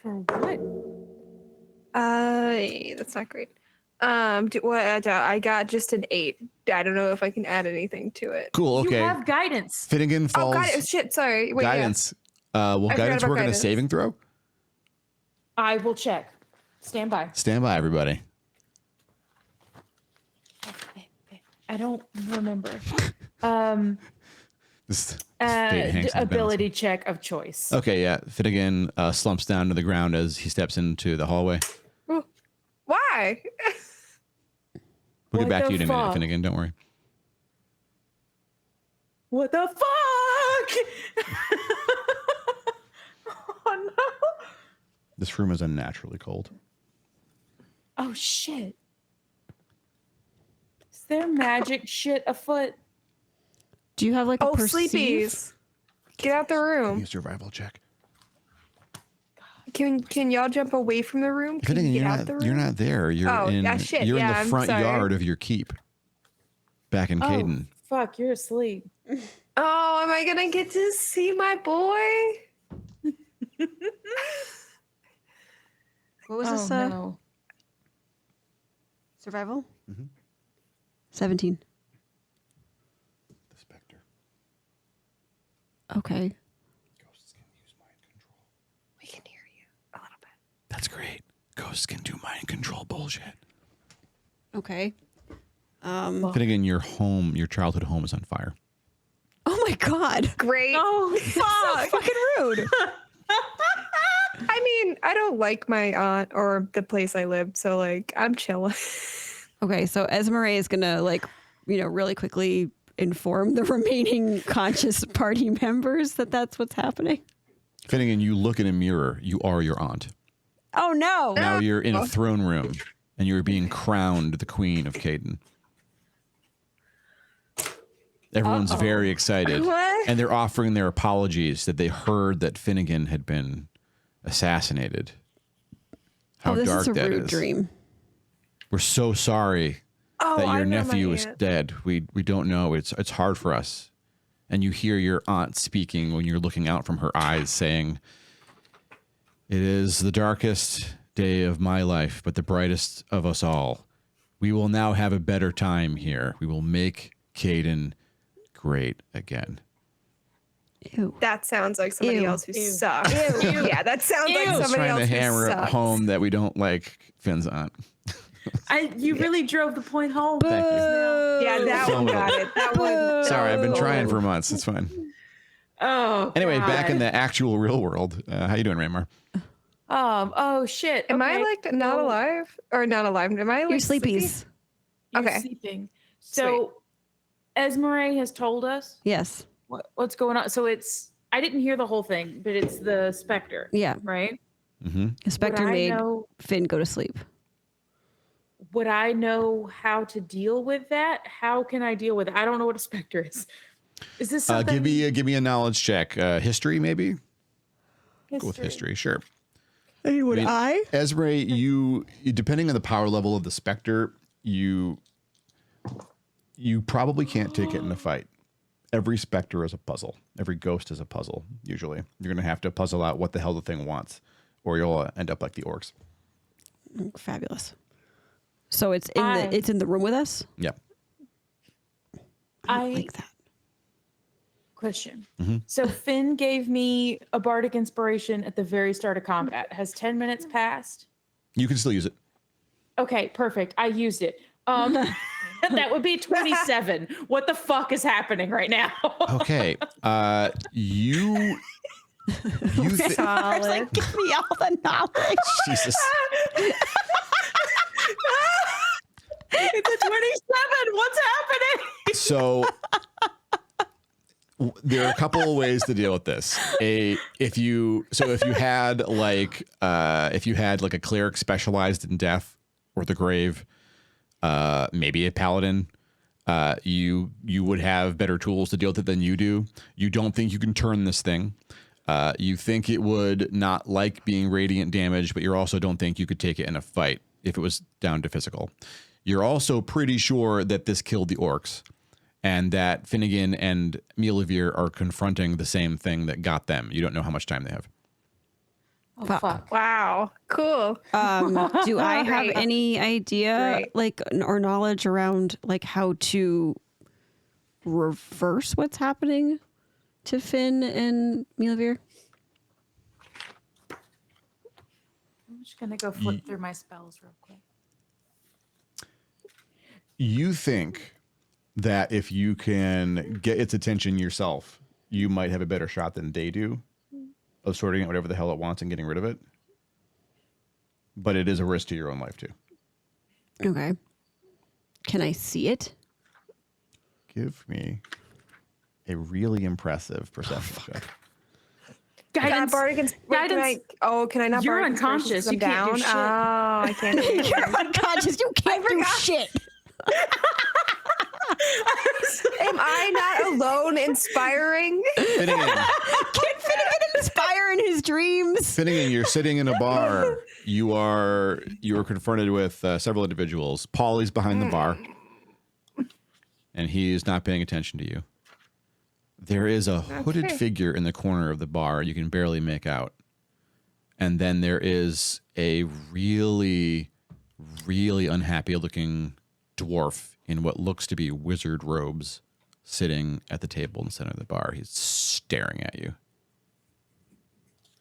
For what? That's not great. I got just an 8. I don't know if I can add anything to it. Cool. Okay. You have guidance. Finnegan Oh, falls. God, shit. Sorry. Wait. Guidance. Will forgot guidance about work on a guidance. saving throw? I will check. Stand by. Stand by, everybody. I don't remember. This fate hangs in the balance. Ability check of choice. Okay, yeah. Finnegan slumps down to the ground as he steps into the hallway. Yeah. Why? We'll get What back to the you in a minute, fuck? Finnegan. Don't worry. What the fuck? Oh no. This room is unnaturally cold. Oh shit. Is there magic shit afoot? Do you have like a Oh, perceive? sleepies. Get out the Give me room. a survival check. Can y'all jump away from the room? Can Finnegan, you you're get out not. the room? You're not there. You're Oh, in. shit, You're in yeah, the I'm front sorry. yard of your keep. Back in Caden. Oh, fuck, you're asleep. Oh, am I gonna get to see my boy? What was Oh this? no. Survival? Mhm. 17. The specter. Okay. Ghosts can use mind control. We can hear you a little bit. That's great. Ghosts can do mind control bullshit. Okay. Finnegan, your home, your childhood home, is on fire. Oh my God. Great. Oh So fuck. fucking rude. I mean, I don't like my aunt or the place I live, so like I'm chilling. Okay, so Esmeralda is gonna like, really quickly inform the remaining conscious party members that that's what's happening. Finnegan, you look in a mirror. You are your aunt. Oh no! Now you're in a throne room, and you're being crowned the queen of Caden. Everyone's very excited, What? and they're offering their apologies that they heard that Finnegan had been assassinated. How Oh, this dark is a that rude is. dream. We're so sorry Oh, that I your know my nephew is aunt. dead. We don't know. It's hard for us. And you hear your aunt speaking when you're looking out from her eyes, saying, "It is the darkest day of my life, but the brightest of us all. We will now have a better time here. We will make Caden great again." Ew. That sounds like somebody Ew. else who Ew. sucks. Ew. Yeah, that sounds like Ew. somebody Trying else to hammer who it sucks. home that we don't like Finn's aunt. You really drove the point home. Thank you. Yeah, that So one got it. That one. Sorry, I've been that trying one. for months. It's fine. Oh. Anyway, back in God. the actual real world, how you doing, Raymar? Oh shit. Am I Okay, like not so alive or not alive? Am I like You're sleepy? sleepies. You're Okay. sleeping. So, Esmeralda has told us Yes. what's going on. So I didn't hear the whole thing, but it's the Spectre, Yeah. right? Mm-hmm. The Spectre Would I made know? Finn go to sleep. Would I know how to deal with that? How can I deal with it? I don't know what a Spectre is. Is this something? Give me a knowledge check. History, maybe. Go with history, sure. Hey, would I? Esme, you depending on the power level of the Spectre, you probably can't take it in a fight. Every Spectre is a puzzle. Every ghost is a puzzle. Usually, you're gonna have to puzzle out what the hell the thing wants, or you'll end up like the orcs. Fabulous. So it's in the room with us. Yep. I like that. Question. Mm-hmm. So Finn gave me a bardic inspiration at the very start of combat. Has 10 minutes passed? You can still use it. Okay, perfect. I used it. That would be 27. What the fuck is happening right now? Okay. You Solid. Give me all the knowledge. Jesus. It's a 27. What's happening? So there are a couple of ways to deal with this. If you had like a cleric specialized in death or the grave, maybe a paladin, you would have better tools to deal with it than you do. You don't think you can turn this thing. You think it would not like being radiant damage, but you also don't think you could take it in a fight if it was down to physical. You're also pretty sure that this killed the orcs, and that Finnegan and Mielavir are confronting the same thing that got them. You don't know how much time they have. Oh, Fuck. fuck. Wow. Cool. Do I have Great. any idea, Great. like, or knowledge around, like, how to reverse what's happening to Finn and Mielavir? I'm just going to go flip through my spells real quick. You think that if you can get its attention yourself, you might have a better shot than they do of sorting out whatever the hell it wants and getting rid of it. But it is a risk to your own life too. Okay. Can I see it? Give me a really impressive perception check. Guidance. Can I not? You're bardic inspiration unconscious. since I'm You can't do down? shit. Oh, I can't. Do You're unconscious. You can't do shit. Am I not alone inspiring? Finnegan, Can Finnegan inspire in his dreams? Finnegan, you're sitting in a bar. You are confronted with several individuals. Paulie's behind the bar, and he is not paying attention to you. There is a hooded Okay. figure in the corner of the bar you can barely make out. And then there is a really, really unhappy looking dwarf in what looks to be wizard robes sitting at the table in the center of the bar. He's staring at you.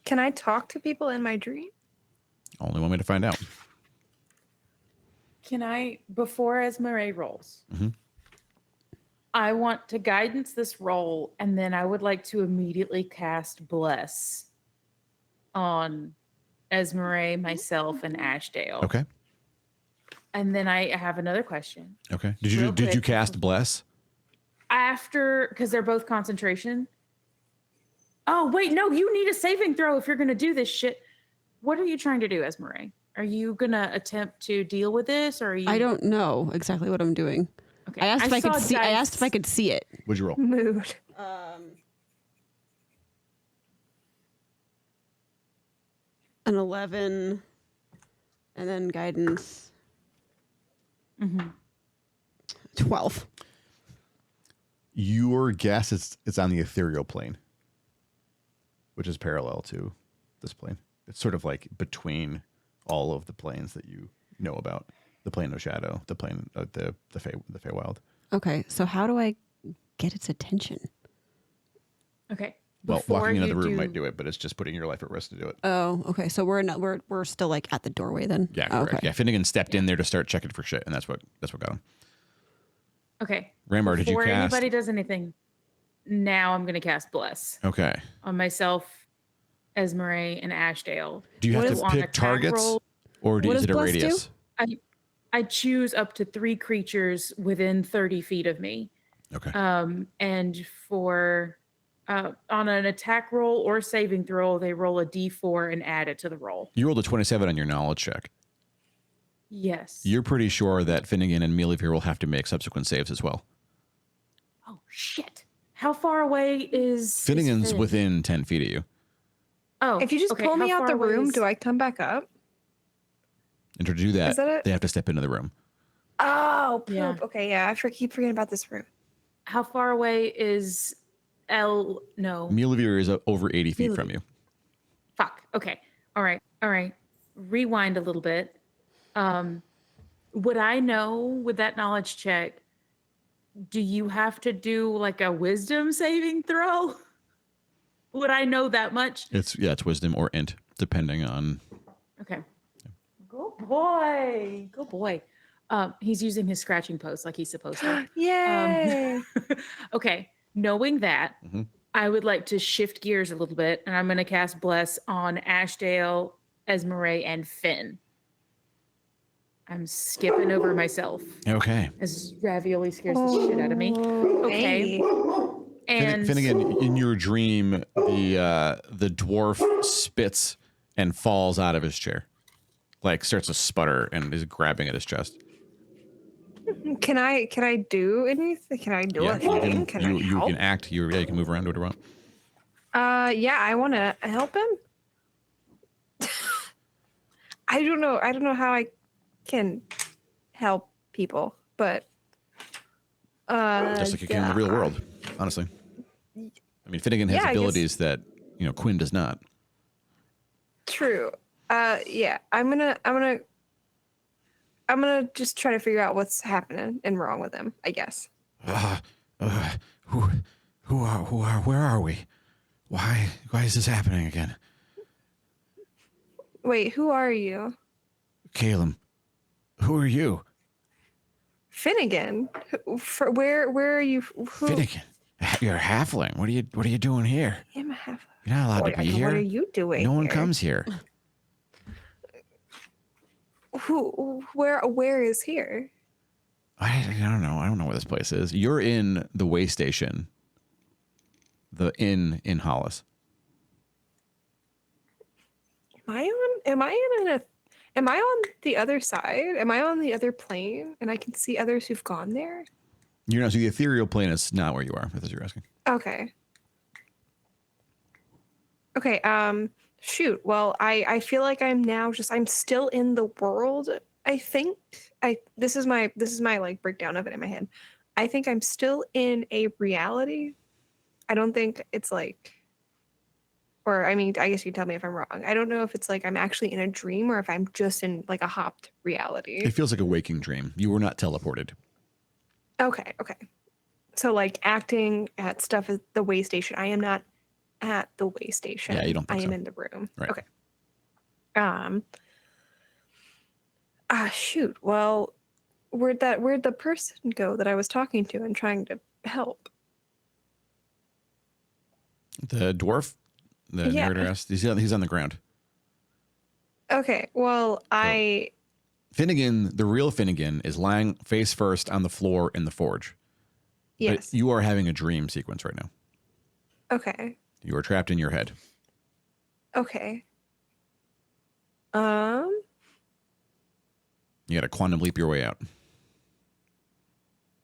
Can I talk to people in my dream? Only one way to find out. Can I, before Esmeralda rolls, Mhm. I want to guidance this roll, and then I would like to immediately cast Bless on Esmeralda, myself, and Ashdale. Okay. And then I have another question. Okay. Real Did you quick. cast Bless? After, because they're both concentration. Oh, wait, no, you need a saving throw if you're going to do this shit. What are you trying to do, Esmeralda? Are you going to attempt to deal with this, or are you? I don't know exactly what I'm doing. Okay. I asked if I could saw see. I dice. asked if I could see it. What'd you roll? Mood. An 11, and then guidance. 12. Your guess is it's on the ethereal plane, which is parallel to this plane. It's sort of like between all of the planes that you know about. The plane of shadow, the plane of the Feywild. Okay, so how do I get its attention? Okay. Well, Before walking into the you room might do it, but it's just putting your life at risk to do it. Oh, okay. So we're still like at the doorway then. Yeah, Oh, correct. okay. Yeah, Finnegan stepped in there to start checking for shit, and that's what got him. Okay. Raymar, did you Before cast? anybody does anything. now I'm going to cast Bless Okay. on myself, Esmeralda, and Ashdale. Do you have What to on pick attack targets, roll, or What is does it a Bless do? radius? I choose up to 3 creatures within 30 feet of me. Okay. And for on an attack roll or saving throw, they roll a d4 and add it to the roll. You rolled a 27 on your knowledge check. Yes. You're pretty sure that Finnegan and Mealyveer will have to make subsequent saves as well. Oh shit! How far away is Finnegan's Finn? within 10 feet of you. Oh, If you just okay, pull me how out the far away room, is- do I come back up? And to do that, Is that it? they have to step into the room. Oh, poop. Yeah. Okay, yeah. Keep forgetting about this room. How far away is No. Mealyveer is over 80 feet from you. Fuck. Okay. All right. Rewind a little bit. Would I know with that knowledge check? Do you have to do like a wisdom saving throw? Would I know that much? It's wisdom or int, depending on. Okay. Good boy. Good boy. He's using his scratching post like he's supposed to. Yay! Okay. Knowing that, Mhm. I would like to shift gears a little bit, and I'm going to cast Bless on Ashdale, Esmeralda, and Finn. I'm skipping over myself Okay. as Ravioli scares the shit out of me. Okay. Hey. And Finnegan, in your dream, the dwarf spits and falls out of his chair, like starts to sputter and is grabbing at his chest. Can I do anything? Can I do a thing? Can I you help? can act. You can move around, do whatever you want. Yeah, I want to help him. I don't know how I can help people, but Just like you can in the real world, honestly. I mean, Finnegan has Yeah, I guess- abilities that Quinn does not. True. Yeah, I'm gonna just try to figure out what's happening and wrong with him, I guess. Where are we? Why is this happening again? Wait, who are you? Caleb, who are you? Finnegan. Where are you? Who? Finnegan, you're a halfling. What are you doing here? I'm a half. You're not allowed to be here. What are you doing? No one here? comes here. Where is here? I don't know. I don't know where this place is. You're in the way station. The inn in Hollice. Am I on the other side? Am I on the other plane and I can see others who've gone there? You're not. So the ethereal plane is not where you are. If that's what you're asking. Okay. Shoot. Well, I feel like I'm still in the world. I think this is my like breakdown of it in my head. I think I'm still in a reality. I don't think it's like, or I mean, I guess you can tell me if I'm wrong. I don't know if it's like I'm actually in a dream or if I'm just in like a hopped reality. It feels like a waking dream. You were not teleported. Okay. So like acting at stuff at the way station. I am not at the way station. Yeah, you don't think I am so. in the room. Right. Okay. Shoot. Well, where'd the person go that I was talking to and trying to help? The dwarf, the Yeah. narrator asked. He's on the ground. Okay. Well, Finnegan, the real Finnegan, is lying face first on the floor in the forge. yes. But you are having a dream sequence right now. Okay. You are trapped in your head. Okay. You got to quantum leap your way out.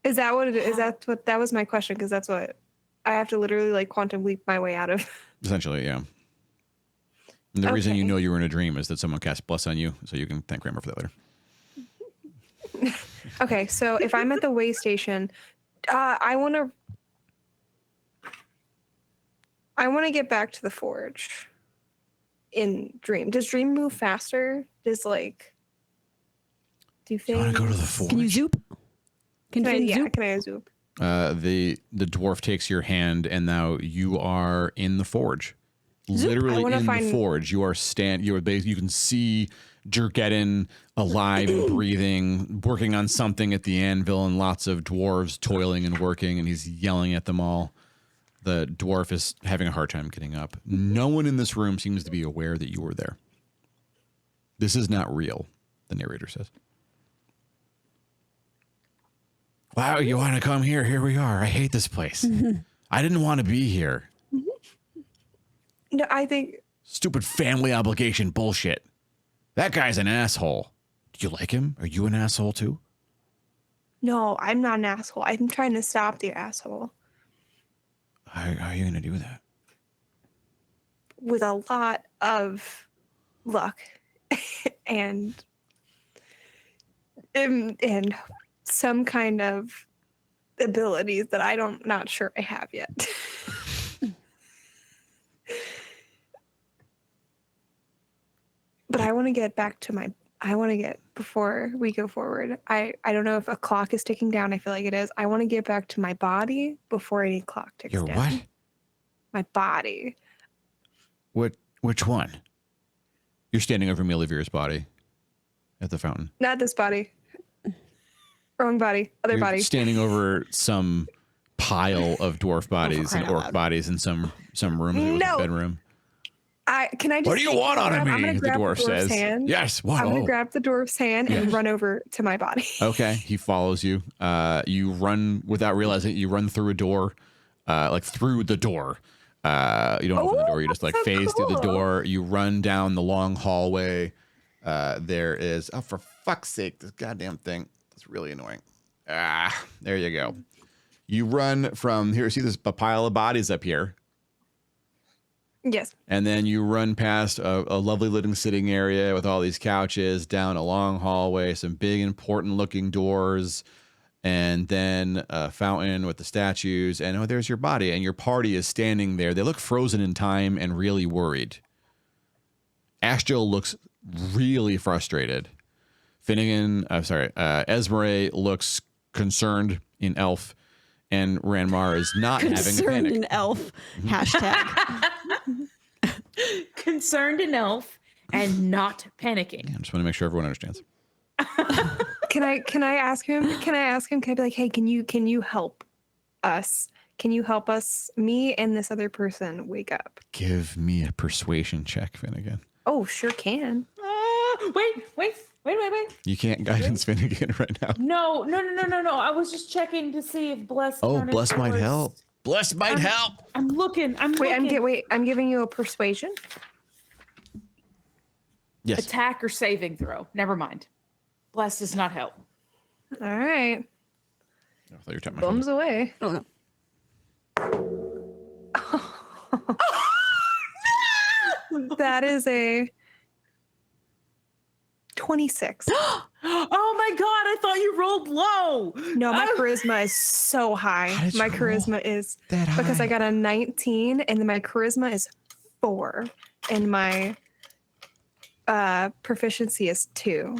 Is that what it is? That was my question, because that's what I have to literally like quantum leap my way out of. Essentially, yeah. And the reason you Okay. know you were in a dream is that someone cast bless on you, so you can thank Grammar for that later. Okay, so if I'm at the way station, I want to get back to the forge in Dream. Does Dream move faster? Does like do things? You want to go to the forge? Can you zoop? Can Can I, Finn yeah, zoop? can I zoop? The dwarf takes your hand, and now you are in the forge. Zoop. Literally I wanna in the find- forge. You can see Jergeddon alive and breathing, working on something at the anvil, and lots of dwarves toiling and working, and he's yelling at them all. The dwarf is having a hard time getting up. No one in this room seems to be aware that you were there. This is not real, the narrator says. Wow, you want to come here? Here we are. I hate this place. I didn't want to be here. No, I think Stupid family obligation bullshit. That guy's an asshole. Do you like him? Are you an asshole too? no, I'm not an asshole. I'm trying to stop the asshole How are you going to do that? with a lot of luck and some kind of abilities that not sure I have yet. But I want to get back to before we go forward. I don't know if a clock is ticking down. I feel like it is. I want to get back to my body before any clock ticks Your down. what? My body. Which one? You're standing over Milavir's body at the fountain. Not this body. Wrong body. Other You're body. standing over some pile of dwarf bodies and crying out orc loud. bodies in some room. It was No. a bedroom. Can I just What do you want out of I'm me? gonna The grab dwarf dwarf's says. hand. Yes. What? I'm gonna Oh. grab the dwarf's hand and run over to my body. Okay. He follows you. You run without realizing it. You run through a door, like through the door. You don't open the door. You just like so phase through the cool. door. You run down the long hallway. There is, oh, for fuck's sake, this goddamn thing. It's really annoying. There you go. You run from here. See this a pile of bodies up here. Yes. And then you run past a lovely little sitting area with all these couches, down a long hallway, some big important looking doors, and then a fountain with the statues. And oh, there's your body. And your party is standing there. They look frozen in time and really worried. Astral looks really frustrated. Esmeralda looks concerned in elf. And Ranmar is not having a Concerned panic. an elf. Hashtag. Concerned an elf and not panicking. I just want to make sure everyone understands. Can I ask him? Can I be like, hey, can you help us? Can you help us, me and this other person, wake up? Give me a persuasion check, Finnegan. Oh, sure can. Wait. You can't guidance Finnegan right now. No. I was just checking to see if Bless. Oh, counted Bless might towards- help. Bless might help. I'm looking. I'm giving you a persuasion. Yes. Attack or saving throw. Never mind. Bless does not help. All right. I thought you were tapping my Bums finger. away. Oh, no. That is a 26. Oh my god! I thought you rolled low. No, my Oh. charisma is so high. How did you My roll charisma is that because I high? got a 19 and then my charisma is 4 and my proficiency is 2.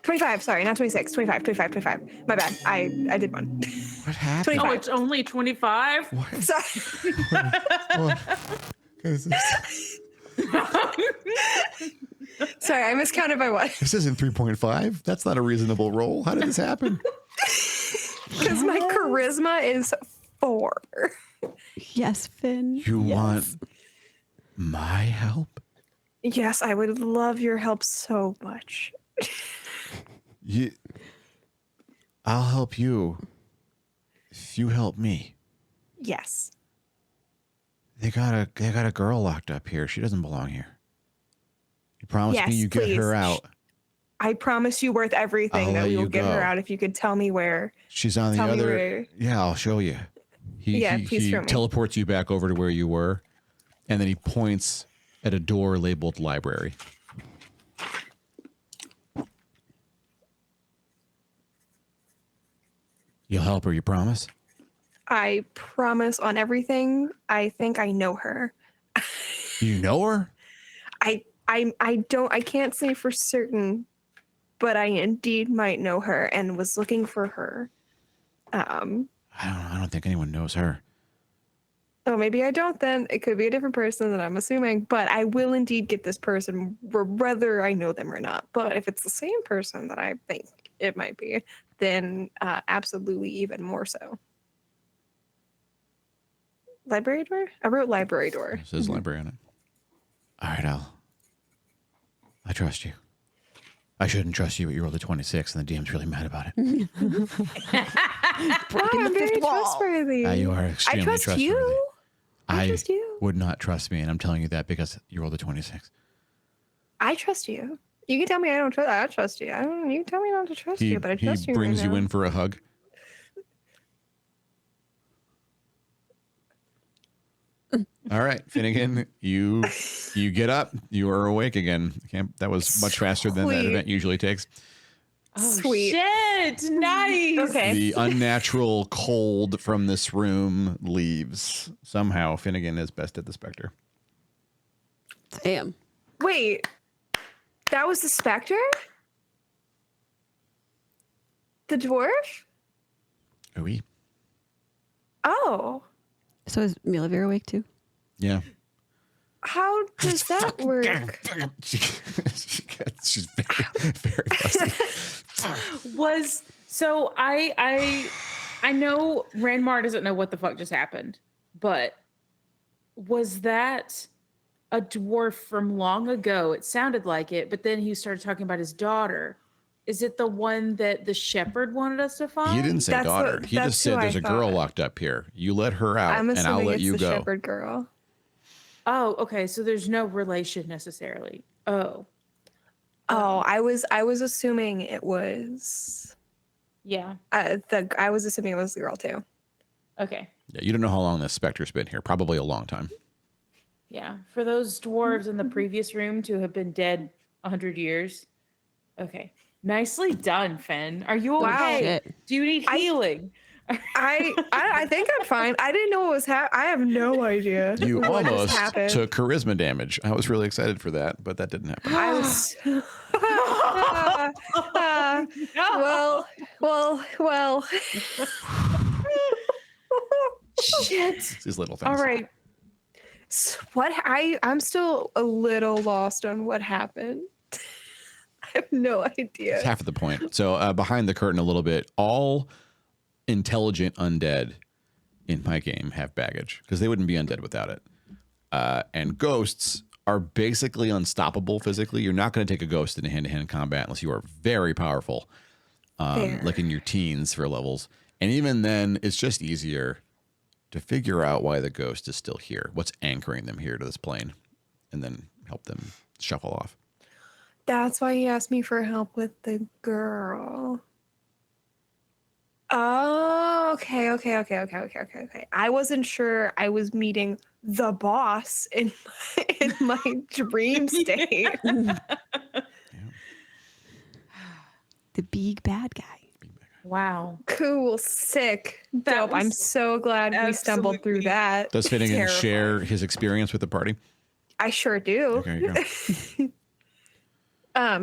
25, sorry, not 26. 25. My bad. I did one. What happened? 25. Oh, it's only 25. Sorry. What is this? Sorry, I miscounted by one. This isn't 3.5. That's not a reasonable roll. How did this happen? Because my charisma is 4. Yes, Finn. You yes. want my help? Yes, I would love your help so much. I'll help you if you help me. Yes. They got a girl locked up here. She doesn't belong here. You promised me Yes, you get please. her out. I promise you worth everything I'll that let we will you get go. her out if you could tell me where. She's on the Tell me other. where- Yeah, I'll show you. He please show me. teleports you back over to where you were, and then he points at a door labeled library. You'll help her, you promise? I promise on everything. I think I know her. You know her? I can't say for certain, but I indeed might know her and was looking for her. I don't think anyone knows her. Oh, maybe I don't then. It could be a different person that I'm assuming, but I will indeed get this person whether I know them or not. But if it's the same person that I think it might be, then absolutely even more so. Library door? I wrote library door. It says library on it. All right, I trust you. I shouldn't trust you, but you rolled a 26, and the DM's really mad about it. I'm very trustworthy. You are I extremely trust trustworthy. you. I trust you. would not trust me, and I'm telling you that because you rolled a 26. I trust you. You can tell me I don't trust. I trust you. You can tell me not to trust you, but I trust you. He brings right you now. in for a hug. All right, Finnegan, you get up. You are awake again. That was much faster than that Sweet. event usually takes. Sweet. Shit, nice. Okay. The unnatural cold from this room leaves. Somehow, Finnegan is bested the specter. Damn. Wait, that was the specter? The dwarf? Oui. Oh, So is Milavir awake too? Yeah. how does that work? She's very, very fussy. I know Ranmar doesn't know what the fuck just happened, but was that a dwarf from long ago? It sounded like it, but then he started talking about his daughter. Is it the one that the shepherd wanted us to find? He didn't say That's daughter. what- He that's just said who I there's a girl thought. locked up here. You let her out, I'm and I'll assuming let it's you the go. shepherd girl. Oh, okay. So there's no relation necessarily. Oh, Oh, I was assuming it was. yeah. I was assuming it was the girl too. Okay. Yeah, you don't know how long this specter's been here. Probably a long time. Yeah. For those dwarves in the previous room to have been dead 100 years. Okay. Nicely done, Fen. Are you Wow. okay? Shit. Do you need healing? I think I'm fine. I didn't know what was happening. I have no idea. You what just almost happened. took charisma damage. I was really excited for that, but that didn't happen. I was. Well. Shit. It's these little things. All right. I'm still a little lost on what happened. I have no idea. It's half of the point. So behind the curtain a little bit, all intelligent undead in my game have baggage because they wouldn't be undead without it. And ghosts are basically unstoppable physically. You're not going to take a ghost into hand-to-hand combat unless you are very powerful, Fair. like in your teens for levels. And even then, it's just easier to figure out why the ghost is still here, what's anchoring them here to this plane, and then help them shuffle off. That's why he asked me for help with the girl. Oh, okay. I wasn't sure I was meeting the boss in my dream state. The big bad guy. Wow. Cool, sick, That dope. I'm was so glad we stumbled through absolutely that. Does Finnegan Terrifying. share his experience with the party? I sure do. There you go.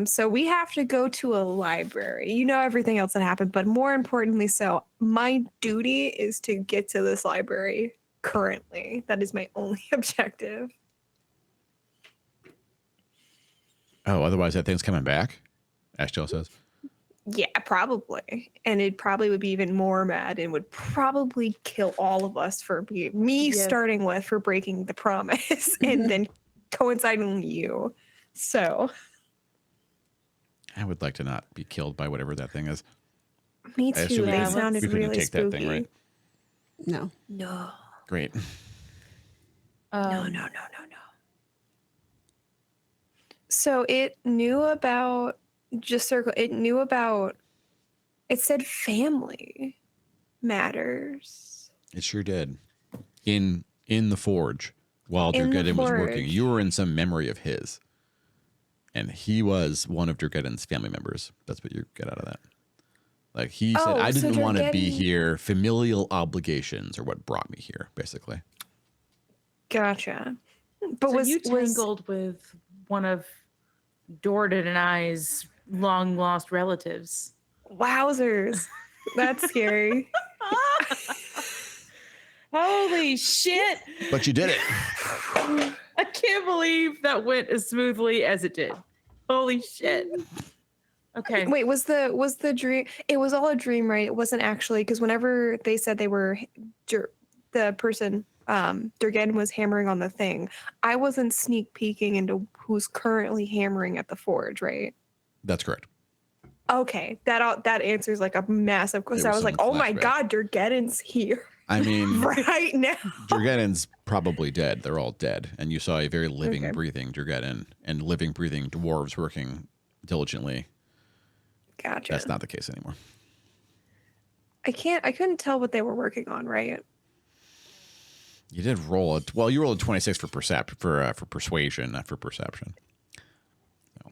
So we have to go to a library. You know everything else that happened, but more importantly so, my duty is to get to this library currently. That is my only objective. Oh, otherwise that thing's coming back? Ashtel says. Yeah, probably. And it probably would be even more mad and would probably kill all of us for me Yes. starting with for breaking the promise and then coinciding with you. So I would like to not be killed by whatever that thing is. me I too. assume They we sounded couldn't really take spooky. that thing, right? No. No. Great. No. So it knew about it said family matters. It sure did. In the forge, while In the Durgeddon was working, forge. you were in some memory of his. And he was one of Durgeddon's family members. That's what you get out of that. Like he said, Oh, I so didn't want to be Durgeddon- here. Familial obligations are what brought me here, basically. Gotcha. But So was you tangled with one of Dordan and I's long lost relatives. wowzers. That's scary. Holy shit! But you did it. I can't believe that went as smoothly as it did. Holy shit. Okay. Wait, was the dream? It was all a dream, right? It wasn't actually because whenever they said they were the person Durgan was hammering on the thing, I wasn't sneak peeking into who's currently hammering at the forge, right? That's correct. Okay, that answers like a massive question. There I was was like, some oh my flashback. God, Durgan's here I mean, right now. Durgeddon's probably dead. They're all dead. And you saw a very living, Okay. breathing Durgeddon and living, breathing dwarves working diligently. Gotcha. That's not the case anymore. I couldn't tell what they were working on, right? You did roll it. Well, you rolled a 26 for for persuasion, not for perception.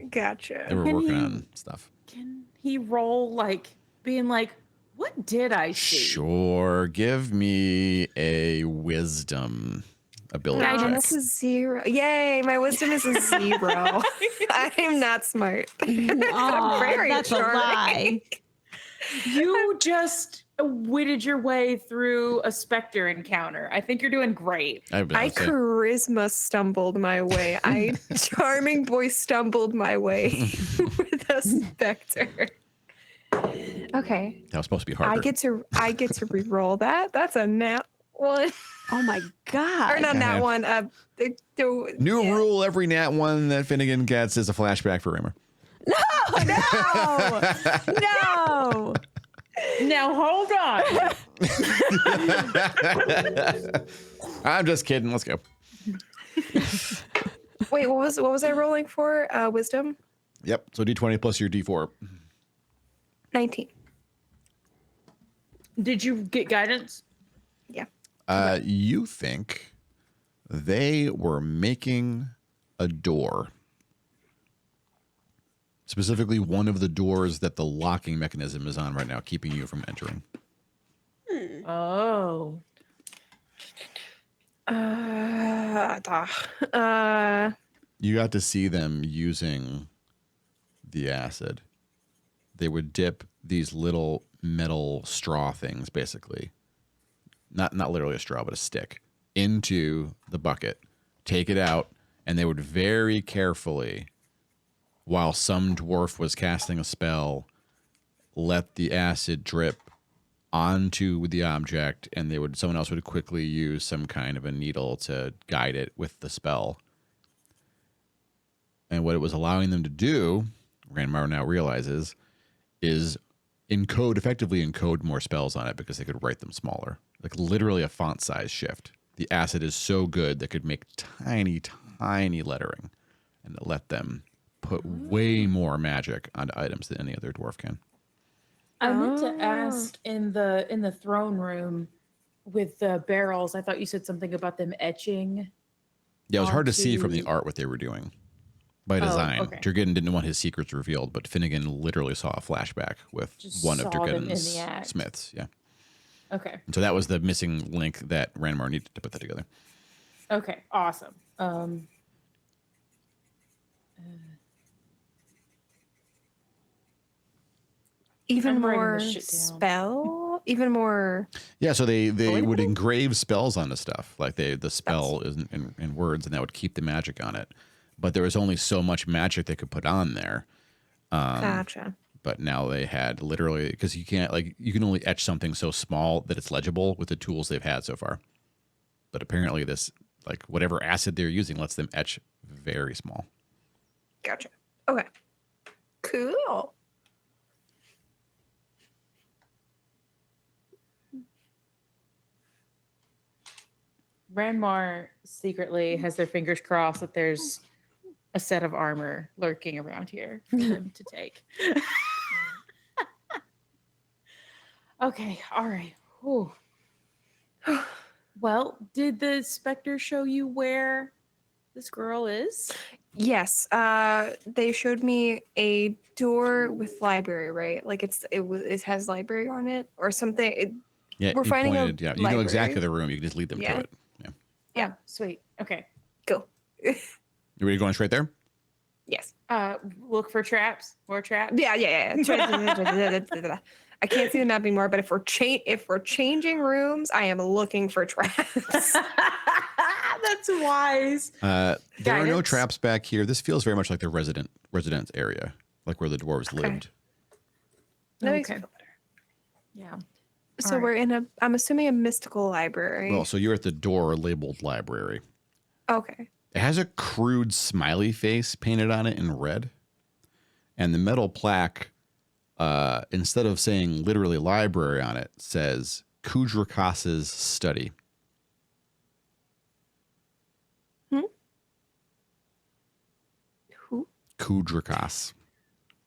Gotcha. They were Can working you- on stuff. Can he roll like being like, what did I see? Sure. Give me a wisdom ability check. That's a 0. Yay, my wisdom is a 0. I'm not smart. Aw, very that's a charming. lie. You just witted your way through a specter encounter. I think you're doing great. I charisma stumbled my way. I charming boy stumbled my way with a specter. Okay, that was supposed to be harder. I get to re-roll that. That's a nat 1. Oh my God. Or not Okay. nat 1. New yeah. rule: every nat 1 that Finnegan gets is a flashback for Rimmer. No. No. Now hold on. I'm just kidding. Let's go. Wait, what was I rolling for? Wisdom? Yep. So D20 plus your D4. 19. Did you get guidance? Yeah. You think they were making a door. Specifically, one of the doors that the locking mechanism is on right now, keeping you from entering. Oh. You got to see them using the acid. They would dip these little metal straw things, basically. Not literally a straw, but a stick, into the bucket, take it out, and they would very carefully, while some dwarf was casting a spell, let the acid drip onto the object, and someone else would quickly use some kind of a needle to guide it with the spell. And what it was allowing them to do, Ranmar now realizes, is effectively encode more spells on it because they could write them smaller. Like literally a font size shift. The acid is so good that could make tiny, tiny lettering and let them put way more magic onto items than any other dwarf can. I meant to ask in the throne room with the barrels. I thought you said something about them etching. Yeah, it was hard to see from the onto- art what they were doing. By design. okay. Durgan didn't want his secrets revealed, but Finnegan literally saw a flashback with Just one of saw them in Durgan's the act. smiths. Yeah. Okay. And so that was the missing link that Ranmar needed to put that together. Okay. Awesome. Even I'm writing more this shit down. spell? Even more. Yeah, so they would Relatable? engrave spells onto stuff. Like the spell is in words, and that would keep the magic on it. But there was only so much magic they could put on there. Gotcha. But now they had literally, because you can only etch something so small that it's legible with the tools they've had so far. But apparently this, like whatever acid they're using, lets them etch very small. Gotcha. Okay. Cool. Ranmar secretly has their fingers crossed that there's a set of armor lurking around here for them to take. Okay, all right. Whew. Well, did the specter show you where this girl is? Yes. They showed me a door with library, right? Like it has library on it or something. Yeah, We're you finding a pointed, you know exactly library. the room. You can just lead them Yeah. to it. Yeah. Yeah. Oh, sweet. Okay. Go. You ready going straight there? Yes. Look for traps. More traps. Yeah. I can't see the map anymore, but if we're changing rooms, I am looking for traps. That's wise. There are no Guidance? traps back here. This feels very much like the residence area, like where the dwarves lived. That makes me Okay. feel better. Yeah. So All we're in a, I'm assuming a mystical library. Well, so you're at the door labeled library. Okay. It has a crude smiley face painted on it in red. And the metal plaque, instead of saying literally library on it, says Kudrakas's study. Who? Kudrakas.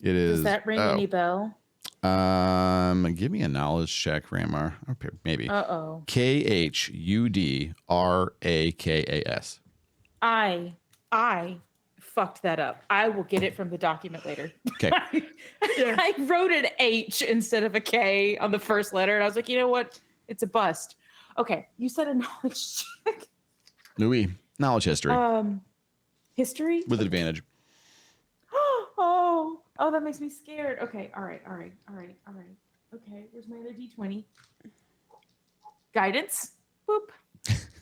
It is. Does that ring any bell? Give me a knowledge check, Ramar. Okay, maybe. Uh-oh. Khudrakas. I fucked that up. I will get it from the document later. Okay. I wrote an H instead of a K on the first letter, and I was like, you know what? It's a bust. Okay, you said a knowledge check. Louis, knowledge history History? with advantage. Oh, that makes me scared. Okay, all right. Okay, where's my other D20? Guidance. Boop.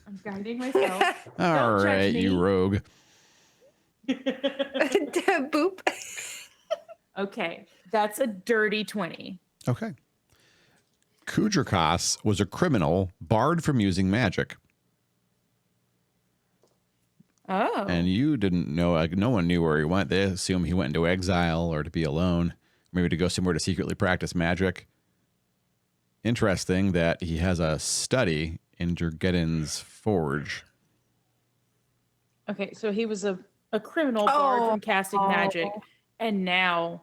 I'm guiding myself. All Don't judge right, me. you rogue. Boop. Okay, that's a dirty 20. Okay. Kudrakas was a criminal barred from using magic. Oh. And you didn't know, like, no one knew where he went. They assumed he went into exile or to be alone, maybe to go somewhere to secretly practice magic. Interesting that he has a study in Durgeddin's forge. Okay, so he was a criminal barred from casting magic, and now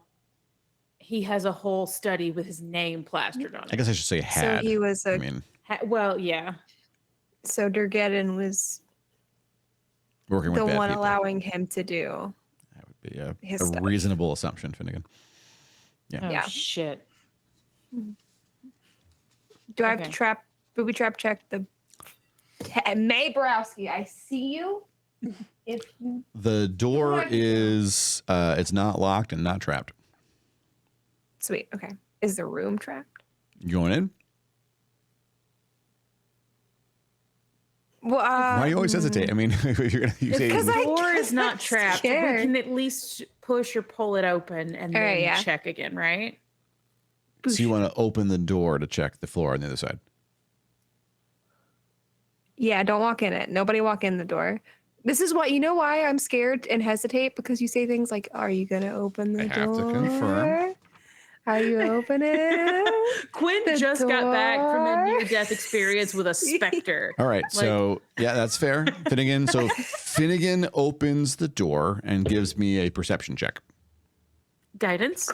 he has a whole study with his name plastered on it. I guess I should say had. So he was I mean, Well, yeah. so Durgeddin was working with the bad one people. allowing him to do. That would be a his stuff. reasonable assumption, Finnegan. Oh, Yeah. shit. Do I have Okay. to booby trap check the May Borowski? I see you. If you The door is, it's not locked and not trapped. sweet, okay. Is the room trapped? You going in? Well, Why do you always hesitate? I mean, if you're gonna, you say, because The I door is guess not I'm trapped. We scared. can at least push or pull it open and All then right, yeah. check again, right? so you want to open the door to check the floor on the other side. Yeah, don't walk in it. Nobody walk in the door. This is why, you know why I'm scared and hesitate? Because you say things like, are you going to open the I door? have to confirm. Are you open it? Quinn The just got back from a door. near-death experience with a specter. All right. So, yeah, that's fair. Finnegan. So, Finnegan opens the door and gives me a perception check. Guidance?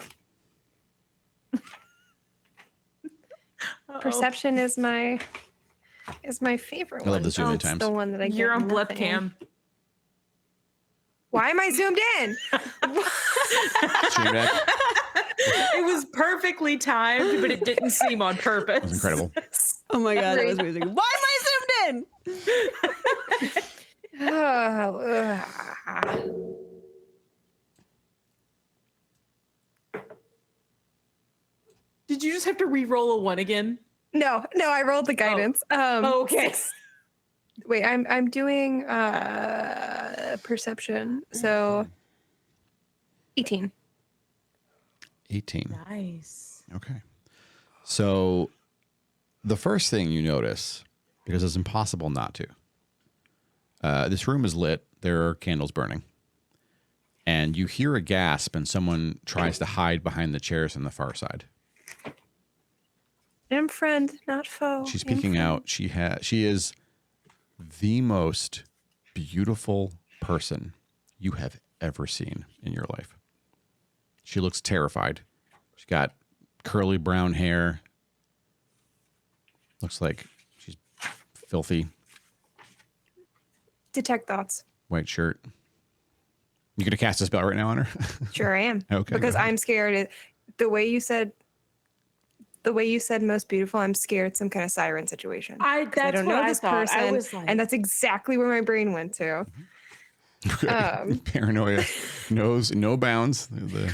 Perception is my favorite I love one. the zoom in It's times. The one that I get You're on blep nothing. cam. Why am I zoomed in? Stream deck. It was perfectly timed, but it didn't seem on purpose. That was incredible. Oh my god, that was amazing. Why am I zoomed in? Did you just have to re-roll a 1 again? No, I rolled the guidance. Okay. Wait, I'm doing perception. So 18. 18. Nice. Okay. So, the first thing you notice, because it's impossible not to, this room is lit. There are candles burning. And you hear a gasp, and someone tries to hide behind the chairs on the far side. I'm friend, not foe. She's I'm peeking friend. out. She is the most beautiful person you have ever seen in your life. She looks terrified. She's got curly brown hair. Looks like she's filthy. Detect thoughts. White shirt. You gonna cast a spell right now on her? Sure I am. Okay, Because go ahead. I'm scared. The way you said most beautiful, I'm scared some kind of siren situation. 'Cause I That's don't what know I this thought. person, I was like, and that's exactly where my brain went to. Paranoia knows no bounds. The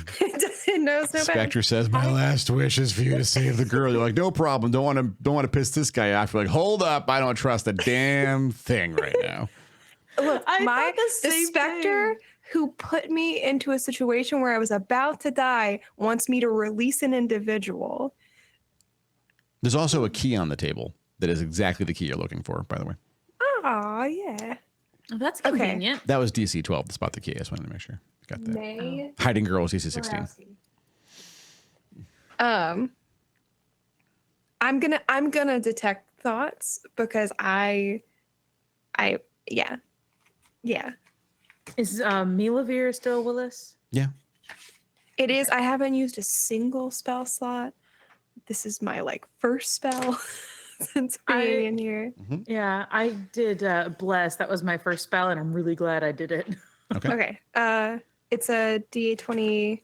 It knows no better. Spectre says, "My last wish is for you to save the girl." You're like, "No problem. Don't want to piss this guy off." You're like, "Hold up. I don't trust a damn thing right now." Look, I the thought the same specter thing. who put me into a situation where I was about to die wants me to release an individual. There's also a key on the table that is exactly the key you're looking for, by the way. Oh, yeah. Oh, that's Okay. convenient. That was DC 12 to spot the key. I just wanted to make sure. Got that. May. Hiding girl was DC 16. I'm gonna detect thoughts because yeah. Is Milavir still Willis? Yeah. It is. I haven't used a single spell slot. This is my first spell since being in here. Yeah, I did Bless. That was my first spell, and I'm really glad I did it. Okay. Okay. It's a DA20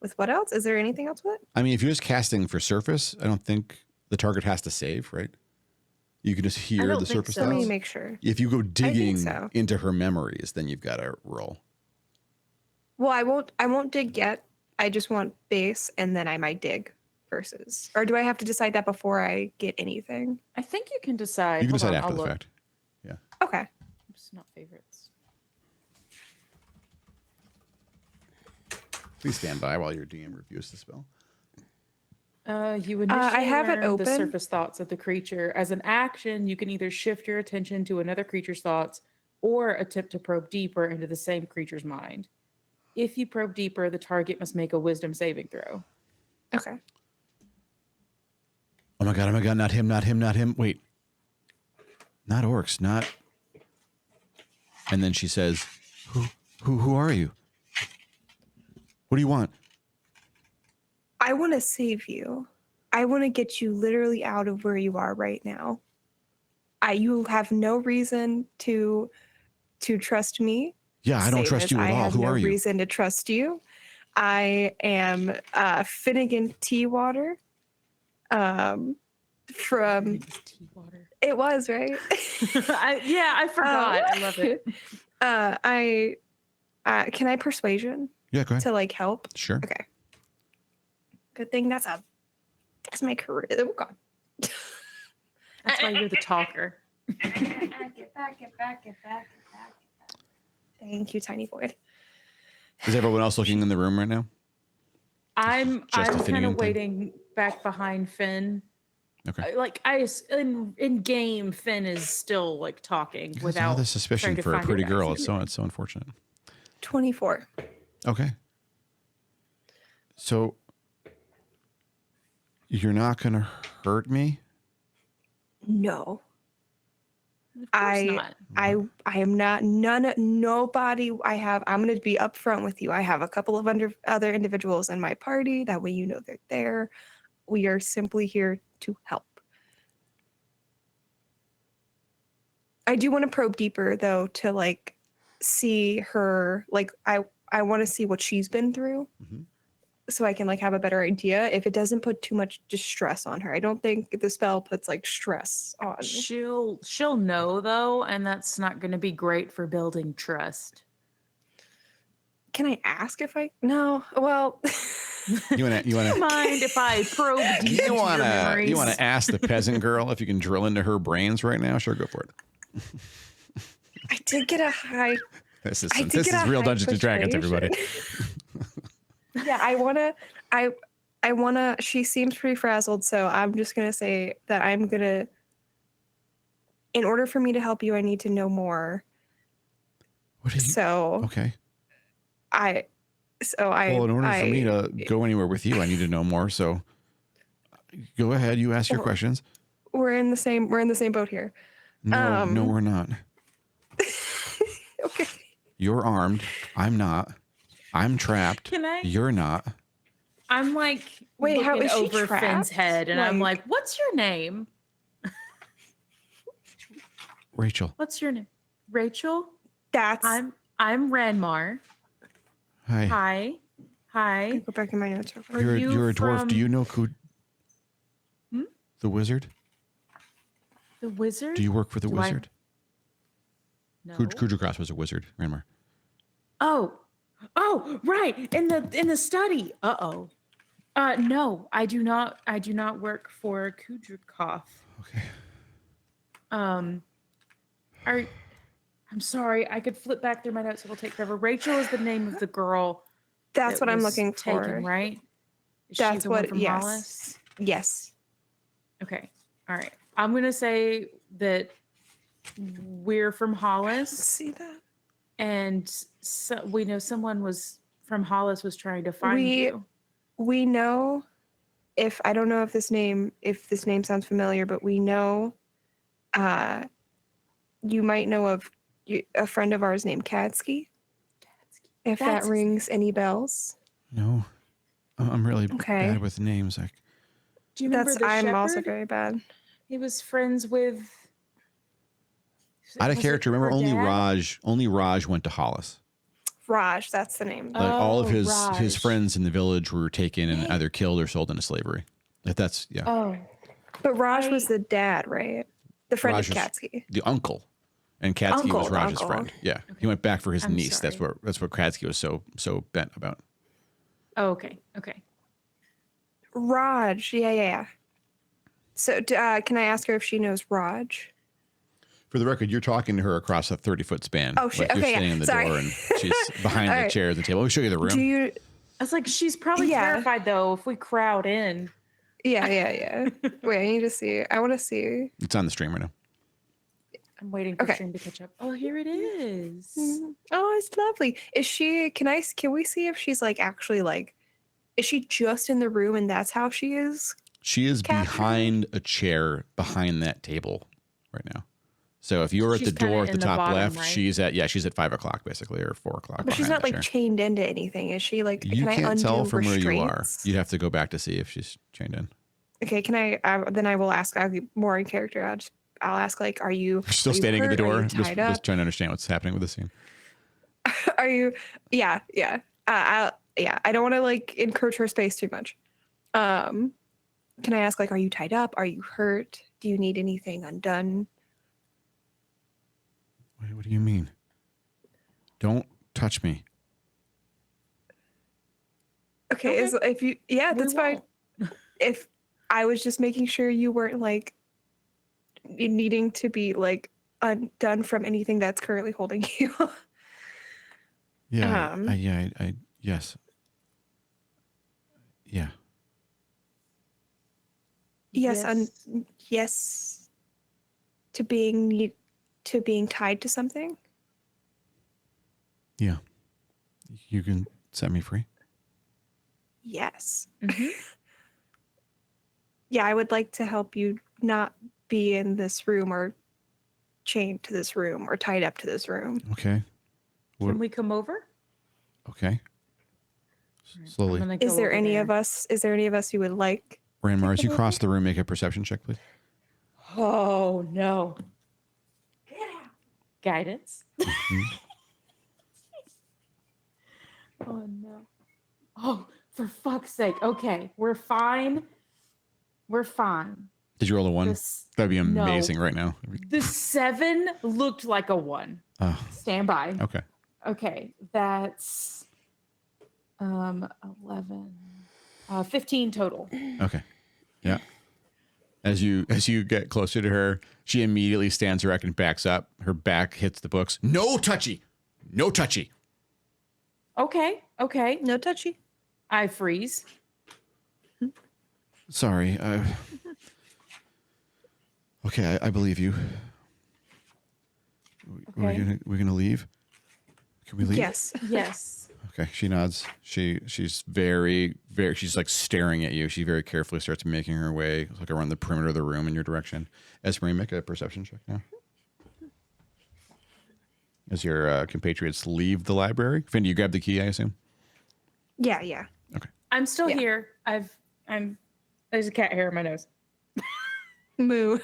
with what else? Is there anything else with it? I mean, if you're just casting for surface, I don't think the target has to save, right? You can just hear don't the think surface so. Let me thoughts. make sure. If you go digging so. into her memories, then you've got to roll. Well, I won't dig yet. I just want base, and then I might dig versus. Or do I have to decide that before I get anything? I think you can decide. You can Hold decide on, after I'll the look. fact. Okay. It's not favorites. Please stand by while your DM reviews the spell. You initially I have it learn the open. surface thoughts of the creature. As an action, you can either shift your attention to another creature's thoughts or attempt to probe deeper into the same creature's mind. If you probe deeper, the target must make a wisdom saving throw. Okay. Oh my god, not him, not him, not him. Wait. Not orcs, not. And then she says, Who are you? What do you want? I want to save you. I want to get you literally out of where you are right now. You have no reason to trust me. Yeah, I don't Same trust as you at I all. have Who no are you? reason to trust you. I am Finnegan Teawater. From Tea water. it was right. I forgot. I love it. Can I persuasion Yeah, go ahead. to help? Sure. Okay. Good thing that's my career. Oh God. That's why you're the talker. Get back. Thank you, Tiny Void. Is everyone else looking in the room right now? I'm Just a kind Finnegan of thing? waiting back behind Finn. Okay. In game, Finn is still talking That's without another trying suspicion to for a find pretty your girl. accent. It's so unfortunate. 24. Okay. So you're not gonna hurt me? Of No. course not. I am not nobody I'm going to be upfront with you. I have a couple of other individuals in my party. That way you know they're there. We are simply here to help. I do want to probe deeper though to see her I want to see what she's been through. Mhm. So I can have a better idea if it doesn't put too much distress on her. I don't think the spell puts stress on. She'll know though, and that's not going to be great for building trust. Can I ask if I? No. Well, You wanna Mind if I probe deep into your memories? you wanna ask the peasant girl if you can drill into her brains right now? Sure, go for it. I did get a high. This is I did this get is a real high Dungeons and Dragons, everybody. persuasion. Yeah, I wanna. She seems pretty frazzled, so I'm just gonna say that I'm gonna. In order for me to help you, I need to know more. What are you? So Okay. I. Well, in order for me to go anywhere with you, I need to know more. So go ahead. You ask your Well, questions. We're in the same boat here. No, no, we're not. Okay. You're armed. I'm not. I'm trapped. Can I? You're not. I'm Wait, how looking is she over Finn's trapped? head, and I'm like, "What's your name? Rachel. What's your name? Rachel. That's. I'm Ranmar. Hi. Hi. Go back in my notes. real quick. You're a dwarf. Do you know Hmm? the wizard? The wizard? Do you work for the Do I- wizard? No. Kudrakras was a wizard, Ranmar. Oh, right. In the study. No, I do not. I do not work for Kudrakov. Okay. I'm sorry. I could flip back through my notes. It'll take forever. Rachel is the name of the girl. That's that what I'm was looking for. taken, right? Is she That's the one what. from Yes. Hollice? Yes. Okay. All right. I'm gonna say that we're from Hollice, See that? and so we know someone was from Hollice was trying to find you. We know, if I don't know if this name sounds familiar, but we know you might know of a friend of ours named Kadsky. If That's that his rings any bells. No, I'm really Okay. bad with names. Do you remember the I'm also shepherd? very bad. He was friends with. Out of was it character. Remember, her dad? only Raj went to Hollis. Raj, that's the name. Like all of Oh, his Raj. friends in the village were taken and either killed or sold into slavery. Like that's Oh, But Raj was the dad, right? The friend Raj of was- Katsky. the uncle, and Katsky was Uncle, Raj's uncle. friend. Yeah, he went back for his I'm niece. That's sorry. what Katsky was so bent about. oh, okay. Okay. Raj, yeah. So can I ask her if she knows Raj? For the record, you're talking to her across a 30-foot span. Oh, shit. Like you're Okay, yeah. standing in the Sorry. door and she's behind All the right. chairs and table. Let me show you the room. Do you? I was like, she's probably Yeah. terrified though if we crowd in. Yeah. Wait, I need to see. I want to see. It's on the stream right now. I'm waiting for Okay. stream to catch up. Oh, here it is. Oh, it's lovely. Is she? Can we see if she's like actually like? Is she just in the room and that's how she is? She is Captured. behind a chair behind that table right now. So if you're at the She's kinda door at the in the top bottom, left, right? she's at 5:00 basically, or 4:00. But she's behind not the like chair. chained into anything. Is she like? You can I can't undo tell from where you are. restraints? You'd have to go back to see if she's chained in. Okay, can I? Then I will ask. I'll be more in character. I'll ask like, are you? You're still are you standing at the hurt? Are door, you just tied up? trying to understand what's happening with the scene. Are you? Yeah. I don't want to like encroach her space too much. Can I ask like, are you tied up? Are you hurt? Do you need anything undone? What do you mean? Don't touch me. Okay, Okay. if you, yeah, We that's fine. won't. If I was just making sure you weren't like needing to be like undone from anything that's currently holding you. Yeah. Um, Yes. Yeah. Yes. To being tied to something. Yeah. You can set me free. Yes. Mhm. Yeah, I would like to help you not be in this room or chained to this room or tied up to this room. Okay. What- Can we come over? Okay. I'm Slowly. gonna go Is there over any there. of us? Is there any of us you would like? Ranmar, as you cross the room, make a perception check, please. Oh no. Guidance. Oh no. Oh, for fuck's sake. Okay, we're fine. We're fine. Did you roll a 1? This That'd be no. amazing right now. the 7 looked like a 1. Oh, Stand by. okay. Okay, that's 11 15 total. Okay. Yeah. As you get closer to her, she immediately stands erect and backs up. Her back hits the books. No touchy. No touchy. Okay. No touchy. I freeze. Sorry. Okay, I believe you. Okay. We're gonna leave. Can we leave? Yes. Yes. Okay. She nods. She's very she's like staring at you. She very carefully starts making her way like around the perimeter of the room in your direction. Esmeree, make a perception check now. As your compatriots leave the library, Finn, you grab the key, I assume. Yeah. Okay. I'm still Yeah. here. There's a cat hair in my nose. Mood.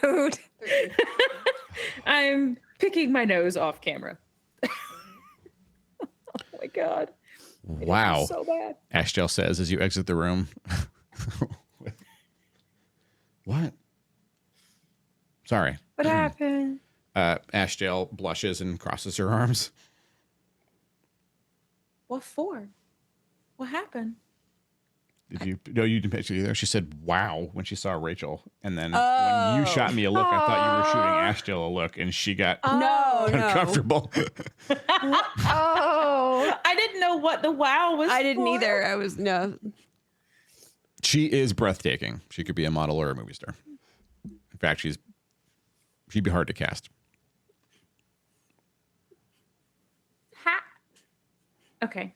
I'm picking my nose off camera. Oh my god. Wow. So bad. Ashtel says as you exit the room. What? Sorry. What happened? Ashtel blushes and crosses her arms. What for? What happened? Did you? No, you didn't picture either. She said, "Wow" when she saw Rachel, and then when you shot me a look, I thought you were shooting Ashtel a look, and she got No. uncomfortable. Oh. I didn't know what the wow was. I didn't for. either. I was no. She is breathtaking. She could be a model or a movie star. In fact, she'd be hard to cast. Ha. Okay.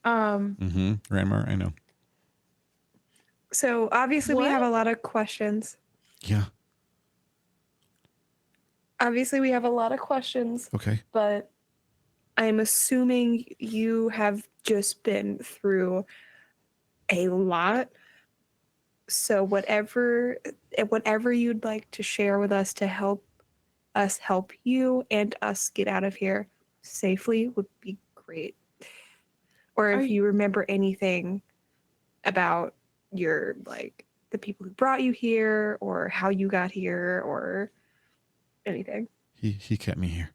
Ranmar, I know. So obviously we What? have a lot of questions. Yeah. Obviously we have a lot of questions, Okay. but I'm assuming you have just been through a lot. So whatever you'd like to share with us to help us help you and us get out of here safely would be great. Or if you remember anything about your like the people who brought you here or how you got here or anything. He kept me here.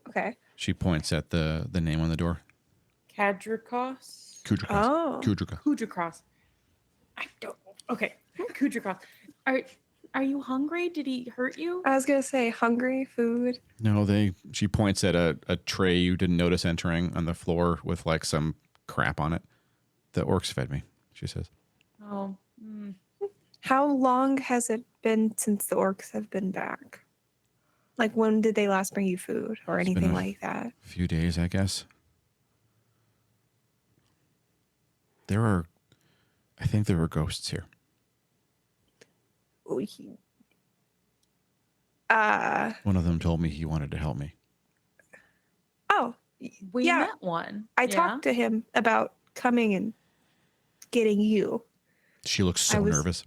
Okay. She points at the name on the door. Kadrakos? Kudrakos. Oh. Kudrika. Kudrakos. I don't know. Okay. Kudrakos. Are you hungry? Did he hurt you? I was gonna say hungry food. No, she points at a tray you didn't notice entering on the floor with like some crap on it. The orcs fed me, she says. Oh. How long has it been since the orcs have been back? Like when did they last bring you food or It's been anything a like that? A few days, I guess. I think there were ghosts here. One of them told me he wanted to help me. Oh, We yeah. met one. I Yeah? talked to him about coming and getting you. She looks so nervous.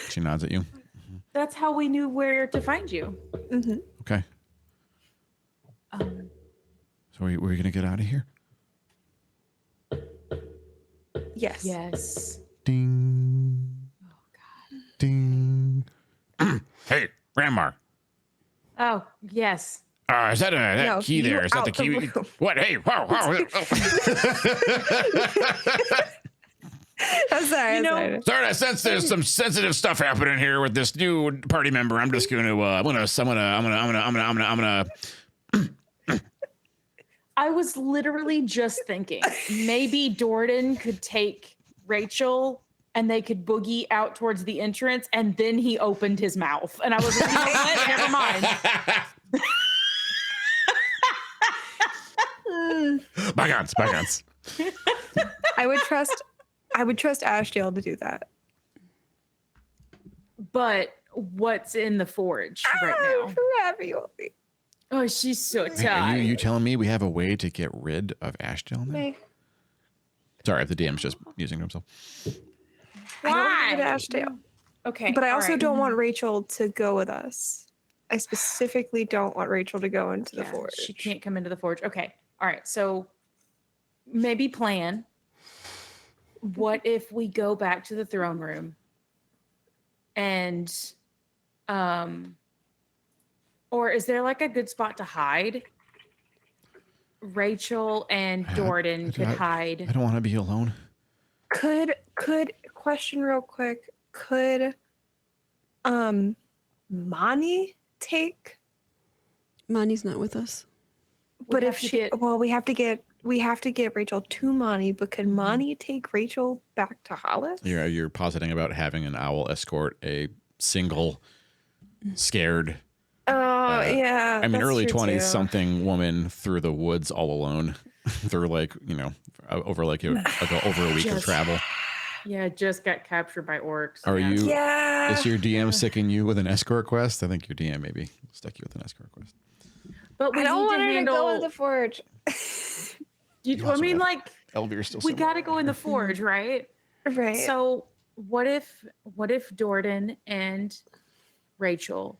She nods at you. That's how we knew where to find you. Mm-hmm. Okay. So we're going to get out of here? Yes. Yes. Ding. Oh, God. Ding. Hey, Ranmar. Oh, yes. Is that that No, key you there? Is that the out the key? room. What? Hey, wow. I'm sorry. You know- sorry. Sorry, I sense there's some sensitive stuff happening here with this new party member. I'm just going to, I'm gonna. I was literally just thinking maybe Jordan could take Rachel and they could boogie out towards the entrance, and then he opened his mouth. And I was like, you know what? Never mind. Bygones. I would trust Ashdale to do that. But what's in the forge right now? Ravioli. Oh, she's so Are tired. you telling me we have a way to get rid of Ashdale now? May. Sorry if the DM's just using himself. I don't want to Why? go to Ashdale. Okay. But I all also right. don't want Rachel to go with us. I specifically don't want Rachel to go into the Yeah, forge. She can't come into the forge. Okay. All right. So maybe plan. What if we go back to the throne room and or is there like a good spot to hide? Rachel and Jordan could I hide. don't want to be alone. Could question real quick? Could Mani take? Mani's not with us. But have if to she, get- well, we have to get Rachel to Mani. But could Mani take Rachel back to Hollice? You're positing about having an owl escort a single, scared. Oh yeah. I mean, that's early true 20s too. something woman through the woods all alone. They're like, over over a week of Just- travel. Yeah, just got captured by orcs. Are you? Yeah. Is your DM sicking you with an escort quest? I think your DM maybe stuck you with an escort quest. But we I don't need want to her to handle. go in the forge. I also mean, have- like Elvir's still we got to go in the forge, right? Right. So what if Jordan and Rachel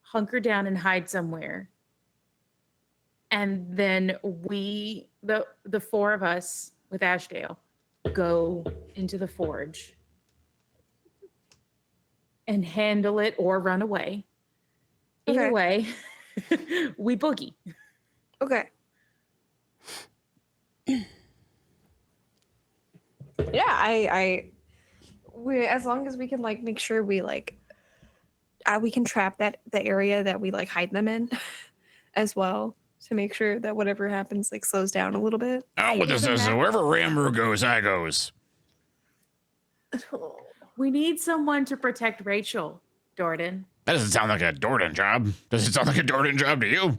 hunker down and hide somewhere, and then we the four of us with Ashdale go into the forge and handle it or run away. Either Okay. way, we boogie. Okay. Yeah, we as long as we can like make sure we like we can trap the area that we like hide them in as well to make sure that whatever happens like slows down a little bit. Oh, with this is wherever Rammer goes, I goes. We need someone to protect Rachel, Jordan. That doesn't sound like a Jordan job. Does it sound like a Jordan job to you?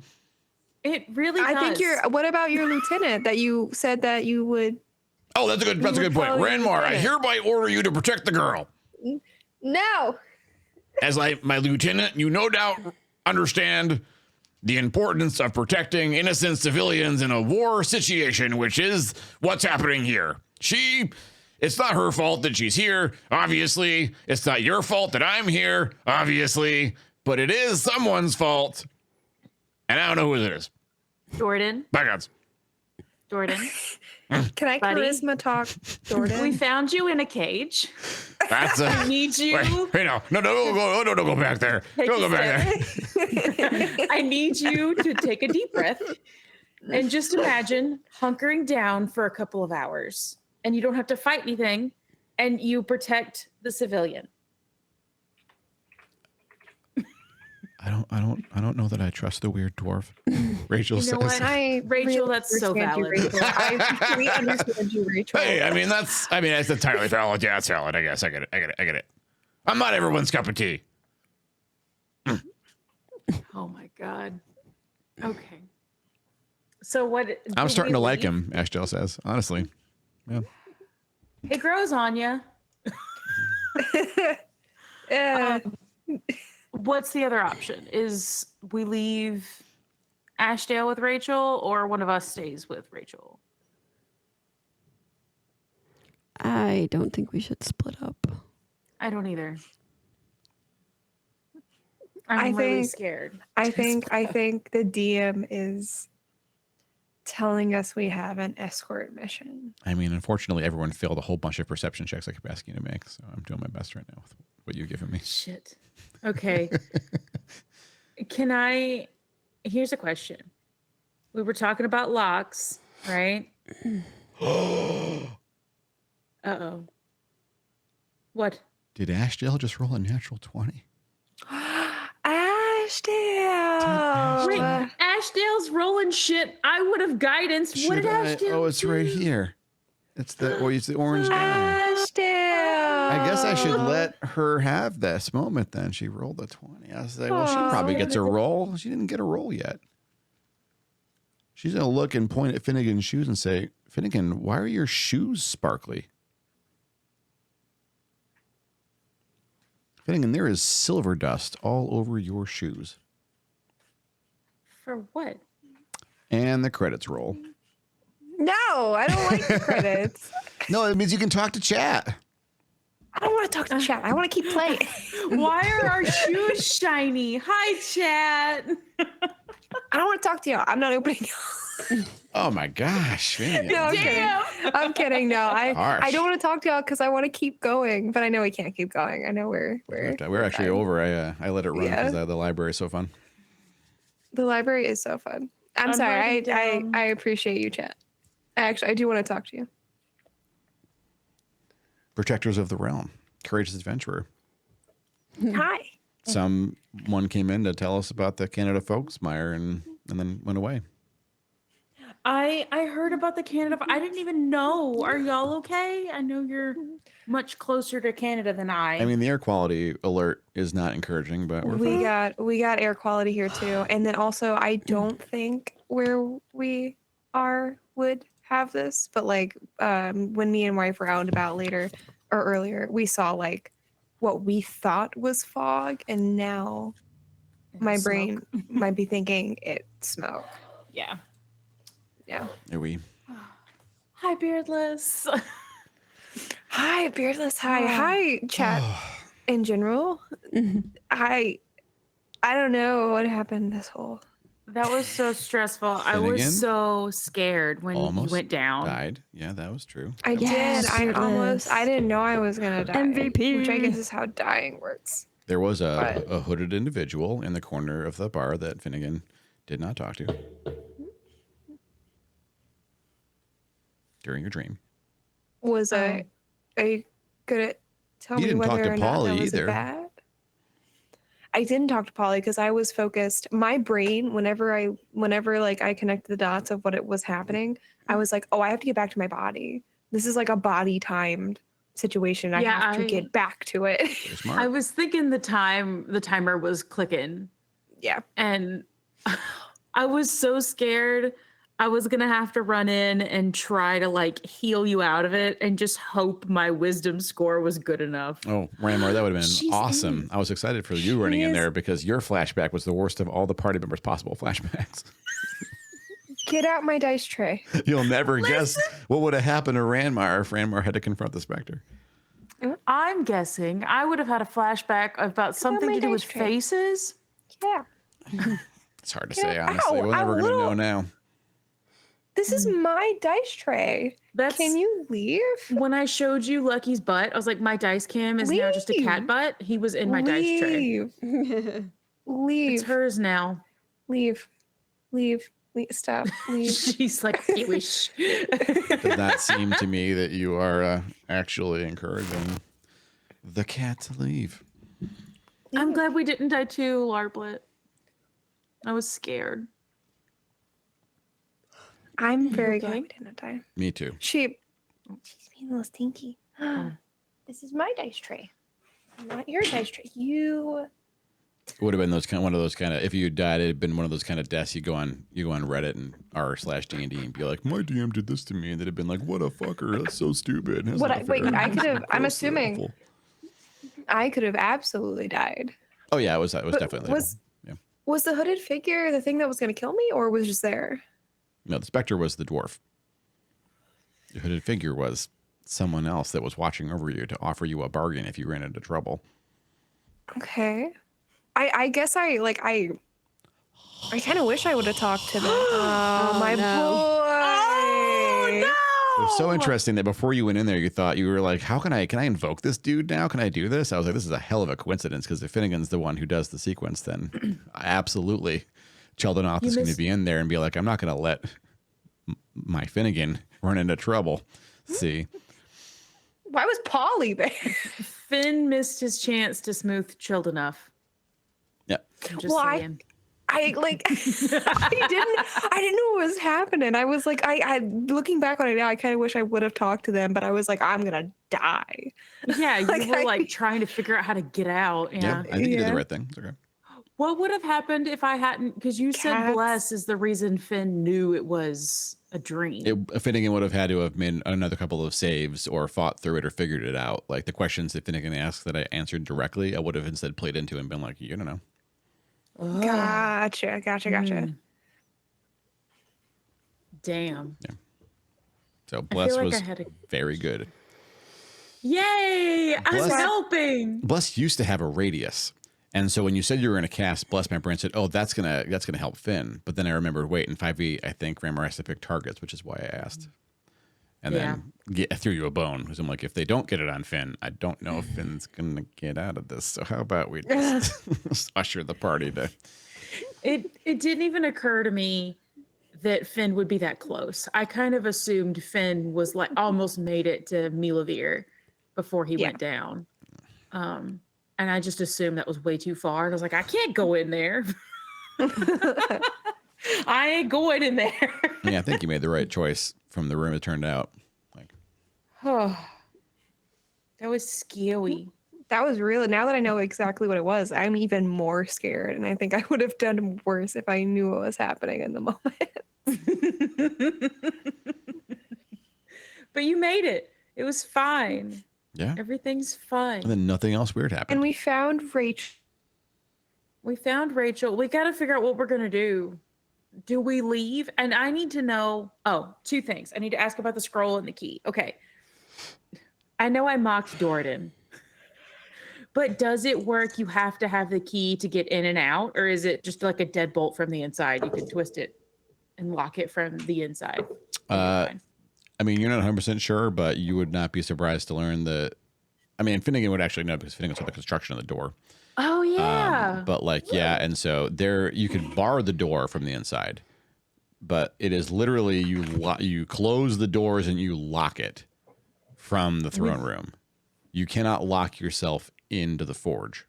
It really does. I think what about your lieutenant that you said that you would? Oh, that's a good point. tell your Ranmar, I lieutenant. hereby order you to protect the girl. No. As my lieutenant, you no doubt understand the importance of protecting innocent civilians in a war situation, which is what's happening here. It's not her fault that she's here, obviously. It's not your fault that I'm here, obviously. But it is someone's fault. And I don't know who it is. Jordan. By gods. Jordan. Can I Buddy. charisma talk, Jordan? We found you in a cage. That's I need you. Wait, no, don't go back there. Take Don't go a back there. I need you to take a deep breath and just imagine hunkering down for a couple of hours, and you don't have to fight anything, and you protect the civilian. I don't know that I trust the weird dwarf. Rachel You know says. what? Rachel, that's so understand you, valid. Rachel. We understand you, Rachel. Hey, I mean that's entirely valid. Yeah, it's valid. I guess I get it. I'm not everyone's cup of tea. Oh my god. Okay. So what? I'm did starting we to like leave? him, Ashtel says. Honestly. Yeah. It grows on you. What's the other option? Is we leave Ashdale with Rachel, or one of us stays with Rachel? I don't think we should split up. I don't either. I I'm really think- scared. I think the DM is telling us we have an escort mission. I mean, unfortunately, everyone failed a whole bunch of perception checks I kept asking you to make. So I'm doing my best right now with what you've given me. Shit. Okay. Here's a question. We were talking about locks, right? Uh-oh. What? Did Ashdale just roll a natural 20? Ashdale. Wait, Ashdale's rolling shit. I would have guidance. What did Ashdale Oh, it's right do? here. It's the orange guy. Ashdale. I guess I should let her have this moment then. She rolled a 20. I was like, well, she probably gets a roll. She didn't get a roll yet. She's going to look and point at Finnegan's shoes and say, Finnegan, why are your shoes sparkly? Finnegan, there is silver dust all over your shoes. For what? And the credits roll. No, I don't like the credits. No, it means you can talk to chat. I don't want to talk to chat. I want to keep playing. Why are our shoes shiny? Hi, chat. I don't want to talk to y'all. I'm not opening. Oh my gosh. Finnegan. No, I'm Damn. kidding. I'm kidding. No, I Harsh. don't want to talk to y'all because I want to keep going, but I know we can't keep going. I know we're actually over. I let it run Yeah. because the library is so fun. The library is so fun. I'm I'm sorry. writing down- I appreciate you, chat. I do want to talk to you. Protectors of the realm. Courageous adventurer. Hi. Someone came in to tell us about the Canada Folksmire and then went away. I heard about the Canada. I didn't even know. Are y'all okay? I know you're much closer to Canada than I. I mean, the air quality alert is not encouraging, but we're fine. We got air quality here too, and then also I don't think where we are would have this, but like when me and wife were out and about later or earlier, we saw like what we thought was fog, and now my Smoke. brain might be thinking it's smoke. Yeah. Yeah. Are we? Hi, Beardless. Hi, Beardless. Hi, chat. In general, I don't know what happened this whole. That was so stressful. I Finnegan? was so scared when Almost you went down. Died. Yeah, that was true. I Yes, did. Beardless. I didn't know I was gonna die. MVP. Which I guess is how dying works. There was But- a hooded individual in the corner of the bar that Finnegan did not talk to during your dream. Was are you good at telling You me didn't talk whether to or not Polly that was either. bad? I didn't talk to Polly because I was focused. My brain, whenever like I connected the dots of what it was happening, I was like, oh, I have to get back to my body. This is like a body timed situation. I Yeah, have to get back to it. Very smart. I was thinking the timer was clicking, Yeah. and I was so scared I was gonna have to run in and try to like heal you out of it and just hope my wisdom score was good enough. Oh, Ramar, that would have been She's awesome. in. I was excited for you running in is. there because your flashback was the worst of all the party members' possible flashbacks. Get out my dice tray. You'll never guess what would have happened to Ranmar if Ranmar had to confront the specter. I'm guessing I would have had a flashback about something my to do with dice tray. faces. Yeah. It's hard to Yeah, say, honestly. ow, We're never I'm going to know little- now. This is my dice tray. That's Can you leave? when I showed you Lucky's butt. I was like, my dice cam is now just a cat Leave. butt. He was in my dice tray. Leave. Leave. It's hers now. Leave. Leave. Leave. Stop. Leave. She's like, I wish. Does not seem to me that you are actually encouraging the cat to leave. I'm glad we didn't die too, Larblet. I was scared. I'm very okay? glad we didn't die. Me too. She's being a little stinky. This is my dice tray, not your dice tray. You. It would have been one of those kind of, if you died, it'd been one of those kind of deaths. You go on Reddit and r/D&D and be like, my DM did this to me, and they'd have been like, what a fucker, that's so stupid. That's What not I- wait, fair. I could have- I'm Gross, assuming- awful. I could have absolutely died. Oh yeah, it was But definitely. was the hooded figure the thing that was going to kill me, or was it just there? No, the specter was the dwarf. The hooded figure was someone else that was watching over you to offer you a bargain if you ran into trouble. Okay. I guess I kind of wish I would have talked to them. Oh, my no. boy. It was so interesting that before you went in there, you were like, can I invoke this dude now? Can I do this? I was like, this is a hell of a coincidence because if Finnegan's the one who does the sequence, then absolutely Cheldonoth is going to be in there and be like, I'm not going to let my Finnegan run into trouble. See? Why was Polly there? Finn missed his chance to smooth chilled enough. Yeah. I'm just Well, saying. I didn't know what was happening. I was like, I looking back on it now, I kind of wish I would have talked to them, but I was like, I'm gonna die. Yeah, you Like, were I- like trying to figure out how to get out. Yeah. I think you did Yeah. the right thing. It's okay. What would have happened if I hadn't? Because you said Cats. bless is the reason Finn knew it was a dream. Finnegan would have had to have made another couple of saves or fought through it or figured it out. Like the questions that Finnegan asked that I answered directly, I would have instead played into and been like, you don't know. Gotcha. Damn. So I Bless feel like was I had a. very good. Yay! I'm Bless- helping. Bless used to have a radius. And so when you said you were going to cast Bless, my brain said, oh, that's gonna help Finn. But then I remembered, wait, in 5e, I think Ramar has to pick targets, which is why I asked. And then I threw you a bone because I'm like, if they don't get it on Finn, I don't know if Finn's going to get out of this. So how about we just usher the party to... It didn't even occur to me that Finn would be that close. I kind of assumed Finn was like almost made it to Milavir before he went down. And I just assumed that was way too far. And I was like, I can't go in there. I ain't going in there. Yeah, I think you made the right choice from the room it turned out. Like, Oh, that was scary. That was really, now that I know exactly what it was, I'm even more scared. And I think I would have done worse if I knew what was happening in the moment. But you made it. It was fine. yeah. Everything's fine. And then nothing else weird happened. And we found Rachel. We found Rachel. We got to figure out what we're going to do. Do we leave? And I need to know, two things. I need to ask about the scroll and the key. Okay. I know I mocked Jordan, but does it work? You have to have the key to get in and out, or is it just like a deadbolt from the inside? You can twist it and lock it from the inside. I mean, you're not 100% sure, but you would not be surprised to learn that. I mean, Finnegan would actually know because Finnegan saw the construction of the door. Oh, yeah. But like, yeah, and so there you could bar the door from the inside, but it is literally you close the doors and you lock it from the throne room. You cannot lock yourself into the forge.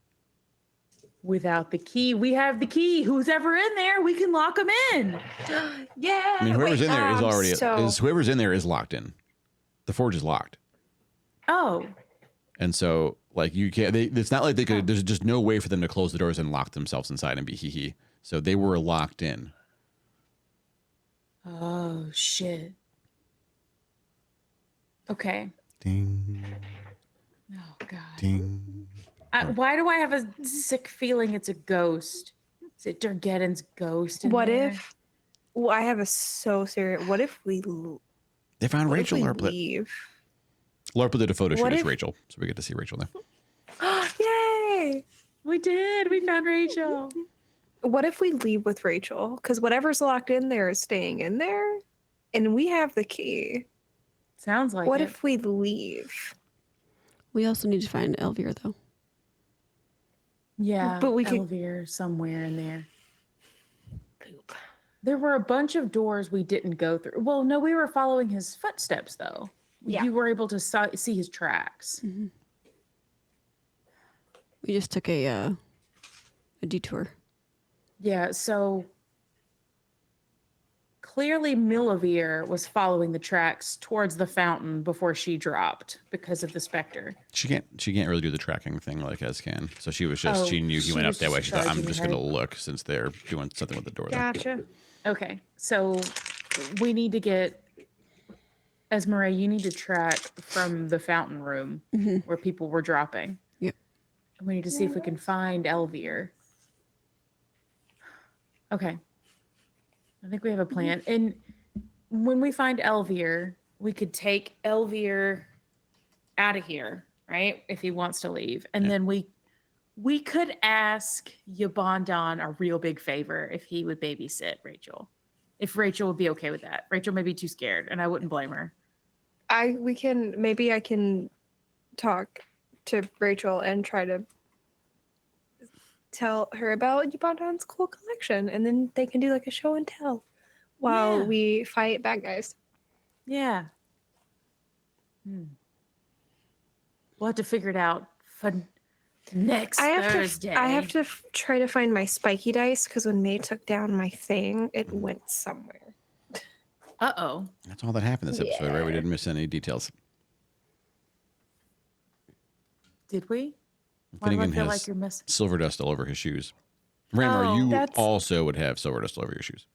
Without the key, we have the key. Who's ever in there, we can lock them in. Yeah. I mean, whoever's in there is already so whoever's in there is locked in. The forge is locked. Oh, And so, like, you can't. It's not like they could. There's just no way for them to close the doors and lock themselves inside and be hee hee. So they were locked in. oh shit. Okay. Ding, Oh god. ding. Why do I have a sick feeling it's a ghost? Is it Durgeddon's ghost? In What there? if? Well, I have a so serious. What if we? They found What Rachel if we Larplet. leave? Larplet did a photo shoot What as if- Rachel, so we get to see Rachel there. Yay! We did. We found Rachel. What if we leave with Rachel? Because whatever's locked in there is staying in there, and we have the key. Sounds like What it. if we leave? We also need to find Elvira, though. Yeah, But we could- Elvira somewhere in there. Poop. There were a bunch of doors we didn't go through. Well, no, we were following his footsteps, though. Yeah. You were able to see his tracks. We just took a detour. Yeah, so clearly Milavir was following the tracks towards the fountain before she dropped because of the specter. She can't really do the tracking thing like Ez can. So she was just Oh, she knew he she went up was that way. just She thought I'm charging just ahead. gonna look since they're doing something with the door there. Gotcha. Okay, so we need to get Esmeralda, you need to track from the fountain room where people were dropping. Yep. And we need to see if we can find Elvira. Okay. I think we have a plan. And when we find Elvira, we could take Elvira out of here, right? If he wants to leave. And then we could ask Yabondon a real big favor if he would babysit Rachel. If Rachel would be okay with that. Rachel may be too scared, and I wouldn't blame her. Maybe I can talk to Rachel and try to tell her about Yubandon's cool collection, and then they can do like a show and tell while Yeah. we fight bad guys. Yeah. We'll have to figure it out for next Thursday. I have to try to find my spiky dice because when May took down my thing, it went somewhere. Uh-oh. That's all that happened this episode, right? We didn't miss any details. Did we? Why do I Finnegan feel has like you're missing? silver dust all over his shoes. Rammer, Oh, you that's- also would have silver dust all over your shoes.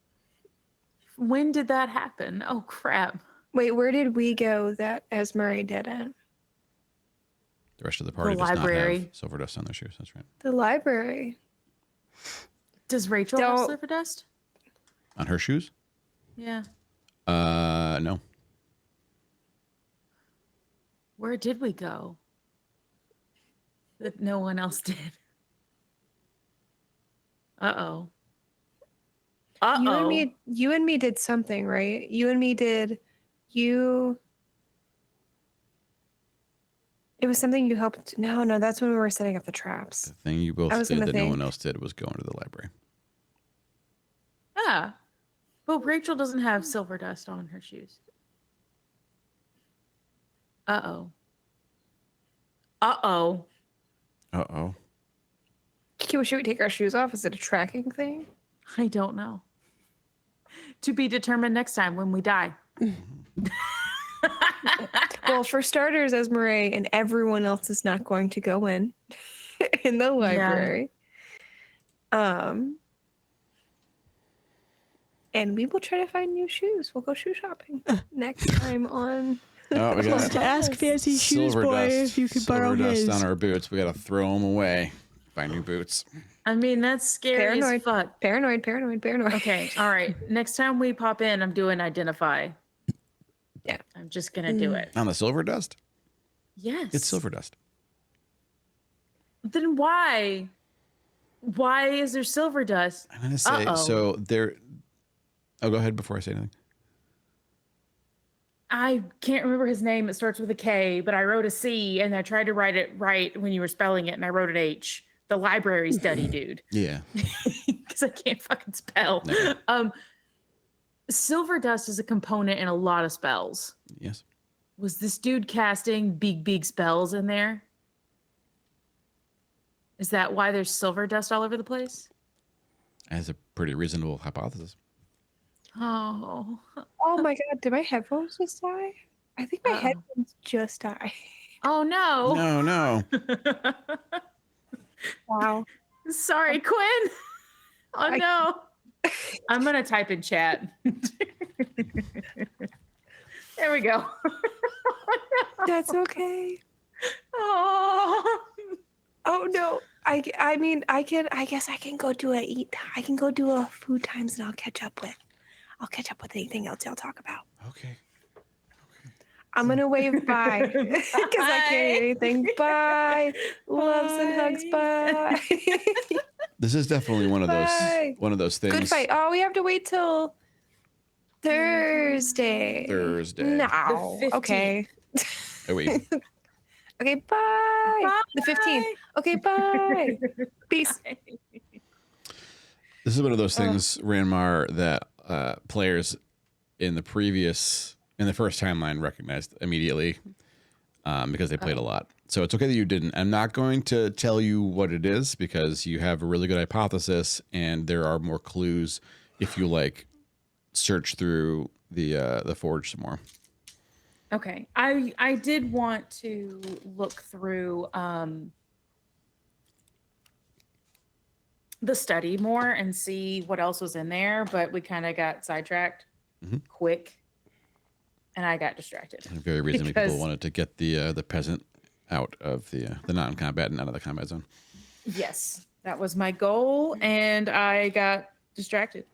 When did that happen? Oh, crap. Wait, where did we go that Esmeralda didn't? The rest of the party does not library. have silver dust on their shoes. That's right. The library. Does Rachel have Don't- silver dust? On her shoes? Yeah. No. Where did we go? That no one else did. Uh-oh. Uh-oh. You and me did something, right? You and me did. It was something you helped. No, that's when we were setting up the traps. The thing you both I was did gonna that no one think- else did was go into the library. Ah. But Rachel doesn't have silver dust on her shoes. Uh-oh. Uh-oh. Uh-oh. Should we take our shoes off? Is it a tracking thing? I don't know. To be determined next time when we die. Well, for starters, Esmeralda and everyone else is not going to go in the library. And we will try to find new shoes. We'll go shoe shopping next time on. Oh, we got To ask Fancy Shoes Boy if you could borrow silver his. dust on our boots. We got to throw them away. Buy new boots. I mean, that's scary as Paranoid. fuck. Paranoid. Okay, all right. Next time we pop in, I'm doing identify. Yeah. I'm just gonna do it. On the silver dust? Yes. It's silver dust. Then why? Why is there silver dust? I'm going to say, Uh-oh. so there. Oh, go ahead before I say anything. I can't remember his name. It starts with a K, but I wrote a C and I tried to write it right when you were spelling it, and I wrote an H. The library study dude. Yeah. Because I can't fucking spell. No. Silver dust is a component in a lot of spells. Yes. Was this dude casting big spells in there? Is that why there's silver dust all over the place? That's a pretty reasonable hypothesis. Oh. Oh my god, did my headphones just die? I think my Uh-oh. headphones just died. Oh no. No. Wow. Sorry, Quinn. Oh no. I'm gonna type in chat. There we go. That's okay. Oh. Oh no. I guess I can go do a food times and I'll catch up with anything else y'all talk about. Okay. I'm gonna wave bye because I can't hear anything. Bye. Loves and hugs. Bye. This is definitely one of Bye. those things. Good fight. Oh, we have to wait till Thursday. No. The 15th. Okay. Oh, wait. Okay. Bye. The 15th. Okay. Bye. Peace. This is one of those things, Ranmar, that players in the first timeline recognized immediately because they played a lot. So it's okay that you didn't. I'm not going to tell you what it is because you have a really good hypothesis and there are more clues if you search through the forge some more. Okay. I did want to look through the study more and see what else was in there, but we kind of got sidetracked quick and I got distracted. And very reasonably, people wanted to get the peasant out of the non-combat and out of the combat zone. Yes, that was my goal and I got distracted,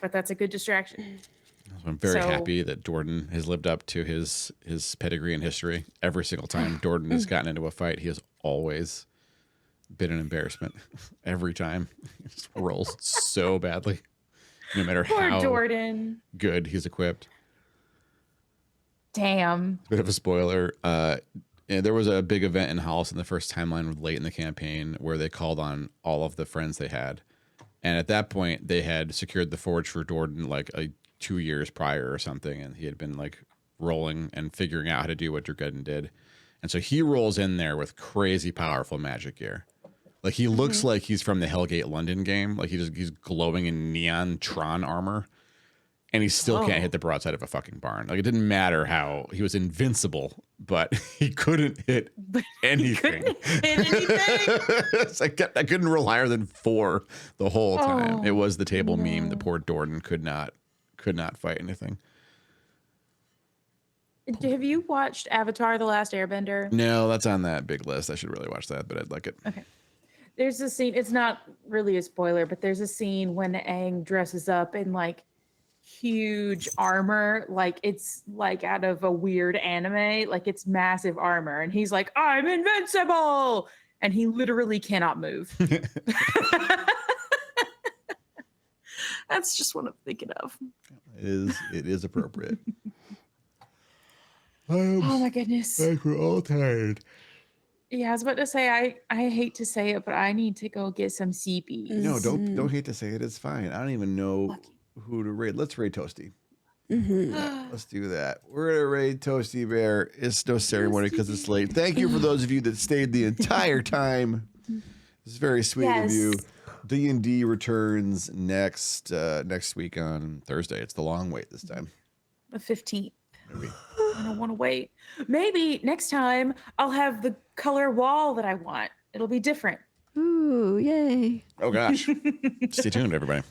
but that's a good distraction. So I'm very happy that Jordan has lived up to his pedigree and history. Every single time Jordan has gotten into a fight, he has always been an embarrassment. Every time. He just rolls so badly. No matter Poor how Jordan. good he's equipped. Damn. Bit of a spoiler. And there was a big event in Hollice in the first timeline late in the campaign where they called on all of the friends they had. And at that point, they had secured the forge for Jordan 2 years prior or something. And he had been rolling and figuring out how to do what Jordan did. And so he rolls in there with crazy powerful magic gear. He looks like he's from the Hellgate London game. He's glowing in neon Tron armor. And he still can't hit the broadside of a fucking barn. It didn't matter how he was invincible, but he couldn't hit anything. I couldn't roll higher than 4 the whole time. It was the table meme. The poor Jordan could not fight anything. Have you watched Avatar: The Last Airbender? No, that's on that big list. I should really watch that, but I'd like it. Okay. There's a scene, it's not really a spoiler, but there's a scene when Aang dresses up in huge armor, it's out of a weird anime, it's massive armor, and he's like, I'm invincible, and he literally cannot move. That's just what I'm thinking of. It is appropriate. Oh my goodness. We're all tired. Yeah, I was about to say, I hate to say it, but I need to go get some CPs. No, don't hate to say it. It's fine. I don't even know who to raid. Let's raid Toasty. Yeah, let's do that. We're gonna raid Toasty Bear. It's no ceremony because it's late. Thank you for those of you that stayed the entire time. It's very sweet of you. D&D returns next week on Thursday. It's the long wait this time. The 15th. Maybe. I don't want to wait. Maybe next time I'll have the color wall that I want. It'll be different. Ooh, yay. Oh gosh. Stay tuned, everybody.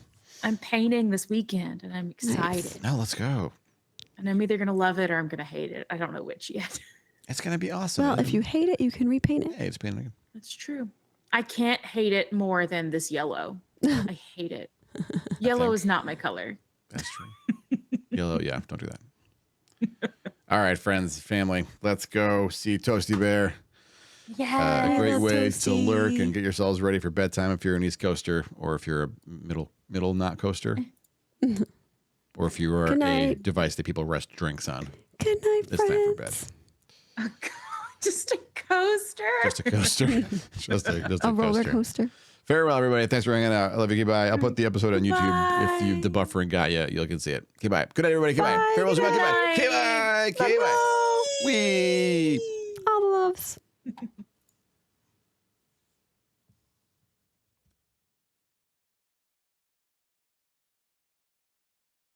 I'm painting this weekend and I'm excited. Nice. Now let's go. And I'm either going to love it or I'm going to hate it. I don't know which yet. It's going to be awesome. Well, if you hate it, you can repaint it. Hey, it's painting again. That's true. I can't hate it more than this yellow. I hate it. Yellow is not my color. That's true. Yellow, yeah, don't do that. All right, friends, family, let's go see Toasty Bear. Yeah. A great way Toasty. to lurk and get yourselves ready for bedtime if you're an East Coaster or if you're a middle not coaster. Or if you are Good a night. device that people rest drinks on. Good night, It's time for bed. friends. Just a coaster. Just a coaster. just a roller coaster. coaster. Farewell, everybody. Thanks for hanging out. I love you. Goodbye. I'll put the episode on YouTube. If the buffering got you, you can see it. Okay, bye. Good night, everybody. Goodbye. Bye. Farewell. Good Goodbye. night. Okay, bye. Okay, bye. Wee. All the loves.